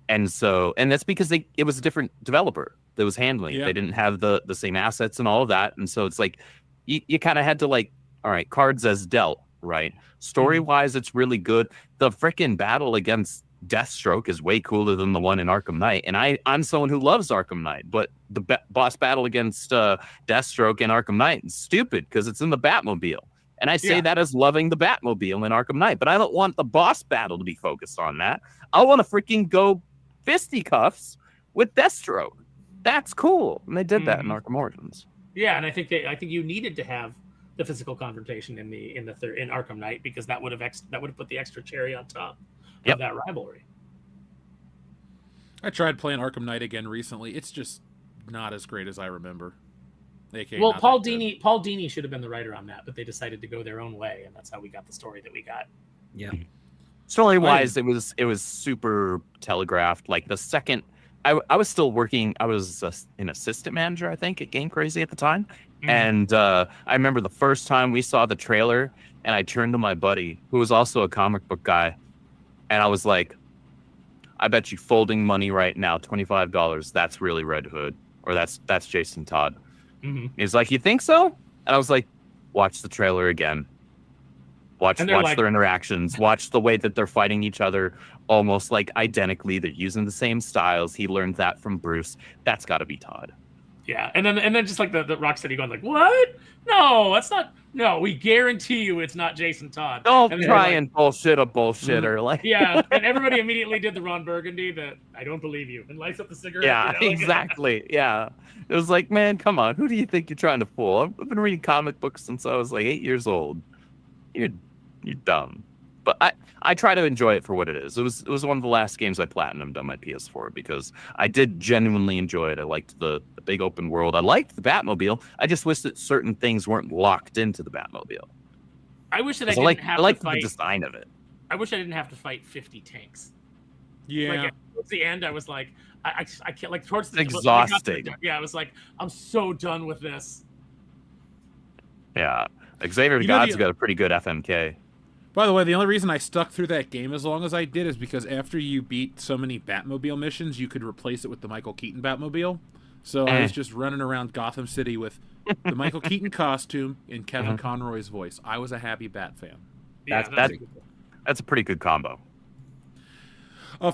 And that's because it was a different developer that was handling it. Yeah. They didn't have the same assets and all of that. And so it's like you kind of had to like, all right, cards as dealt, right? Story-wise, it's really good. The freaking battle against Deathstroke is way cooler than the one in Arkham Knight. And I'm someone who loves Arkham Knight, but the boss battle against Deathstroke in Arkham Knight is stupid because it's in the Batmobile. And I say that as loving the Batmobile in Arkham Knight, but I don't want the boss battle to be focused on that. I want to freaking go fisticuffs with Deathstroke. That's cool. And they did that in Arkham Origins. Yeah, and I think you needed to have the physical confrontation in Arkham Knight because that would have put the extra cherry on top of that rivalry. I tried playing Arkham Knight again recently. It's just not as great as I remember. AKA Well, not Paul that good. Dini should have been the writer on that, but they decided to go their own way, and that's how we got the story that we got. Yeah. Story wise, it was super telegraphed. Like the second I was still working, I was an assistant manager, I think, at Game Crazy at the time. And I remember the first time we saw the trailer, and I turned to my buddy, who was also a comic book guy, and I was like, I bet you folding money right now, $25, that's really Red Hood, or that's Jason Todd. He's like, you think so? And I was like, watch the trailer again. Watch their interactions. Watch the way that they're fighting each other almost like identically. They're using the same styles. He learned that from Bruce. That's got to be Todd. Yeah, and then just like the Rocksteady going like, what? No, that's not. No, we guarantee you it's not Jason Todd. Don't and try and bullshit a bullshitter. Like, yeah, and everybody immediately did the Ron Burgundy that I don't believe you and lights up the cigarette. yeah, you know, exactly. Yeah, it was like, man, come on. Who do you think you're trying to fool? I've been reading comic books since I was like 8 years old. You're dumb. But I try to enjoy it for what it is. It was one of the last games I platinumed on my PS4 because I did genuinely enjoy it. I liked the big open world. I liked the Batmobile. I just wish that certain things weren't locked into the Batmobile. I wish that I 'Cause didn't have to I liked fight. the design of it. I wish I didn't have to fight 50 tanks. Yeah. Like, towards the end, I was like, I can't, like, towards the It's exhausting. Yeah, I was like, I'm so done with this. Yeah. Xavier You know, God's got a pretty good FMK. By the way, the only reason I stuck through that game as long as I did is because after you beat so many Batmobile missions, you could replace it with the Michael Keaton Batmobile. So I was just running around Gotham City with the Michael Keaton costume in Kevin Conroy's voice. I was a happy Bat fan. Yeah, That's a pretty good combo.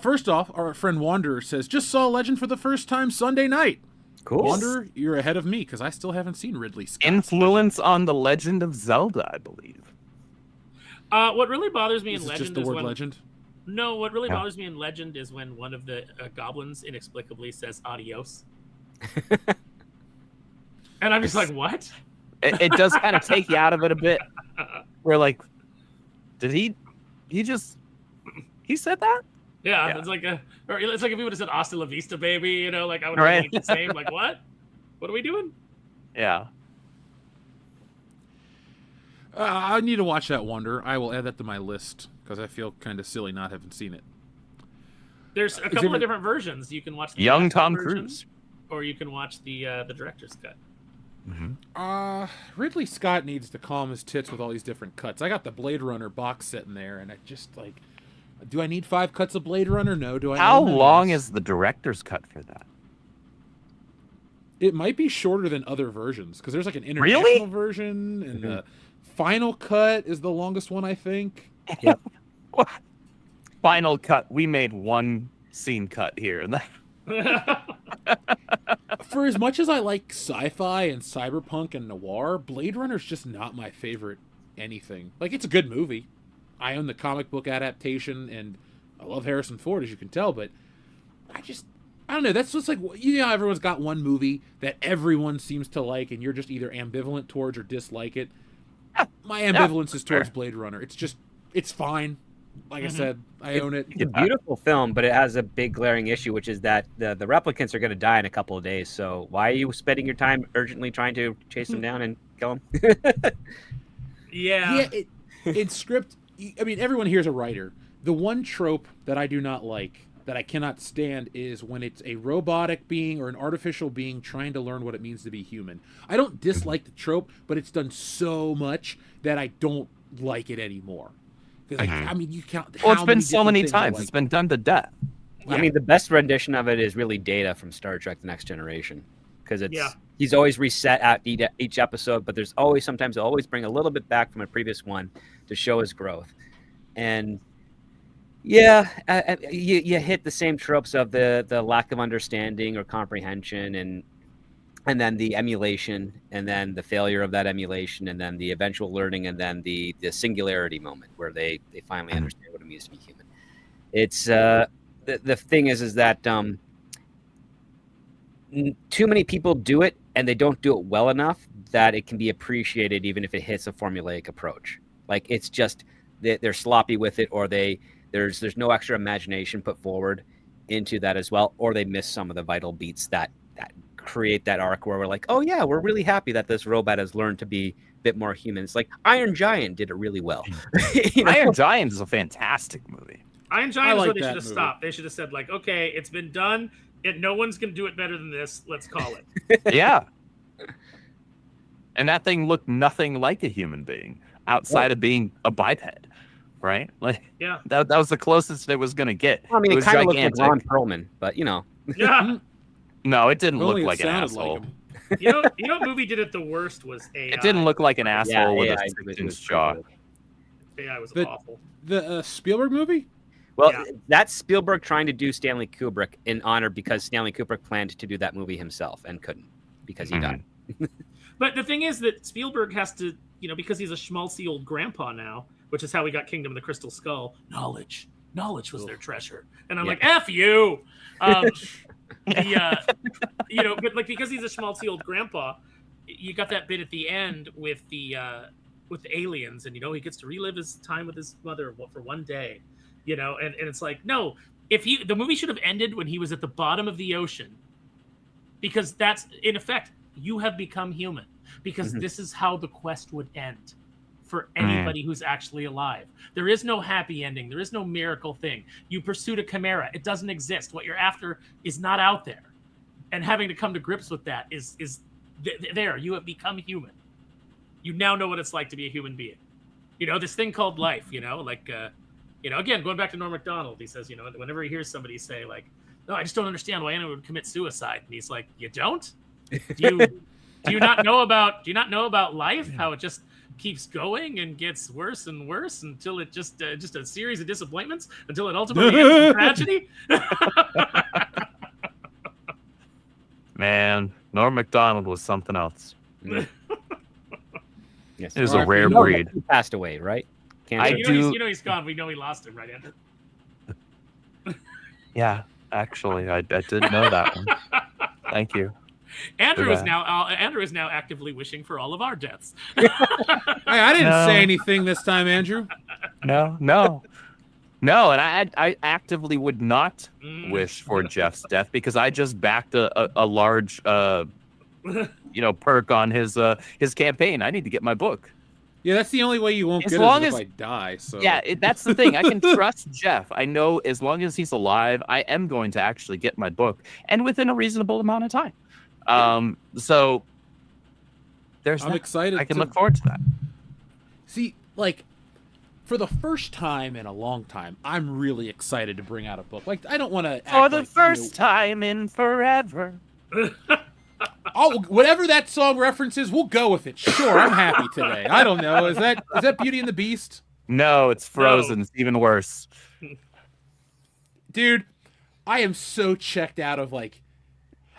First off, our friend Wanderer says, just saw Legend for the first time Sunday night. Cool. Wanderer, you're ahead of me because I still haven't seen Ridley Scott's Influence on The Legend of Zelda, I believe. what really bothers me Is in it Legend just the is word when legend? no, what really bothers me in Legend is when one of the goblins inexplicably says adios, and I'm just like, what? It does kind of take you out of it a bit. We're like, did he said that? Yeah, Yeah. it's like it's like if he would have said "Hasta la vista, baby," you know, like I would have Right. been the same. Like, what? What are we doing? Yeah. I need to watch that Wanderer. I will add that to my list because I feel kind of silly not having seen it. There's a couple of different versions. You can watch the Young theatrical Tom version, Cruise. or you can watch the director's cut. Ridley Scott needs to calm his tits with all these different cuts. I got the Blade Runner box sitting there, and I just like, do I need 5 cuts of Blade Runner? No. Do I? How No. long is the director's cut for that? It might be shorter than other versions because there's like an international version, and the final cut is the longest one, I think. Yep. Final cut. We made one scene cut here, and For as much as I like sci-fi and cyberpunk and noir, Blade Runner's just not my favorite anything. Like, it's a good movie. I own the comic book adaptation, and I love Harrison Ford, as you can tell, but I don't know. That's just like, everyone's got one movie that everyone seems to like, and you're just either ambivalent towards or dislike it. My ambivalence is towards Blade Runner. It's fine. Like I said, I own it. It's a beautiful film, but it has a big glaring issue, which is that the replicants are going to die in a couple of days. So why are you spending your time urgently trying to chase them down and kill them? Yeah. In script, I mean, everyone here's a writer. The one trope that I do not like, that I cannot stand, is when it's a robotic being or an artificial being trying to learn what it means to be human. I don't dislike the trope, but it's done so much that I don't like it anymore. I mean, you can't. Well, it's been so many times. Like, it's been done to death. Yeah. I mean, the best rendition of it is really Data from Star Trek: The Next Generation, because he's always reset at each episode, but there's always sometimes they'll always bring a little bit back from a previous one to show his growth. And you hit the same tropes of the lack of understanding or comprehension, and then the emulation, and then the failure of that emulation, and then the eventual learning, and then the singularity moment where they finally understand what it means to be human. It's the thing is that too many people do it, and they don't do it well enough that it can be appreciated, even if it hits a formulaic approach. Like, it's just they're sloppy with it, or there's no extra imagination put forward into that as well, or they miss some of the vital beats that create that arc where we're like, oh yeah, we're really happy that this robot has learned to be a bit more human. It's like Iron Giant did it really well. Iron Giant is a fantastic movie. Iron Giant is like what they that should have movie. stopped. They should have said, like, okay, it's been done. No one's going to do it better than this. Let's call it. Yeah. And that thing looked nothing like a human being outside of being a biped, right? Like, Yeah. that was the closest it was going to get. I mean, it was kind of looked like gigantic. Ron Perlman, but Yeah. No, it didn't look Only it like an sounded asshole. like him. You know what movie did it the worst was AI. It didn't look like an asshole with AI a was 6-inch jaw. AI was But- awful. The Spielberg movie? Well, Yeah. that's Spielberg trying to do Stanley Kubrick in honor, because Stanley Kubrick planned to do that movie himself and couldn't because he died. But the thing is that Spielberg has to, because he's a schmaltzy old grandpa now, which is how we got Kingdom of the Crystal Skull. Knowledge was their treasure. And I'm like, F you. But like, because he's a schmaltzy old grandpa, you got that bit at the end with the aliens, and he gets to relive his time with his mother for one day, and it's like, no, the movie should have ended when he was at the bottom of the ocean, because that's, in effect, you have become human, because this is how the quest would end for anybody who's actually alive. There is no happy ending. There is no miracle thing. You pursued a chimera. It doesn't exist. What you're after is not out there. And having to come to grips with that is there. You have become human. You now know what it's like to be a human being. This thing called life, again, going back to Norm Macdonald, he says, whenever he hears somebody say, like, no, I just don't understand why anyone would commit suicide. And he's like, you don't? Do you not know about life? How it just keeps going and gets worse and worse until it just a series of disappointments until it ultimately ends in tragedy. Man, Norm Macdonald was something else. Yes. It was a rare You know breed. He passed away, right? He's gone. We know he lost him, right, Andrew? Yeah, actually, I did know that one. Thank you. Andrew is now actively wishing for all of our deaths. Hey, I didn't No. say anything this time, Andrew. No, and I actively would not wish for Jeff's death, because I just backed a large perk on his campaign. I need to get my book. Yeah, that's the only way you won't As get long it is as- if I die. So Yeah, that's the thing. I can trust Jeff. I know as long as he's alive, I am going to actually get my book, and within a reasonable amount of time. So there's I'm that. excited. I can to look forward to that. see, like, for the first time in a long time, I'm really excited to bring out a book. Like, I don't want to. For the first time in forever. Whatever that song references, we'll go with it. Sure, I'm happy today. I don't know. Is that Beauty and the Beast? No, it's Frozen. No. It's even worse. Dude, I am so checked out of like,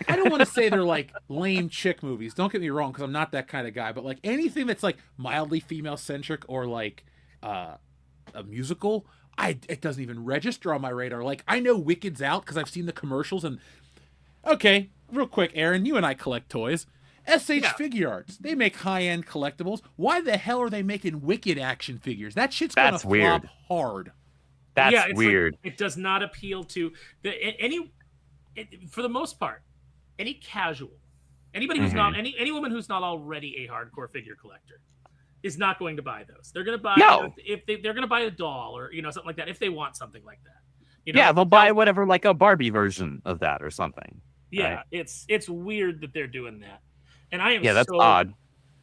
I don't want to say they're like lame chick movies. Don't get me wrong, because I'm not that kind of guy. But like anything that's like mildly female centric or like a musical, it doesn't even register on my radar. Like I know Wicked's out because I've seen the commercials. And okay, real quick, Aaron, you and I collect toys. SH Figure Arts, they make high-end collectibles. Why the hell are they making Wicked action figures? That shit's gonna flop hard. That's weird. Like, it does not appeal to for the most part, any casual, anybody who's not any woman who's not already a hardcore figure collector is not going to buy those. They're going to buy they're going to buy a doll or something like that if they want something like that. They'll buy whatever, like a Barbie version of that or something. Yeah, right? it's weird that they're doing that, and I am that's odd.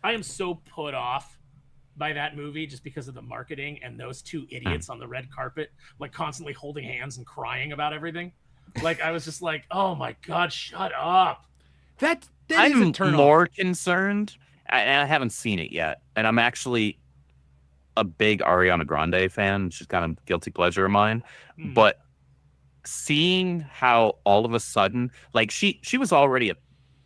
I am so put off by that movie just because of the marketing and those two idiots on the red carpet, like constantly holding hands and crying about everything. Like I was just like, oh my god, shut up. That I'm more concerned, and I haven't seen it yet, and I'm actually a big Ariana Grande fan. She's kind of guilty pleasure of mine, but seeing how all of a sudden, like she was already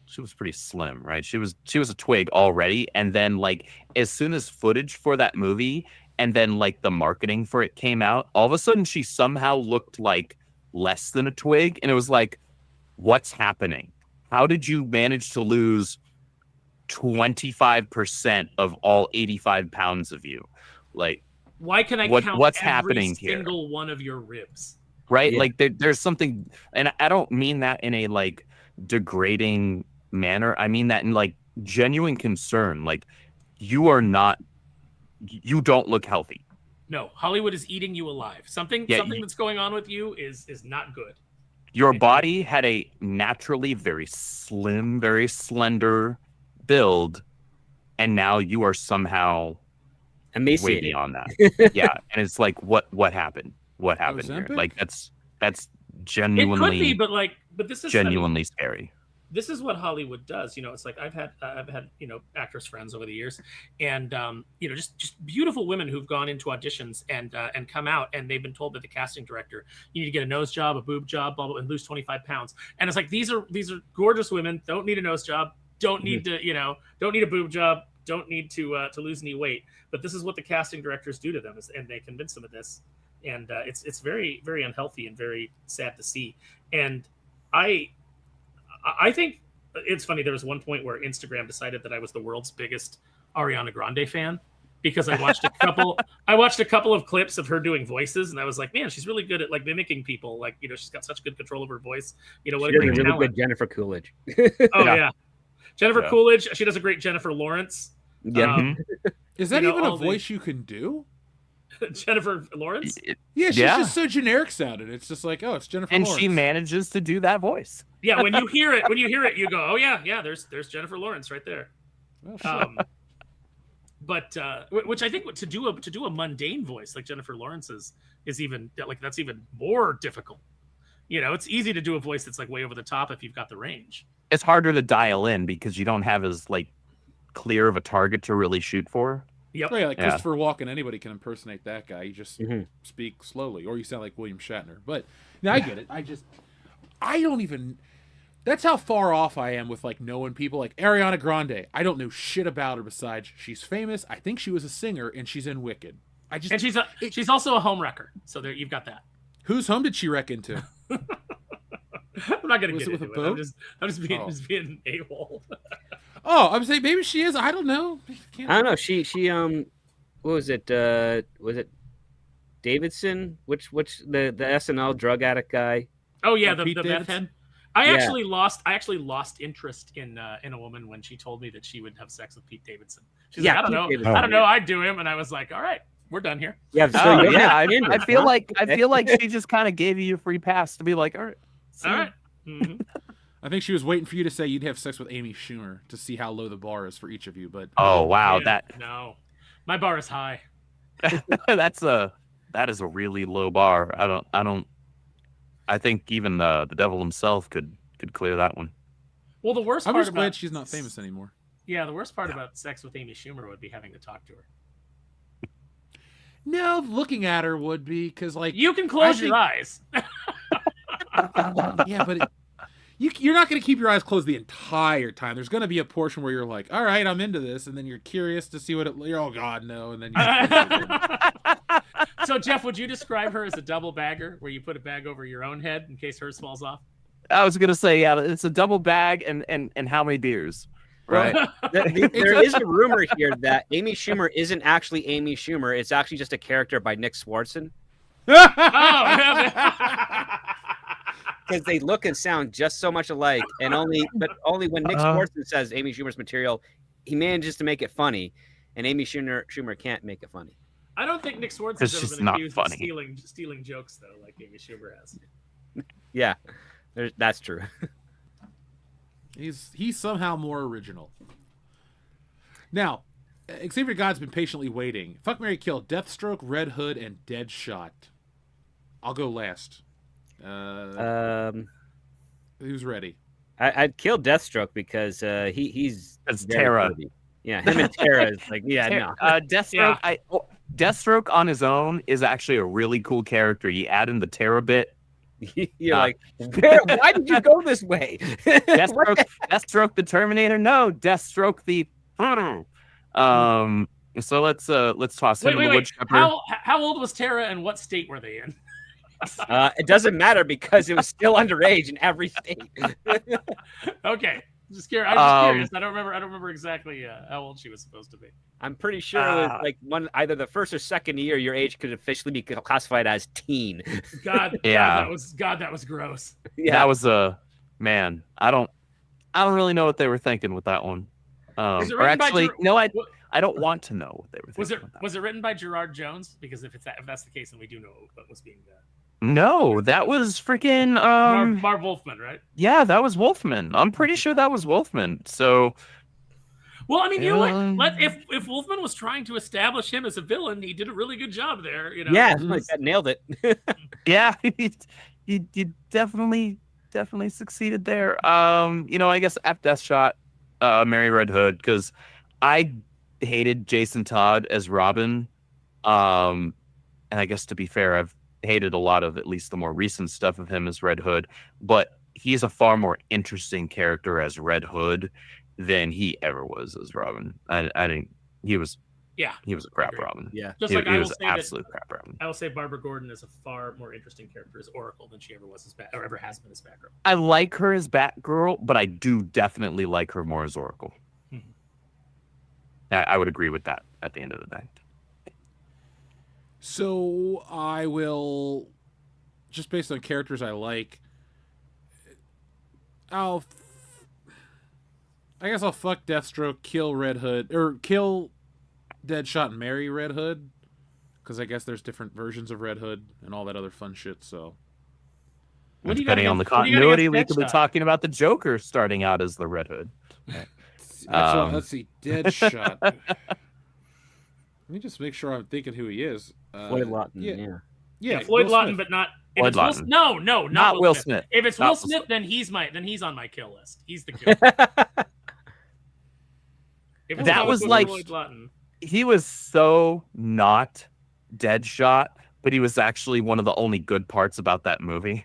she was pretty slim, right? She was a twig already, and then like as soon as footage for that movie and then like the marketing for it came out, all of a sudden she somehow looked like less than a twig, and it was like, what's happening? How did you manage to lose 25% of all 85 pounds of you? Like, why can I count what's every happening single one of your ribs? Right? Yeah. Like there's something, and I don't mean that in a like degrading manner. I mean that in like genuine concern. Like you don't look healthy. No, Hollywood is eating you alive. Something that's going on with you is not good. Your body had a naturally very slim, very slender build, and now you are somehow emaciated on that. Yeah, and it's like, what happened? What happened here? Like that's genuinely. It could be, but this is genuinely scary. This is what Hollywood does. It's like I've had actress friends over the years, and just beautiful women who've gone into auditions and come out, and they've been told by the casting director, you need to get a nose job, a boob job, blah, blah, and lose 25 pounds. And it's like these are gorgeous women, don't need a nose job, don't need to don't need a boob job, don't need to lose any weight. But this is what the casting directors do to them, and they convince them of this, and it's very, very unhealthy and very sad to see. And I think it's funny. There was one point where Instagram decided that I was the world's biggest Ariana Grande fan because I watched a couple of clips of her doing voices, and I was like, man, she's really good at like mimicking people. Like, she's got such good control of her voice. What a great talent. Really good Jennifer Coolidge. Oh yeah. Jennifer Coolidge. She does a great Jennifer Lawrence. Yeah. Is that even a voice you can do? Jennifer Lawrence? Yeah, she's just so generic sounding. It's just like, oh, it's Jennifer Lawrence. And she manages to do that voice. Yeah, when you hear it, you go, oh yeah, there's Jennifer Lawrence right there. Oh, sure. But which I think to do a mundane voice like Jennifer Lawrence's is even like that's even more difficult. It's easy to do a voice that's like way over the top if you've got the range. It's harder to dial in because you don't have as like clear of a target to really shoot for. Yep. Right, like Christopher Walken, anybody can impersonate that guy. You just speak slowly, or you sound like William Shatner. But I get it. I don't even. That's how far off I am with like knowing people like Ariana Grande. I don't know shit about her besides she's famous. I think she was a singer, and she's in Wicked. And she's also a home wrecker. So there you've got that. Whose home did she wreck into? I'm not gonna get into it. Boat? I'm just being a-hole. Oh, I'm saying maybe she is. I don't know. I don't know. She what was it? Was it Davidson? Which the SNL drug addict guy? Oh yeah, the meth head. I actually lost interest in a woman when she told me that she would have sex with Pete Davidson. She's like, I don't know, I'd do him, and I was like, all right, we're done here. Yeah, I feel like she just kind of gave you a free pass to be like, all right. All right. Mm-hmm. I think she was waiting for you to say you'd have sex with Amy Schumer to see how low the bar is for each of you. But oh wow, no, my bar is high. that is a really low bar. I think even the devil himself could clear that one. Well, the worst I'm part just about glad she's not famous anymore. Yeah, the worst part about sex with Amy Schumer would be having to talk to her. No, looking at her would be because like You can close your eyes. Yeah, but you're not going to keep your eyes closed the entire time. There's going to be a portion where you're like, all right, I'm into this, and then you're curious to see what it. You're, oh God, no, and then. So Jeff, would you describe her as a double bagger, where you put a bag over your own head in case hers falls off? I was gonna say, yeah, it's a double bag and how many beers, right? There is a rumor here that Amy Schumer isn't actually Amy Schumer. It's actually just a character by Nick Swartzen. Because they look and sound just so much alike, and only when Nick Swartzen says Amy Schumer's material, he manages to make it funny, and Amy Schumer can't make it funny. I don't think Nick Swartzen has ever been accused of stealing jokes though, like Amy Schumer has. Yeah, that's true. He's somehow more original. Now, Xavier God's been patiently waiting. Fuck, Marry, Kill, Deathstroke, Red Hood, and Deadshot. I'll go last. Who's ready? I'd kill Deathstroke because he's Tara. Pretty. Yeah, him and Tara is like, yeah, no. Deathstroke. Yeah. Deathstroke on his own is actually a really cool character. You add in the Tara bit. You're like, why did you go this way? Deathstroke the Terminator. No, Deathstroke the. So let's toss him in the woodchopper. How old was Tara and what state were they in? It doesn't matter because it was still underage in every state. Okay, just curious. I'm just curious. I don't remember exactly how old she was supposed to be. I'm pretty sure it was like either the first or second year your age could officially be classified as teen. God, yeah. that was gross. Yeah, that was man. I don't really know what they were thinking with that one. Or actually, no, I don't want to know what they were thinking. Was it written by Gerard Jones? Because if that's the case, then we do know what was being done. No, that was freaking Marv Wolfman, right? Yeah, that was Wolfman. I'm pretty sure that was Wolfman. So, well, I mean, you know what? If Wolfman was trying to establish him as a villain, he did a really good job there. You know? Yeah, like that nailed it. Yeah, he definitely succeeded there. I guess F Deathshot, Mary Red Hood, because I hated Jason Todd as Robin. And I guess to be fair, I've hated a lot of at least the more recent stuff of him as Red Hood, but he's a far more interesting character as Red Hood than he ever was as Robin. I think he was a crap Robin. Yeah, just like he was absolute crap Robin. I will say Barbara Gordon is a far more interesting character as Oracle than she ever was or ever has been as Batgirl. I like her as Batgirl, but I do definitely like her more as Oracle. Mm-hmm. I would agree with that at the end of the day. So I will, just based on characters I like, I guess I'll fuck Deathstroke, kill Red Hood, or kill Deadshot and marry Red Hood, because I guess there's different versions of Red Hood and all that other fun shit. So, depending on the continuity, we could be talking about the Joker starting out as the Red Hood. Let's see, Deadshot. Let me just make sure I'm thinking who he is. Floyd Lawton. Yeah, Floyd Lawton, but not. Floyd Lawton. Not Will Smith. If it's Will Smith, then he's on my kill list. He's the killer. That was like he was so not Deadshot, but he was actually one of the only good parts about that movie.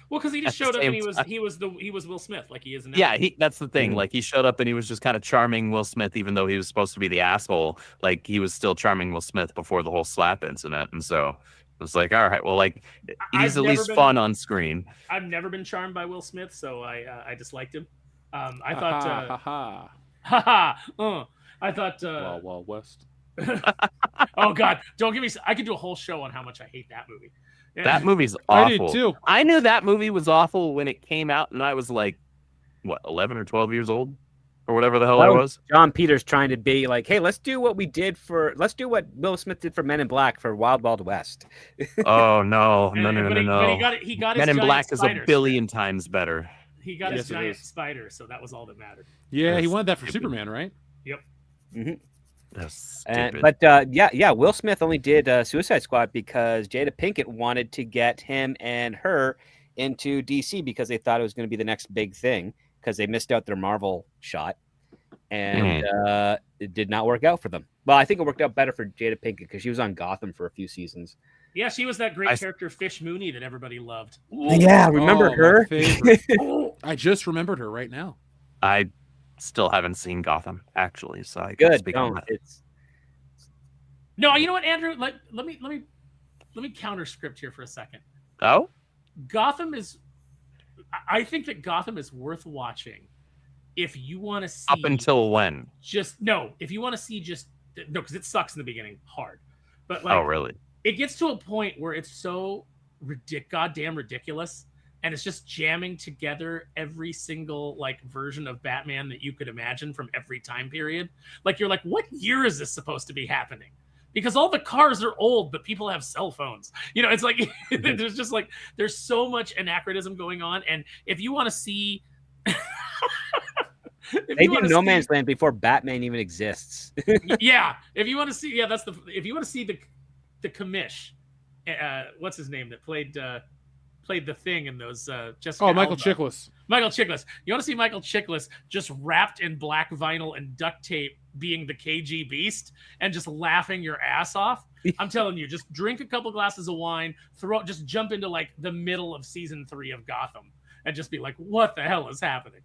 Well, because he just showed up and he was Will Smith, like he is now. Yeah, that's the thing. Like he showed up and he was just kind of charming Will Smith, even though he was supposed to be the asshole. Like he was still charming Will Smith before the whole slap incident, and so it was like, all right, well, like he's at least fun on screen. I've never been charmed by Will Smith, so I disliked him. I thought, I thought, Wild West. Oh God, don't give me. I could do a whole show on how much I hate that movie. That movie's awful. I did too. I knew that movie was awful when it came out, and I was like, 11 or 12 years old, or whatever the hell I was. John Peters trying to be like, hey, let's do what Will Smith did for Men in Black for Wild Wild West. Oh no. But he got his Men in Black is a billion spider. Times better. He got his giant spider, so that was all that mattered. Yeah, he wanted that for Superman, right? Yep. Mm-hmm. That's stupid. But Will Smith only did Suicide Squad because Jada Pinkett wanted to get him and her into DC because they thought it was going to be the next big thing. because they missed out their Marvel shot, and it did not work out for them. Well, I think it worked out better for Jada Pinkett because she was on Gotham for a few seasons. Yeah, she was that great character Fish Mooney that everybody loved. Yeah, remember her? I just remembered her right now. I still haven't seen Gotham, actually, so I Good. can speak on that. No, you know what, Andrew? Let me counter script here for a second. Oh? I think that Gotham is worth watching if you want to see. Up until when? If you want to see because it sucks in the beginning hard. But like, oh, really? It gets to a point where it's so goddamn ridiculous, and it's just jamming together every single like version of Batman that you could imagine from every time period. Like you're like, what year is this supposed to be happening? Because all the cars are old, but people have cell phones. You know, it's like there's just like there's so much anachronism going on. And if you want to see, they do No Man's Land before Batman even exists. Yeah, if you want to see, if you want to see the commish, what's his name that played the Thing in those Jessica Michael Alba. Chiklis. Michael Chiklis. You want to see Michael Chiklis just wrapped in black vinyl and duct tape being the KG Beast and just laughing your ass off? I'm telling you, just drink a couple glasses of wine, just jump into like the middle of season 3 of Gotham and just be like, what the hell is happening?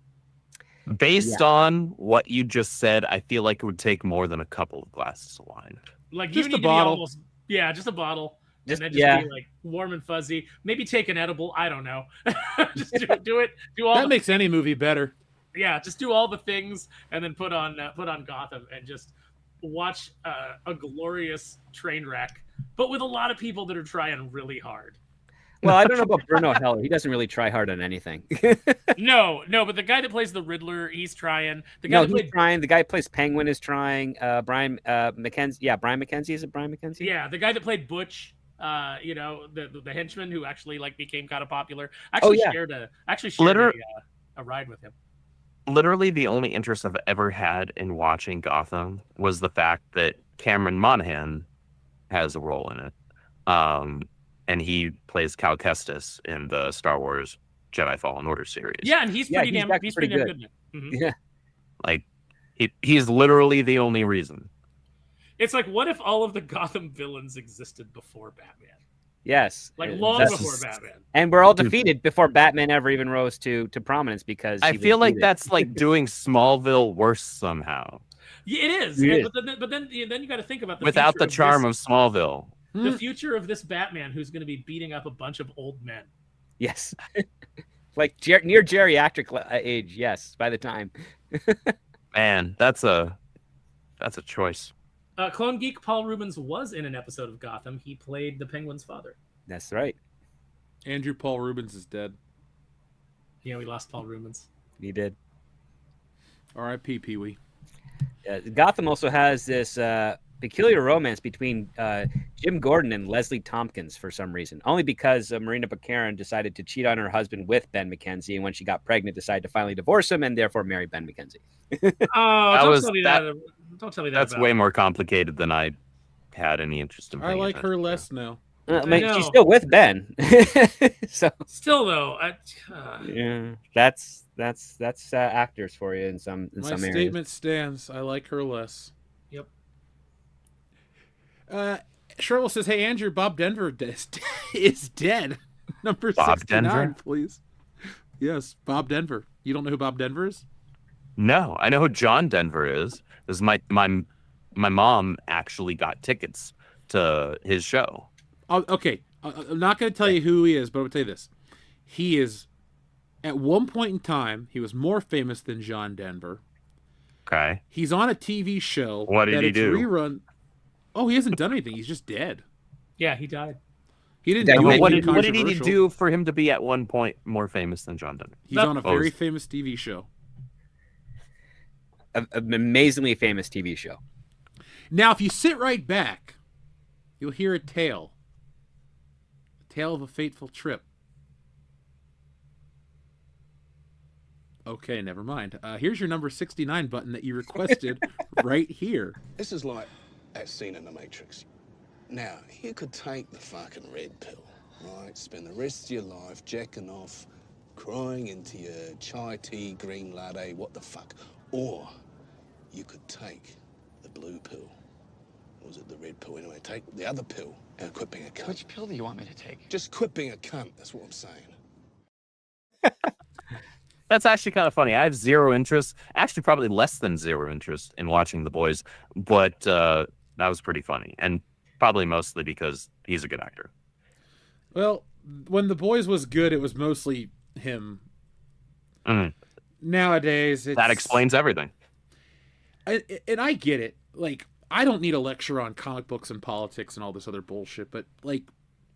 Based on what you just said, I feel like it would take more than a couple of glasses of wine. Like just you need a bottle. Just a bottle. Just be like warm and fuzzy. Maybe take an edible. I don't know. Just do it. Do all that makes any movie better. Yeah, just do all the things and then put on Gotham and just watch a glorious train wreck, but with a lot of people that are trying really hard. Well, I don't know about Bruno Heller. He doesn't really try hard on anything. No, but the guy that plays the Riddler, he's trying. He's trying. The guy who plays Penguin is trying. Brian McKenzie. Yeah, Brian McKenzie. Is it Brian McKenzie? Yeah, the guy that played Butch. The henchman who actually like became kind of popular. Shared a ride with him. Literally, the only interest I've ever had in watching Gotham was the fact that Cameron Monaghan has a role in it, and he plays Cal Kestis in the Star Wars Jedi Fallen Order series. Yeah, and he's pretty damn good. Mm-hmm. Yeah, like he's literally the only reason. It's like, what if all of the Gotham villains existed before Batman? Yes. Like long before Batman. And we're all defeated before Batman ever even rose to prominence because I feel like that's like doing Smallville worse somehow. Yeah, it is. But then you got to think about without the charm of Smallville. The future of this Batman who's going to be beating up a bunch of old men. Yes. Like near geriatric age, yes, by the time. Man, that's a choice. Clone Geek Paul Rubens was in an episode of Gotham. He played the Penguin's father. That's right. Andrew Paul Rubens is dead. Yeah, we lost Paul Rubens. He did. R.I.P. Pee-wee. Gotham also has this peculiar romance between Jim Gordon and Leslie Tompkins for some reason. Only because Marina Baccarin decided to cheat on her husband with Ben McKenzie, and when she got pregnant, decided to finally divorce him and therefore marry Ben McKenzie. Don't tell me that. Don't tell me that. That's way more complicated than I had any interest in. I like her less now. She's still with Ben. So still though, yeah, that's actors for you in some My areas. statement stands. I like her less. Yep. Cheryl says, "Hey Andrew, Bob Denver is dead." Number Bob 69, Denver? please. Yes, Bob Denver. You don't know who Bob Denver is? No, I know who John Denver is. Because my mom actually got tickets to his show. Oh, okay, I'm not going to tell you who he is, but I'll tell you this: he is, at one point in time, he was more famous than John Denver. Okay. He's on a TV show. What did he do? Rerun. Oh, he hasn't done anything. He's just dead. Yeah, he died. He didn't do anything What did he controversial. do for him to be at one point more famous than John Denver? He's on a very famous TV show. An amazingly famous TV show. Now, if you sit right back, you'll hear a tale. A tale of a fateful trip. Okay, never mind. Here's your number 69 button that you requested right here. This is like that scene in The Matrix. Now, you could take the fucking red pill, right? Spend the rest of your life jacking off crying into your chai tea, green latte, what the fuck. Or you could take the blue pill. Or was it the red pill? Anyway, take the other pill and quit being a cunt. Which pill do you want me to take? Just quit being a cunt, that's what I'm saying. That's actually kind of funny. I have zero interest, actually probably less than zero interest in watching The Boys, but that was pretty funny, and probably mostly because he's a good actor. Well, when The Boys was good, it was mostly him. Nowadays, that explains everything. And I get it. Like, I don't need a lecture on comic books and politics and all this other bullshit, but like,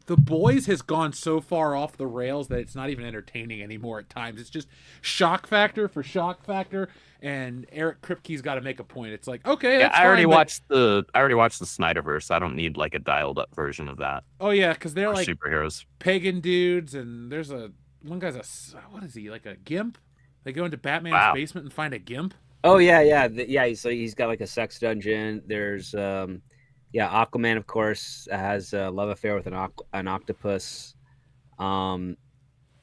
The Boys has gone so far off the rails that it's not even entertaining anymore at times. It's just shock factor for shock factor, and Eric Kripke's got to make a point. It's like, okay, that's I already fine, watched the Snyderverse. I don't need like a dialed up version of that. Oh yeah, because they're like superheroes, pagan dudes, and there's one guy's what is he, like a gimp? They go into Batman's basement and find a gimp. Oh yeah. So he's got like a sex dungeon. There's Aquaman, of course, has a love affair with an octopus.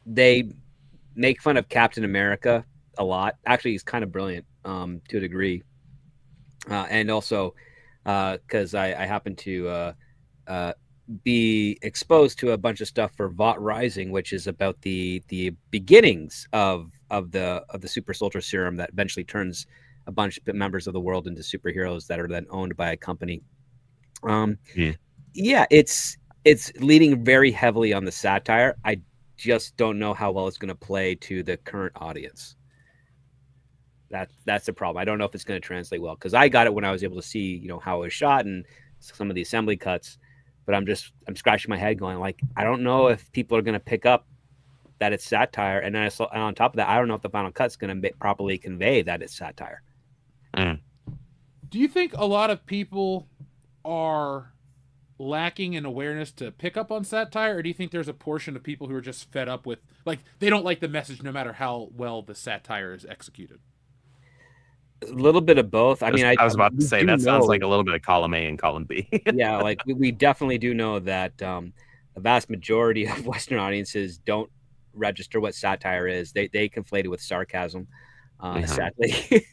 They make fun of Captain America a lot. Actually, he's kind of brilliant to a degree. And also, because I happen to be exposed to a bunch of stuff for Vought Rising, which is about the beginnings of the super soldier serum that eventually turns a bunch of members of the world into superheroes that are then owned by a company. It's leaning very heavily on the satire. I just don't know how well it's going to play to the current audience. That's the problem. I don't know if it's going to translate well, because I got it when I was able to see, how it was shot and some of the assembly cuts, but I'm scratching my head going like, I don't know if people are going to pick up that it's satire. And then on top of that, I don't know if the final cut's going to properly convey that it's satire. Do you think a lot of people are lacking in awareness to pick up on satire, or do you think there's a portion of people who are just fed up with, like, they don't like the message no matter how well the satire is executed? A little bit of both. I was about to say that sounds like a little bit of column A and column B. Yeah, like we definitely do know that a vast majority of Western audiences don't register what satire is. They conflate it with sarcasm, sadly.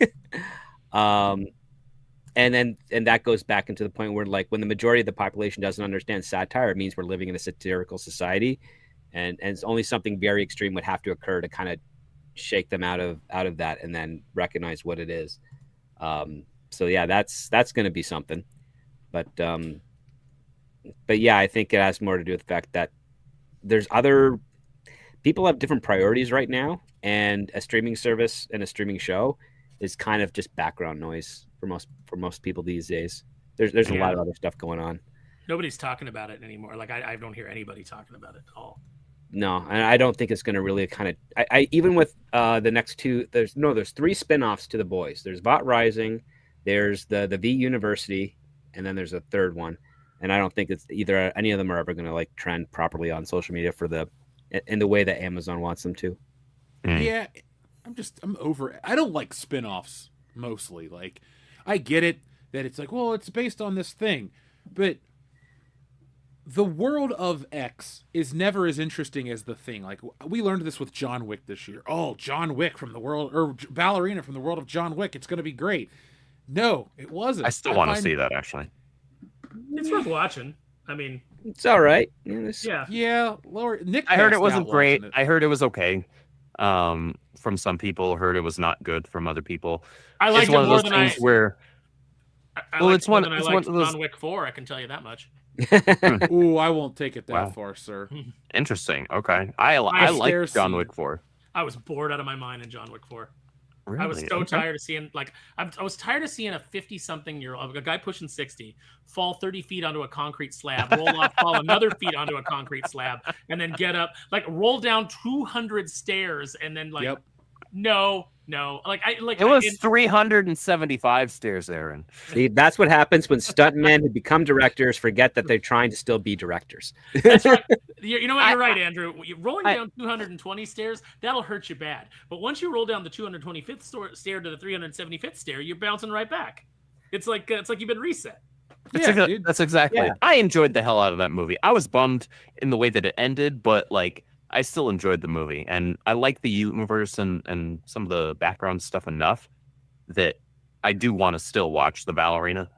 And that goes back into the point where, like, when the majority of the population doesn't understand satire, it means we're living in a satirical society, and it's only something very extreme would have to occur to kind of shake them out of that and then recognize what it is. So yeah, that's going to be something. But yeah, I think it has more to do with the fact that there's other people have different priorities right now, and a streaming service and a streaming show is kind of just background noise for most people these days. There's a lot of other stuff going on. Nobody's talking about it anymore. Like I don't hear anybody talking about it at all. No, and I don't think it's going to really kind of. I even with the next two, there's 3 spinoffs to The Boys. There's Vought Rising, there's the V University, and then there's a third one. And I don't think it's either any of them are ever going to like trend properly on social media in the way that Amazon wants them to. Yeah, I'm over it. I don't like spin-offs mostly. Like, I get it that it's like, well, it's based on this thing, but the world of X is never as interesting as the thing. Like, we learned this with John Wick this year. Oh, John Wick from the world, or Ballerina from the world of John Wick. It's going to be great. No, it wasn't. I still want to see that, actually. It's worth watching. I mean, it's all right. Yeah. Lower Nick. I heard it wasn't great. I heard it was okay. From some people, heard it was not good from other people. I liked it more than I. It's one of those. John Wick 4. I can tell you that much. Ooh, I won't take it that far, sir. Interesting. Okay, I like John Wick 4. I was bored out of my mind in John Wick 4. Really? I was so tired of seeing, like, I was tired of seeing a 50-something-year-old, a guy pushing 60, fall 30 feet onto a concrete slab, roll off, fall another feet onto a concrete slab, and then get up, like, roll down 200 stairs, and then, like, no. It was 375 stairs, Aaron. See, that's what happens when stuntmen who become directors forget that they're trying to still be directors. That's right. You know what? You're right, Andrew. Rolling down 220 stairs, that'll hurt you bad. But once you roll down the 225th stair to the 375th stair, you're bouncing right back. It's like you've been reset. That's exactly. Yeah. I enjoyed the hell out of that movie. I was bummed in the way that it ended, but like I still enjoyed the movie, and I like the universe and some of the background stuff enough that I do want to still watch the ballerina.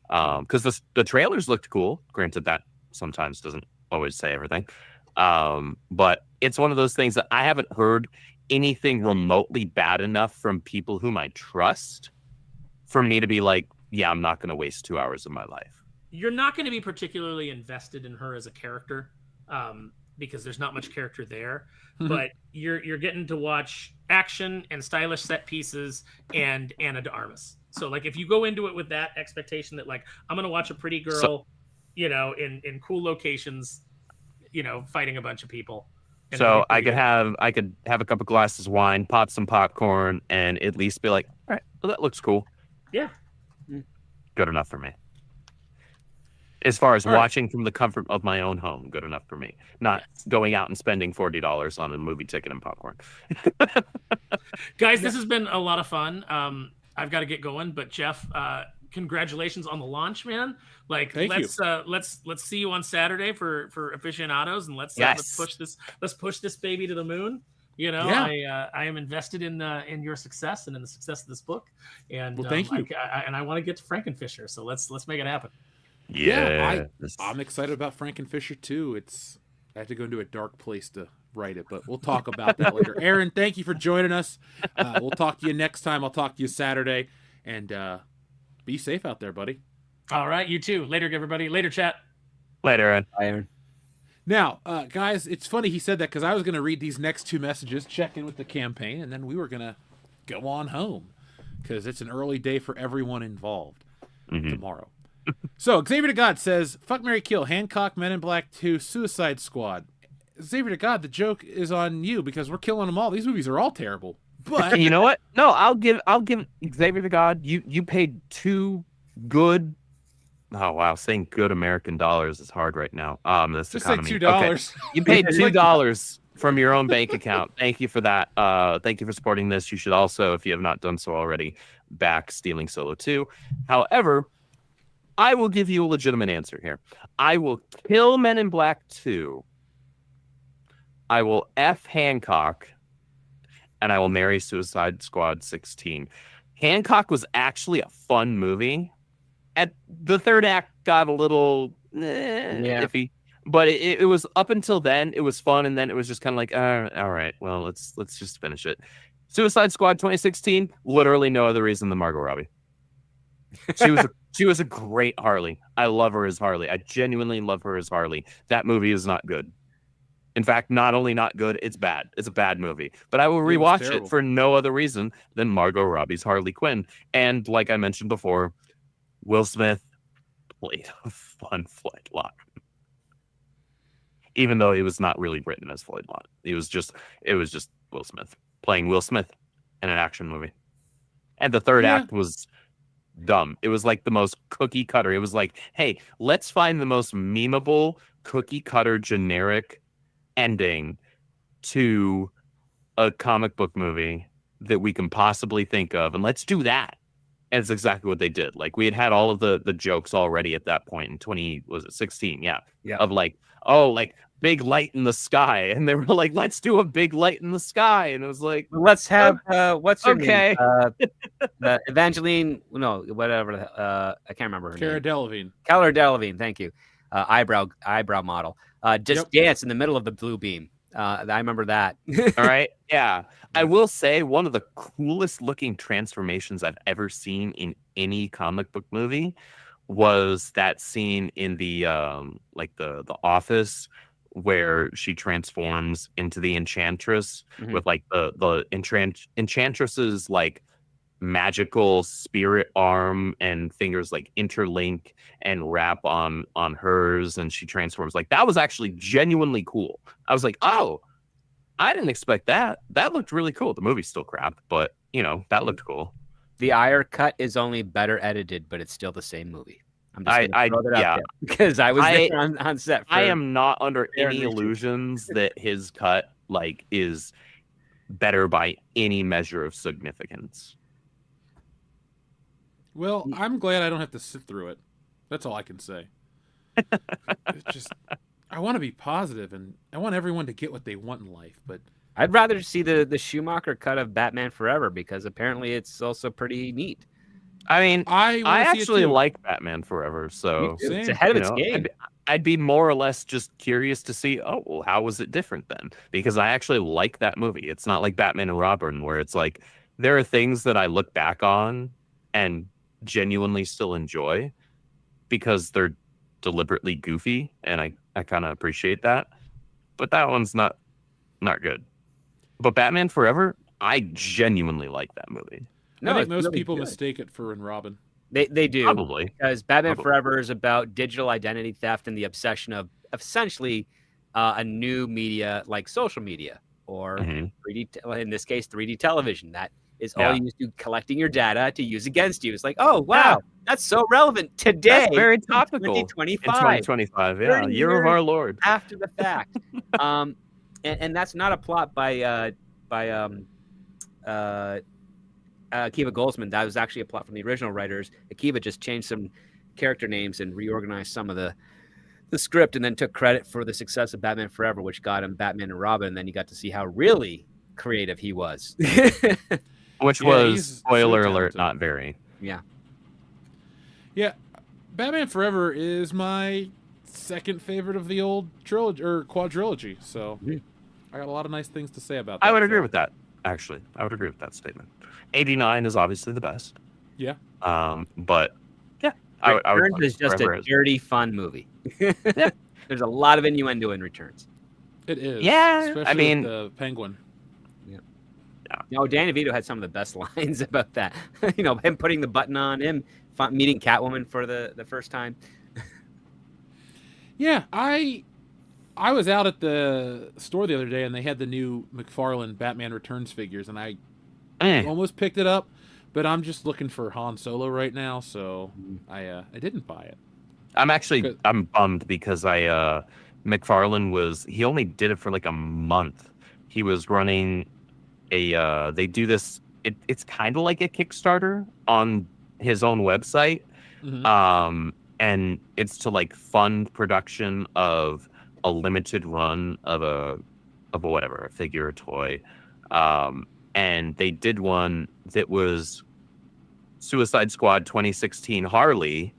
Because the trailers looked cool. Granted, that sometimes doesn't always say everything. But it's one of those things that I haven't heard anything remotely bad enough from people whom I trust for me to be like, yeah, I'm not going to waste 2 hours of my life. You're not going to be particularly invested in her as a character, because there's not much character there. But you're getting to watch action and stylish set pieces and Anna de Armas. So like if you go into it with that expectation that like I'm going to watch a pretty girl, in cool locations, fighting a bunch of people. So I could have a couple glasses of wine, pop some popcorn, and at least be like, all right, well, that looks cool. Yeah. Good enough for me. As far as watching from the comfort of my own home, good enough for me. Not going out and spending $40 on a movie ticket and popcorn. Guys, this has been a lot of fun. I've got to get going, but Jeff, congratulations on the launch, man. Like, let's see you on Saturday for aficionados, and let's push this baby to the moon. I am invested in your success and in the success of this book. And thank you. And I want to get to Frankenfisher, so let's make it happen. Yeah, I'm excited about Frankenfisher too. I have to go into a dark place to write it, but we'll talk about that later. Aaron, thank you for joining us. We'll talk to you next time. I'll talk to you Saturday, and be safe out there, buddy. All right, you too. Later, everybody. Later, chat. Later, Aaron. Bye, Aaron. Now, guys, it's funny he said that because I was going to read these next two messages, check in with the campaign, and then we were going to go on home because it's an early day for everyone involved tomorrow. So, Xavier to God says, fuck, marry, kill, Hancock, Men in Black 2, Suicide Squad. Xavier to God, the joke is on you because we're killing them all. These movies are all terrible. But you know what? No, I'll give Xavier to God. You paid two good. Oh wow, saying good American dollars is hard right now. This just economy. Say $2. Okay. You paid $2 from your own bank account. Thank you for that. Thank you for supporting this. You should also, if you have not done so already, back Stealing Solo 2. However, I will give you a legitimate answer here. I will kill Men in Black 2. I will F Hancock, and I will marry Suicide Squad 16. Hancock was actually a fun movie. At the third act got a little iffy, but it was up until then it was fun, and then it was just kind of like, all right, well let's just finish it. Suicide Squad 2016, literally no other reason than Margot Robbie. She was a great Harley. I love her as Harley. I genuinely love her as Harley. That movie is not good. In fact, not only not good, it's bad. It's a bad movie. But I will rewatch it for no other reason than Margot Robbie's Harley Quinn. And like I mentioned before, Will Smith played a fun Floyd Lawton. Even though it was not really written as Floyd Lawton. It was just Will Smith playing Will Smith in an action movie. And the third act was dumb. It was like the most cookie cutter. It was like, hey, let's find the most memeable cookie cutter generic ending to a comic book movie that we can possibly think of, and let's do that. And it's exactly what they did. Like, we had all of the jokes already at that point in 2016, of like, oh, like big light in the sky, and they were like, let's do a big light in the sky, and it was like, let's have what's her name? Evangeline, no, whatever. I can't remember her Cara name. Delevingne. Cara Delevingne, thank you. Eyebrow model. Just dance in the middle of the blue beam. I remember that. All right. Yeah. I will say one of the coolest looking transformations I've ever seen in any comic book movie was that scene in the like the office where she transforms into the Enchantress with like the Enchantress's like magical spirit arm and fingers like interlink and wrap on hers, and she transforms. Like, that was actually genuinely cool. I was like, oh, I didn't expect that. That looked really cool. The movie's still crap, but that looked cool. The Iyer cut is only better edited, but it's still the same movie. I'm just gonna throw that out there because I was there on set. I am not under any illusions that his cut like is better by any measure of significance. Well, I'm glad I don't have to sit through it. That's all I can say. It's just I want to be positive, and I want everyone to get what they want in life, but I'd rather see the Schumacher cut of Batman Forever because apparently it's also pretty neat. I mean, I I want to see it actually too. like Batman Forever, so It's Same. ahead of you its know, game. I'd be more or less just curious to see, oh, well, how was it different then? Because I actually like that movie. It's not like Batman and Robin, where it's like there are things that I look back on and genuinely still enjoy because they're deliberately goofy, and I kind of appreciate that. But that one's not good. But Batman Forever, I genuinely like that movie. No, I think it's most really people good. mistake it for and Robin. They do. Probably. Because Batman Probably. Forever is about digital identity theft and the obsession of essentially a new media like social media or Mhm. 3D, in this case, 3D television. That is all Yeah. used to collecting your data to use against you. It's like, oh, wow, Yeah. that's so relevant today. That's very in topical. In 2025. 2025, yeah. 30 Year of years our Lord. after the fact. And that's not a plot by Akiva Goldsman. That was actually a plot from the original writers. Akiva just changed some character names and reorganized some of the script, and then took credit for the success of Batman Forever, which got him Batman and Robin. And then you got to see how really creative he was. Which Yeah, was, he's so spoiler alert, talented. not very. Yeah. Yeah, Batman Forever is my second favorite of the old trilogy or quadrilogy. So I got a lot of nice things to say about that. I would agree film. with that, actually. I would agree with that statement. 89 is obviously the best. Yeah. But yeah, I would Returns put is just Forever a as- dirty, fun movie. Yeah. There's a lot of innuendo in Returns. It is. Yeah, Especially I mean- with the penguin. You know, Danny DeVito had some of the best lines about that. You know, him putting the button on, him meeting Catwoman for the first time. Yeah, I was out at the store the other day and they had the new McFarlane Batman Returns figures, and I almost picked it up, but I'm just looking for Han Solo right now, so I didn't buy it. I'm bummed because McFarlane he only did it for like a month. He was running they do this, it's kind of like a Kickstarter on his own website. And it's to like fund production of a limited run of a figure or toy. And they did one that was Suicide Squad 2016 Harley,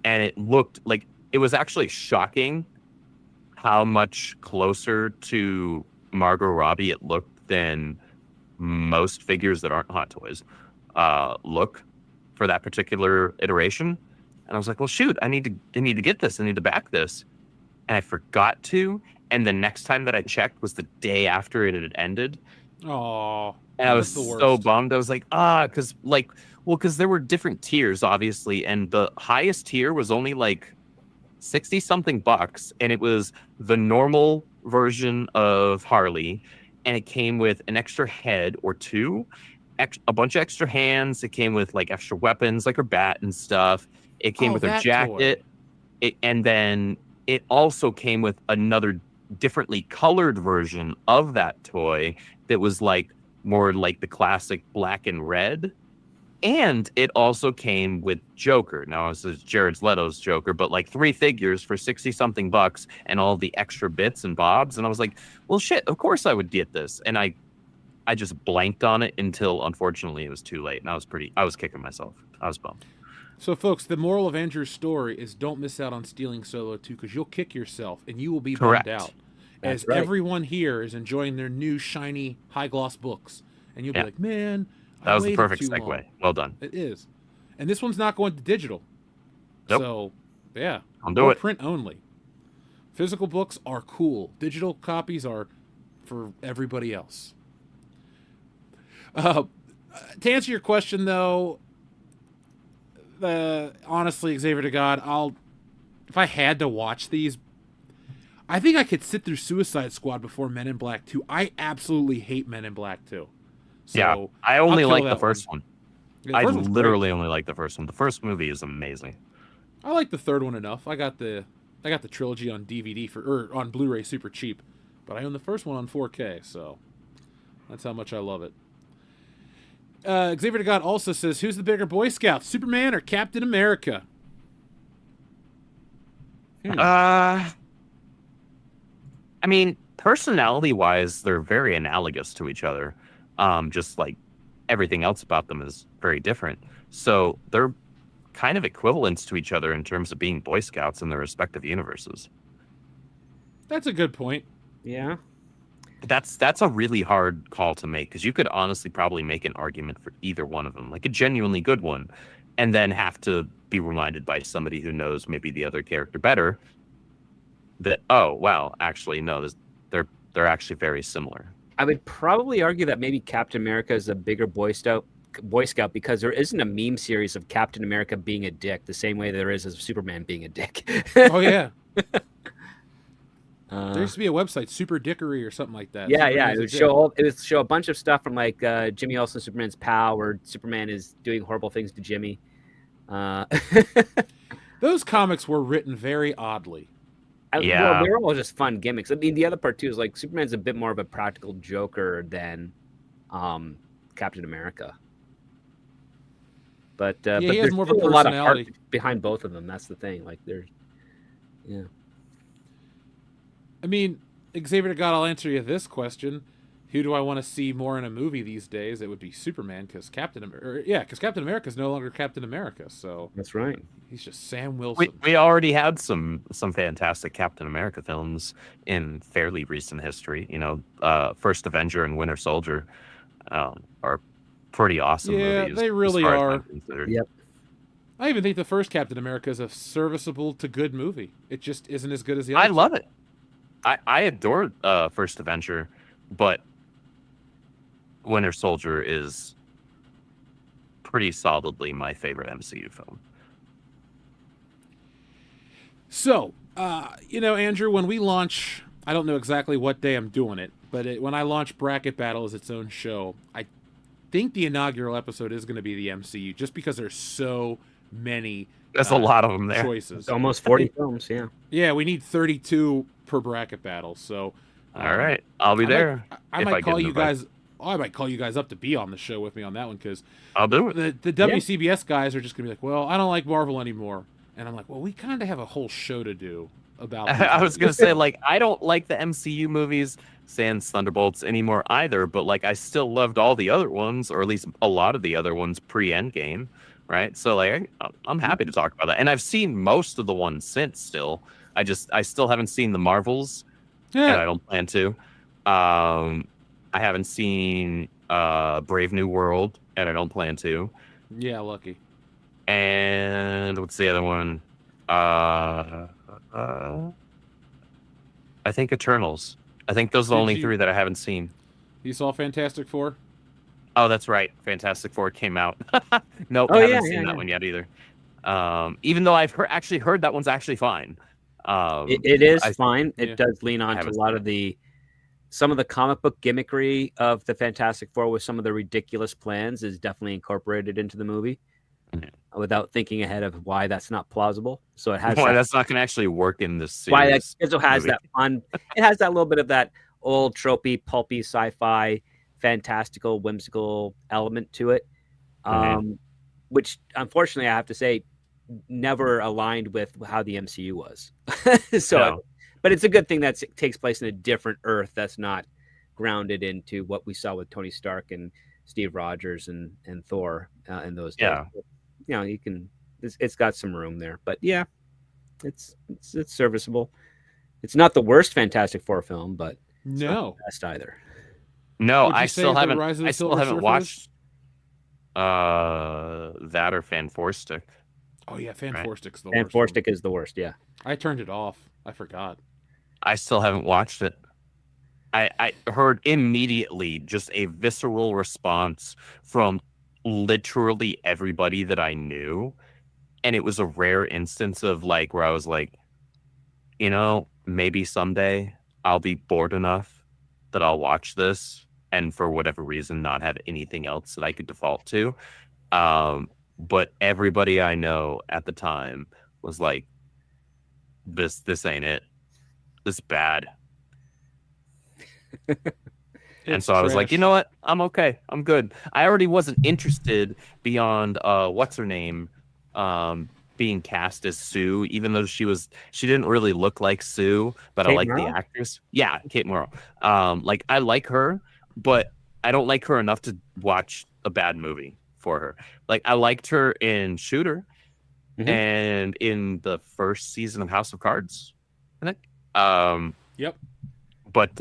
and it looked like, it was actually shocking how much closer to Margot Robbie it looked than most figures that aren't Hot Toys look for that particular iteration. And I was like, well, shoot, I need to get this. I need to back this. And I forgot to. And the next time that I checked was the day after it had ended. Oh, And I was so bummed. I was like, because there were different tiers, obviously. And the highest tier was only like 60 something bucks. And it was the normal version of Harley. And it came with an extra head or two, a bunch of extra hands. It came with like extra weapons, like her bat and stuff. It came with her jacket. And then it also came with another differently colored version of that toy that was like more like the classic black and red. And it also came with Joker. Now, this is Jared Leto's Joker, but like 3 figures for 60 something bucks and all the extra bits and bobs. And I was like, well, shit, of course I would get this. And I just blanked on it until, unfortunately, it was too late. And I was kicking myself. I was bummed. So, folks, the moral of Andrew's story is don't miss out on stealing Solo 2, because you'll kick yourself and you will be Correct. bummed out. That's As right. everyone here is enjoying their new, shiny, high-gloss books. And you'll be like, man, That was the waited perfect too segue. long. Well done. It is. And this one's not going to digital. Nope. So, yeah. I'll do Or it. print only. Physical books are cool. Digital copies are for everybody else. To answer your question, though, honestly, Xavier to God, if I had to watch these, I think I could sit through Suicide Squad before Men in Black 2. I absolutely hate Men in Black 2. So Yeah, I only I'll like kill the that first one. Yeah, the I first one's great. literally only like the first one. The first movie is amazing. I like the third one enough. I got the trilogy on DVD or on Blu-ray super cheap, but I own the first one on 4K, so that's how much I love it. Xavier to God also says, who's the bigger Boy Scout, Superman or Captain America? I mean, personality-wise, they're very analogous to each other. Just like everything else about them is very different. So they're kind of equivalents to each other in terms of being Boy Scouts in their respective universes. That's a good point. Yeah. That's a really hard call to make, because you could honestly probably make an argument for either one of them, like a genuinely good one, and then have to be reminded by somebody who knows maybe the other character better that, oh wow, actually no, they're actually very similar. I would probably argue that maybe Captain America is a bigger Boy Scout because there isn't a meme series of Captain America being a dick the same way there is of Superman being a dick. Oh yeah. There used to be a website, Super Dickery or something like that. Yeah, Superman's it a would dick. show a bunch of stuff from like Jimmy Olsen, Superman's pal, where Superman is doing horrible things to Jimmy. Those comics were written very oddly. Yeah. Well, they're all just fun gimmicks. I mean, the other part too is like Superman's a bit more of a practical joker than Captain America. But he has there's more of a still a lot of heart personality. behind both of them. That's the thing. Like there's, yeah. I mean, Xavier God, I'll answer you this question. Who do I want to see more in a movie these days? It would be Superman, because Captain America is no longer Captain America, so That's right. he's just Sam Wilson. We already had some fantastic Captain America films in fairly recent history. You know, First Avenger and Winter Soldier are pretty awesome Yeah, movies. they as really far as are. I'm considered. Yep. I even think the first Captain America is a serviceable to good movie. It just isn't as good as the other. I love it. I adore First Avenger, but Winter Soldier is pretty solidly my favorite MCU film. So, Andrew, when we launch, I don't know exactly what day I'm doing it, but when I launch Bracket Battle as its own show, I think the inaugural episode is going to be the MCU, just because there's so many. There's a lot of them there. Choices. It's almost 40 films. Yeah. Yeah, we need 32 per Bracket Battle. So, All right, I'll be there. I if might get call an you invite. guys. I might call you guys up to be on the show with me on that one, because I'll do it. the WCBS guys are just gonna be like, well, I don't like Marvel anymore, and I'm like, well, we kind of have a whole show to do about. these I was movies. gonna say, like, I don't like the MCU movies, sans Thunderbolts, anymore either. But like, I still loved all the other ones, or at least a lot of the other ones pre-Endgame, right? So like, I'm happy to talk about that, and I've seen most of the ones since. Still, I still haven't seen the Marvels, and I don't plan to. I haven't seen Brave New World, and I don't plan to. Yeah, lucky. And what's the other one? I think Eternals. I think those are the Did only you- three that I haven't seen. You saw Fantastic Four? Oh, that's right. Fantastic Four came out. Nope, Oh, I haven't yeah, seen yeah, that yeah. one yet either. Even though I've actually heard that one's actually fine. It is fine. It yeah. does lean on to a haven't lot of some of the comic book gimmickry of the Fantastic Four, with some of the ridiculous plans, is definitely incorporated into the movie without thinking ahead of why that's not plausible. So it has Why that, that's not going to actually work in this series. why that also has movie. that fun. It has that little bit of that old tropey, pulpy sci-fi, fantastical, whimsical element to it, which unfortunately I have to say never aligned with how the MCU was. So, No. but it's a good thing that it takes place in a different Earth that's not grounded into what we saw with Tony Stark and Steve Rogers and Thor in those days. Yeah. You know, you can. It's got some room there, but yeah, it's serviceable. It's not the worst Fantastic Four film, but it's not No. the best either. No, Would you I say still the haven't. Rise of the I still Silver haven't Surfer watched that or Fan Four Stick. Oh yeah, Fan Right. Four Stick's the And worst. Four one. Stick is the worst. Yeah. I turned it off. I forgot. I still haven't watched it. I heard immediately just a visceral response from literally everybody that I knew. And it was a rare instance of like where I was like, maybe someday I'll be bored enough that I'll watch this and for whatever reason not have anything else that I could default to. But everybody I know at the time was like, this ain't it. This is bad. And It's so I was like, trash. you know what? I'm okay. I'm good. I already wasn't interested beyond what's her name being cast as Sue, even though she didn't really look like Sue, but I Kate like the Morrow? actress. Yeah, Kate Morrow. Like I like her, but I don't like her enough to watch a bad movie for her. Like I liked her in Shooter and in the first season of House of Cards, I think. Yep. But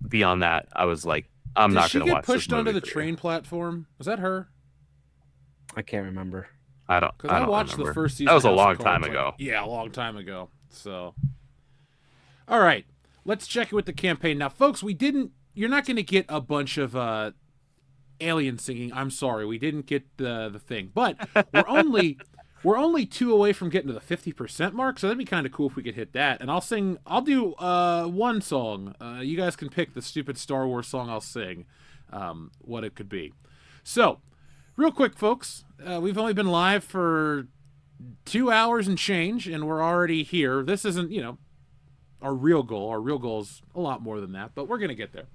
beyond that, I was like, I'm Did not she going to get watch this pushed onto movie the for you. train platform? Was that her? I can't remember. I don't. Because I I don't watched remember. the first season. That was a of House of long Cards, time like- ago. yeah, a long time ago. So, all right, let's check it with the campaign now, folks. You're not going to get a bunch of alien singing. I'm sorry, we didn't get the thing, but we're only 2 away from getting to the 50% mark. So that'd be kind of cool if we could hit that. And I'll do one song. You guys can pick the stupid Star Wars song I'll sing, what it could be. So, real quick, folks, we've only been live for 2 hours and change, and we're already here. This isn't, our real goal. Our real goal is a lot more than that, but we're going to get there.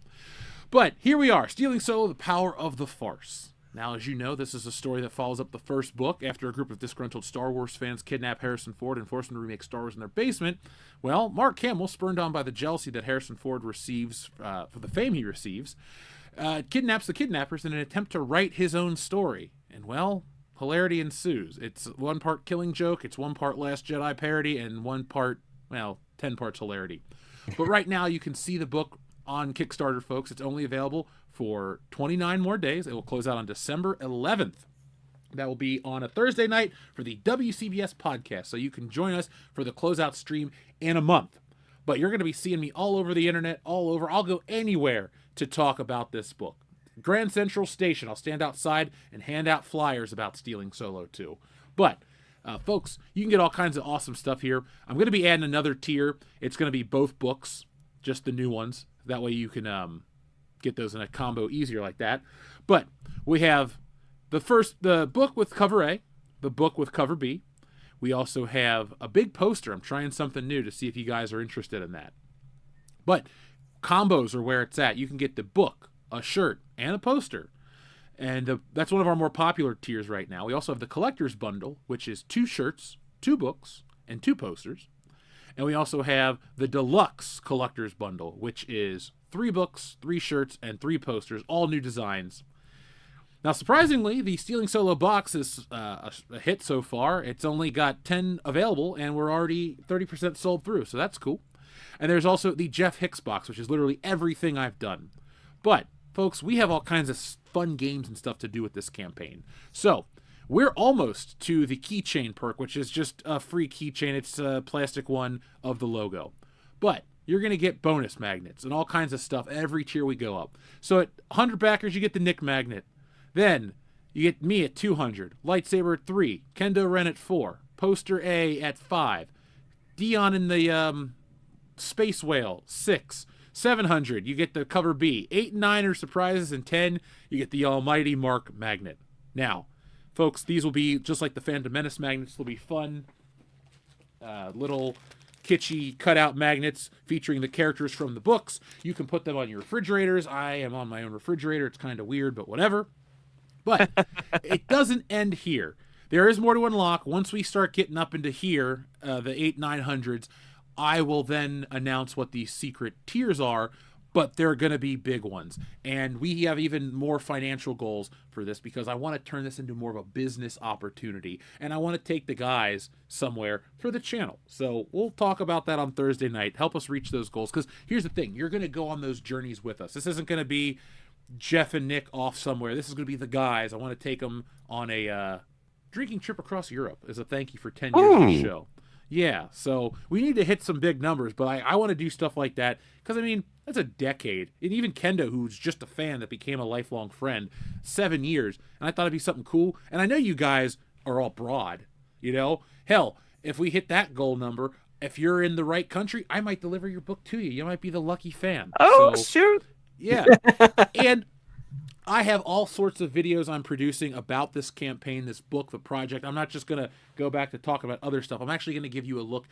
But here we are, Stealing Solo, The Power of the Farce. Now, as you know, this is a story that follows up the first book after a group of disgruntled Star Wars fans kidnap Harrison Ford and force him to remake Star Wars in their basement. Well, Mark Hamill, spurned on by the jealousy that Harrison Ford receives for the fame he receives, kidnaps the kidnappers in an attempt to write his own story. And, well, hilarity ensues. It's one part Killing Joke, it's one part Last Jedi parody, and one part, 10 parts hilarity. But right now you can see the book on Kickstarter, folks. It's only available for 29 more days. It will close out on December 11th. That will be on a Thursday night for the WCBS podcast. So you can join us for the closeout stream in a month. But you're going to be seeing me all over the internet, all over. I'll go anywhere to talk about this book. Grand Central Station. I'll stand outside and hand out flyers about Stealing Solo 2. But, folks, you can get all kinds of awesome stuff here. I'm going to be adding another tier. It's going to be both books, just the new ones. That way you can get those in a combo easier like that. But we have the book with cover A, the book with cover B. We also have a big poster. I'm trying something new to see if you guys are interested in that. But combos are where it's at. You can get the book, a shirt, and a poster. And that's one of our more popular tiers right now. We also have the collector's bundle, which is 2 shirts, 2 books, and 2 posters. And we also have the deluxe collector's bundle, which is 3 books, 3 shirts, and 3 posters, all new designs. Now, surprisingly, the Stealing Solo box is a hit so far. It's only got 10 available, and we're already 30% sold through, so that's cool. And there's also the Jeff Hicks box, which is literally everything I've done. But, folks, we have all kinds of fun games and stuff to do with this campaign. So, we're almost to the keychain perk, which is just a free keychain. It's a plastic one of the logo. But you're going to get bonus magnets and all kinds of stuff every tier we go up. So at 100 backers, you get the Nick magnet. Then you get me at 200, Lightsaber at 3, Kendo Ren at 4, Poster A at 5, Dion in the Space Whale, 6, 700, you get the cover B, 8 and 9 are surprises, and 10, you get the almighty Mark magnet. Now, folks, these will be just like the Phantom Menace magnets. They'll be fun, little kitschy cutout magnets featuring the characters from the books. You can put them on your refrigerators. I am on my own refrigerator. It's kind of weird, but whatever. But it doesn't end here. There is more to unlock. Once we start getting up into here, the 800-900s, I will then announce what these secret tiers are, but they're going to be big ones. And we have even more financial goals for this because I want to turn this into more of a business opportunity. And I want to take the guys somewhere for the channel. So we'll talk about that on Thursday night. Help us reach those goals. Because here's the thing. You're going to go on those journeys with us. This isn't going to be Jeff and Nick off somewhere. This is going to be the guys. I want to take them on a drinking trip across Europe as a thank you for 10 years of the show. Yeah, so we need to hit some big numbers, but I want to do stuff like that because, I mean, that's a decade. And even Kendo, who's just a fan that became a lifelong friend, 7 years, and I thought it'd be something cool. And I know you guys are all broad, you know? Hell, if we hit that goal number, if you're in the right country, I might deliver your book to you. You might be the lucky fan. Oh, so, shoot. Yeah. And I have all sorts of videos I'm producing about this campaign, this book, the project. I'm not just going to go back to talk about other stuff. I'm actually going to give you a look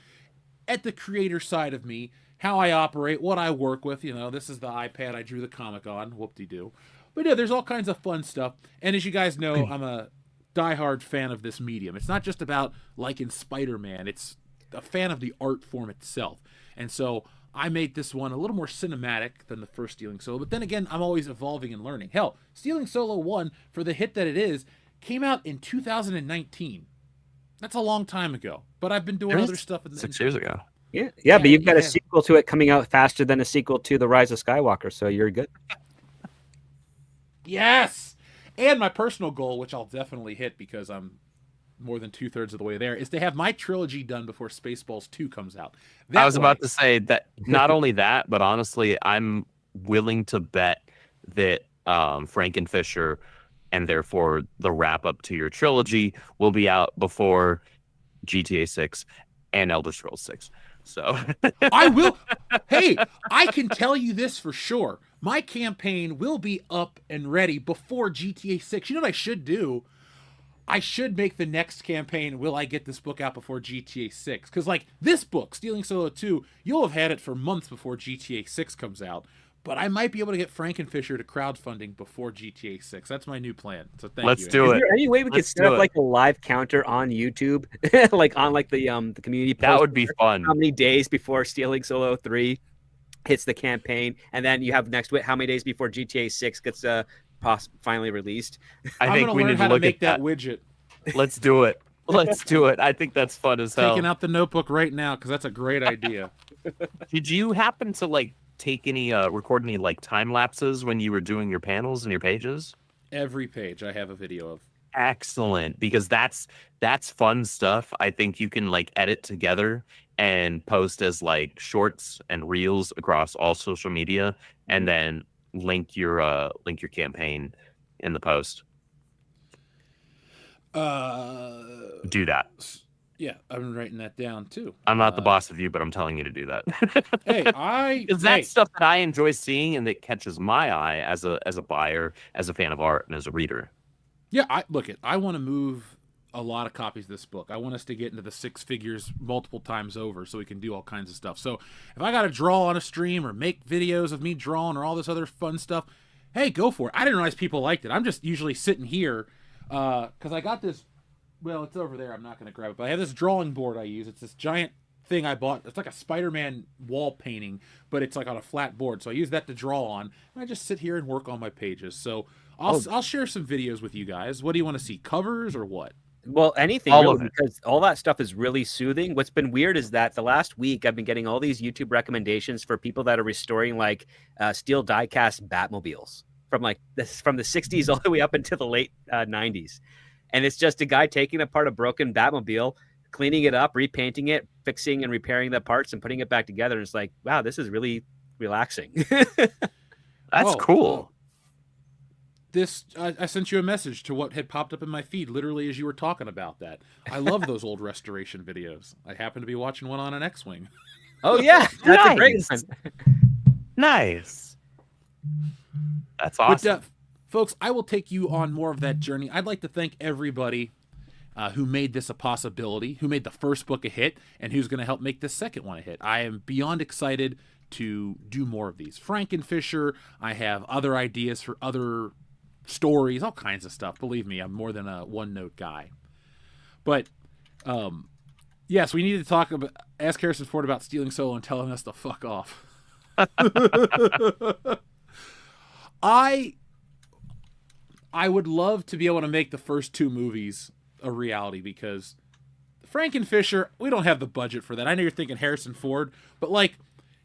at the creator side of me, how I operate, what I work with. You know, this is the iPad I drew the comic on. Whoop-de-doo. But yeah, there's all kinds of fun stuff. And as you guys know, I'm a diehard fan of this medium. It's not just about liking Spider-Man. It's a fan of the art form itself. And so I made this one a little more cinematic than the first Stealing Solo. But then again, I'm always evolving and learning. Hell, Stealing Solo 1, for the hit that it is, came out in 2019. That's a long time ago. But I've been doing other stuff. 6 years ago. Yeah, but you've got a sequel to it coming out faster than a sequel to The Rise of Skywalker, so you're good. Yes! And my personal goal, which I'll definitely hit because I'm more than 2/3 of the way there, is to have my trilogy done before Spaceballs 2 comes out. I was about to say that not only that, but honestly, I'm willing to bet that Frankenfisher and therefore the wrap up to your trilogy will be out before GTA 6 and Elder Scrolls 6. So I will. Hey, I can tell you this for sure. My campaign will be up and ready before GTA 6. You know what I should do? I should make the next campaign, will I get this book out before GTA 6? Because, like, this book, Stealing Solo 2, you'll have had it for months before GTA 6 comes out. But I might be able to get Frankenfisher to crowdfunding before GTA 6. That's my new plan. So thank you. Let's do it. Is there any way we could set up like a live counter on YouTube, like on like the community post? That would be fun. How many days before Stealing Solo 3 hits the campaign, and then you have next week how many days before GTA 6 gets finally released? I think we need to look make at that widget. Let's do it. Let's do it. I think that's fun as hell. Taking out the notebook right now because that's a great idea. Did you happen to like take any record any like time lapses when you were doing your panels and your pages? Every page I have a video of. Excellent, because that's fun stuff. I think you can like edit together and post as like shorts and reels across all social media, and then link your campaign in the post. Do that. Yeah, I'm writing that down too. I'm not the boss of you, but I'm telling you to do that. Because that's stuff that I enjoy seeing and that catches my eye as a buyer, as a fan of art, and as a reader. Yeah, I want to move a lot of copies of this book. I want us to get into the 6 figures multiple times over so we can do all kinds of stuff. So if I got to draw on a stream or make videos of me drawing or all this other fun stuff, hey, go for it. I didn't realize people liked it. I'm just usually sitting here because I got this. Well, it's over there. I'm not going to grab it. But I have this drawing board I use. It's this giant thing I bought. It's like a Spider-Man wall painting, but it's like on a flat board. So I use that to draw on. And I just sit here and work on my pages. So I'll share some videos with you guys. What do you want to see? Covers or what? Well, anything really, because all that stuff is really soothing. What's been weird is that the last week I've been getting all these YouTube recommendations for people that are restoring like steel die-cast Batmobiles from the 60s all the way up into the late 90s. And it's just a guy taking apart a broken Batmobile, cleaning it up, repainting it, fixing and repairing the parts and putting it back together. And it's like, wow, this is really relaxing. That's cool. I sent you a message to what had popped up in my feed literally as you were talking about that. I love those old restoration videos. I happen to be watching one on an X-Wing. Oh, yeah. That's a great one. Nice. That's awesome. But, folks, I will take you on more of that journey. I'd like to thank everybody who made this a possibility, who made the first book a hit, and who's going to help make the second one a hit. I am beyond excited to do more of these. Frankenfisher, I have other ideas for other stories, all kinds of stuff. Believe me, I'm more than a one-note guy. But, yes, we need to ask Harrison Ford about Stealing Solo and telling us to fuck off. I would love to be able to make the first 2 movies a reality because Frankenfisher, we don't have the budget for that. I know you're thinking Harrison Ford, but like,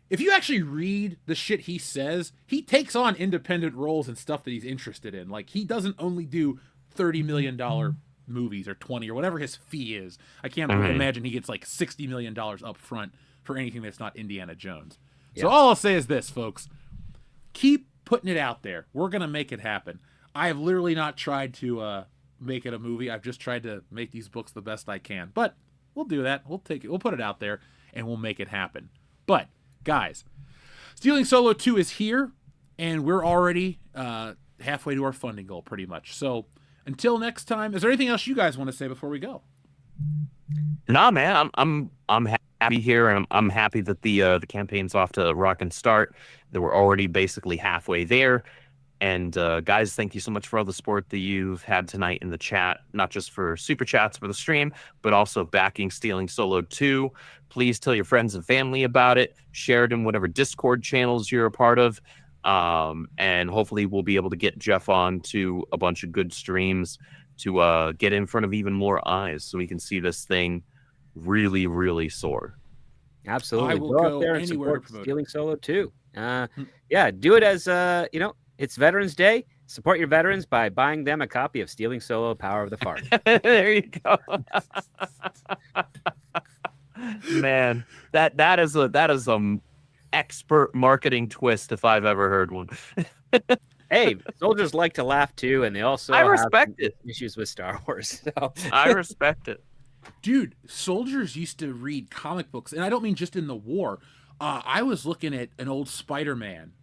if you actually read the shit he says, he takes on independent roles and stuff that he's interested in. Like, he doesn't only do $30 million movies or 20 or whatever his fee is. I can't imagine he gets like $60 million up front for anything that's not Indiana Jones. Yeah. So all I'll say is this, folks. Keep putting it out there. We're going to make it happen. I have literally not tried to make it a movie. I've just tried to make these books the best I can. But we'll do that. We'll take it. We'll put it out there, and we'll make it happen. But, guys, Stealing Solo 2 is here, and we're already halfway to our funding goal, pretty much. So, until next time, is there anything else you guys want to say before we go? Nah, man, I'm happy here, and I'm happy that the campaign's off to a rockin' start. That we're already basically halfway there. And guys, thank you so much for all the support that you've had tonight in the chat, not just for super chats for the stream, but also backing Stealing Solo 2. Please tell your friends and family about it. Share it in whatever Discord channels you're a part of. And hopefully we'll be able to get Jeff on to a bunch of good streams to get in front of even more eyes so we can see this thing really, really soar. Absolutely. I will go go out there and anywhere to support promote Stealing Solo 2. Yeah, do it as it's Veterans Day. Support your veterans by buying them a copy of Stealing Solo: Power of the Fart. There you go. Man, that is expert marketing twist if I've ever heard one. Hey, soldiers like to laugh too, and they also I respect have it. issues with Star Wars. So. I respect it. Dude, soldiers used to read comic books, and I don't mean just in the war. I was looking at an old Spider-Man,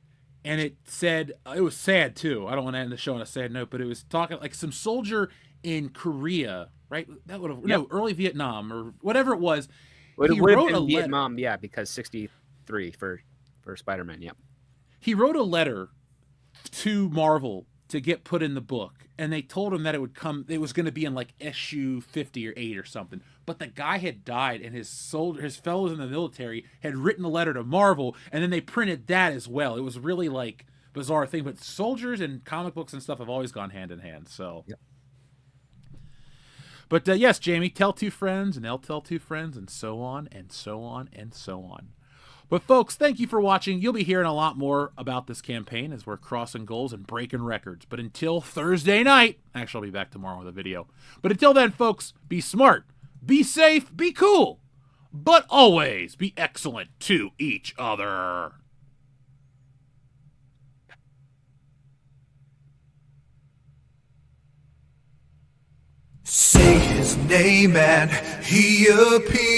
and it said, it was sad too. I don't want to end the show on a sad note, but it was talking like some soldier in Korea, right? That would have no early Vietnam or whatever it was. He wrote a Vietnam, yeah, because 63 for Spider-Man, yeah. He wrote a letter to Marvel to get put in the book, and they told him that it was going to be in like issue 50 or 8 or something, but the guy had died, and his fellows in the military had written a letter to Marvel, and then they printed that as well. It was really like bizarre thing, but soldiers and comic books and stuff have always gone hand in hand. So yep. But yes, Jamie, tell 2 friends, and they'll tell 2 friends, and so on and so on and so on. But folks, thank you for watching. You'll be hearing a lot more about this campaign as we're crossing goals and breaking records. But until Thursday night, actually I'll be back tomorrow with a video. But until then, folks, be smart, be safe, be cool, but always be excellent to each other. Say his name and he appears.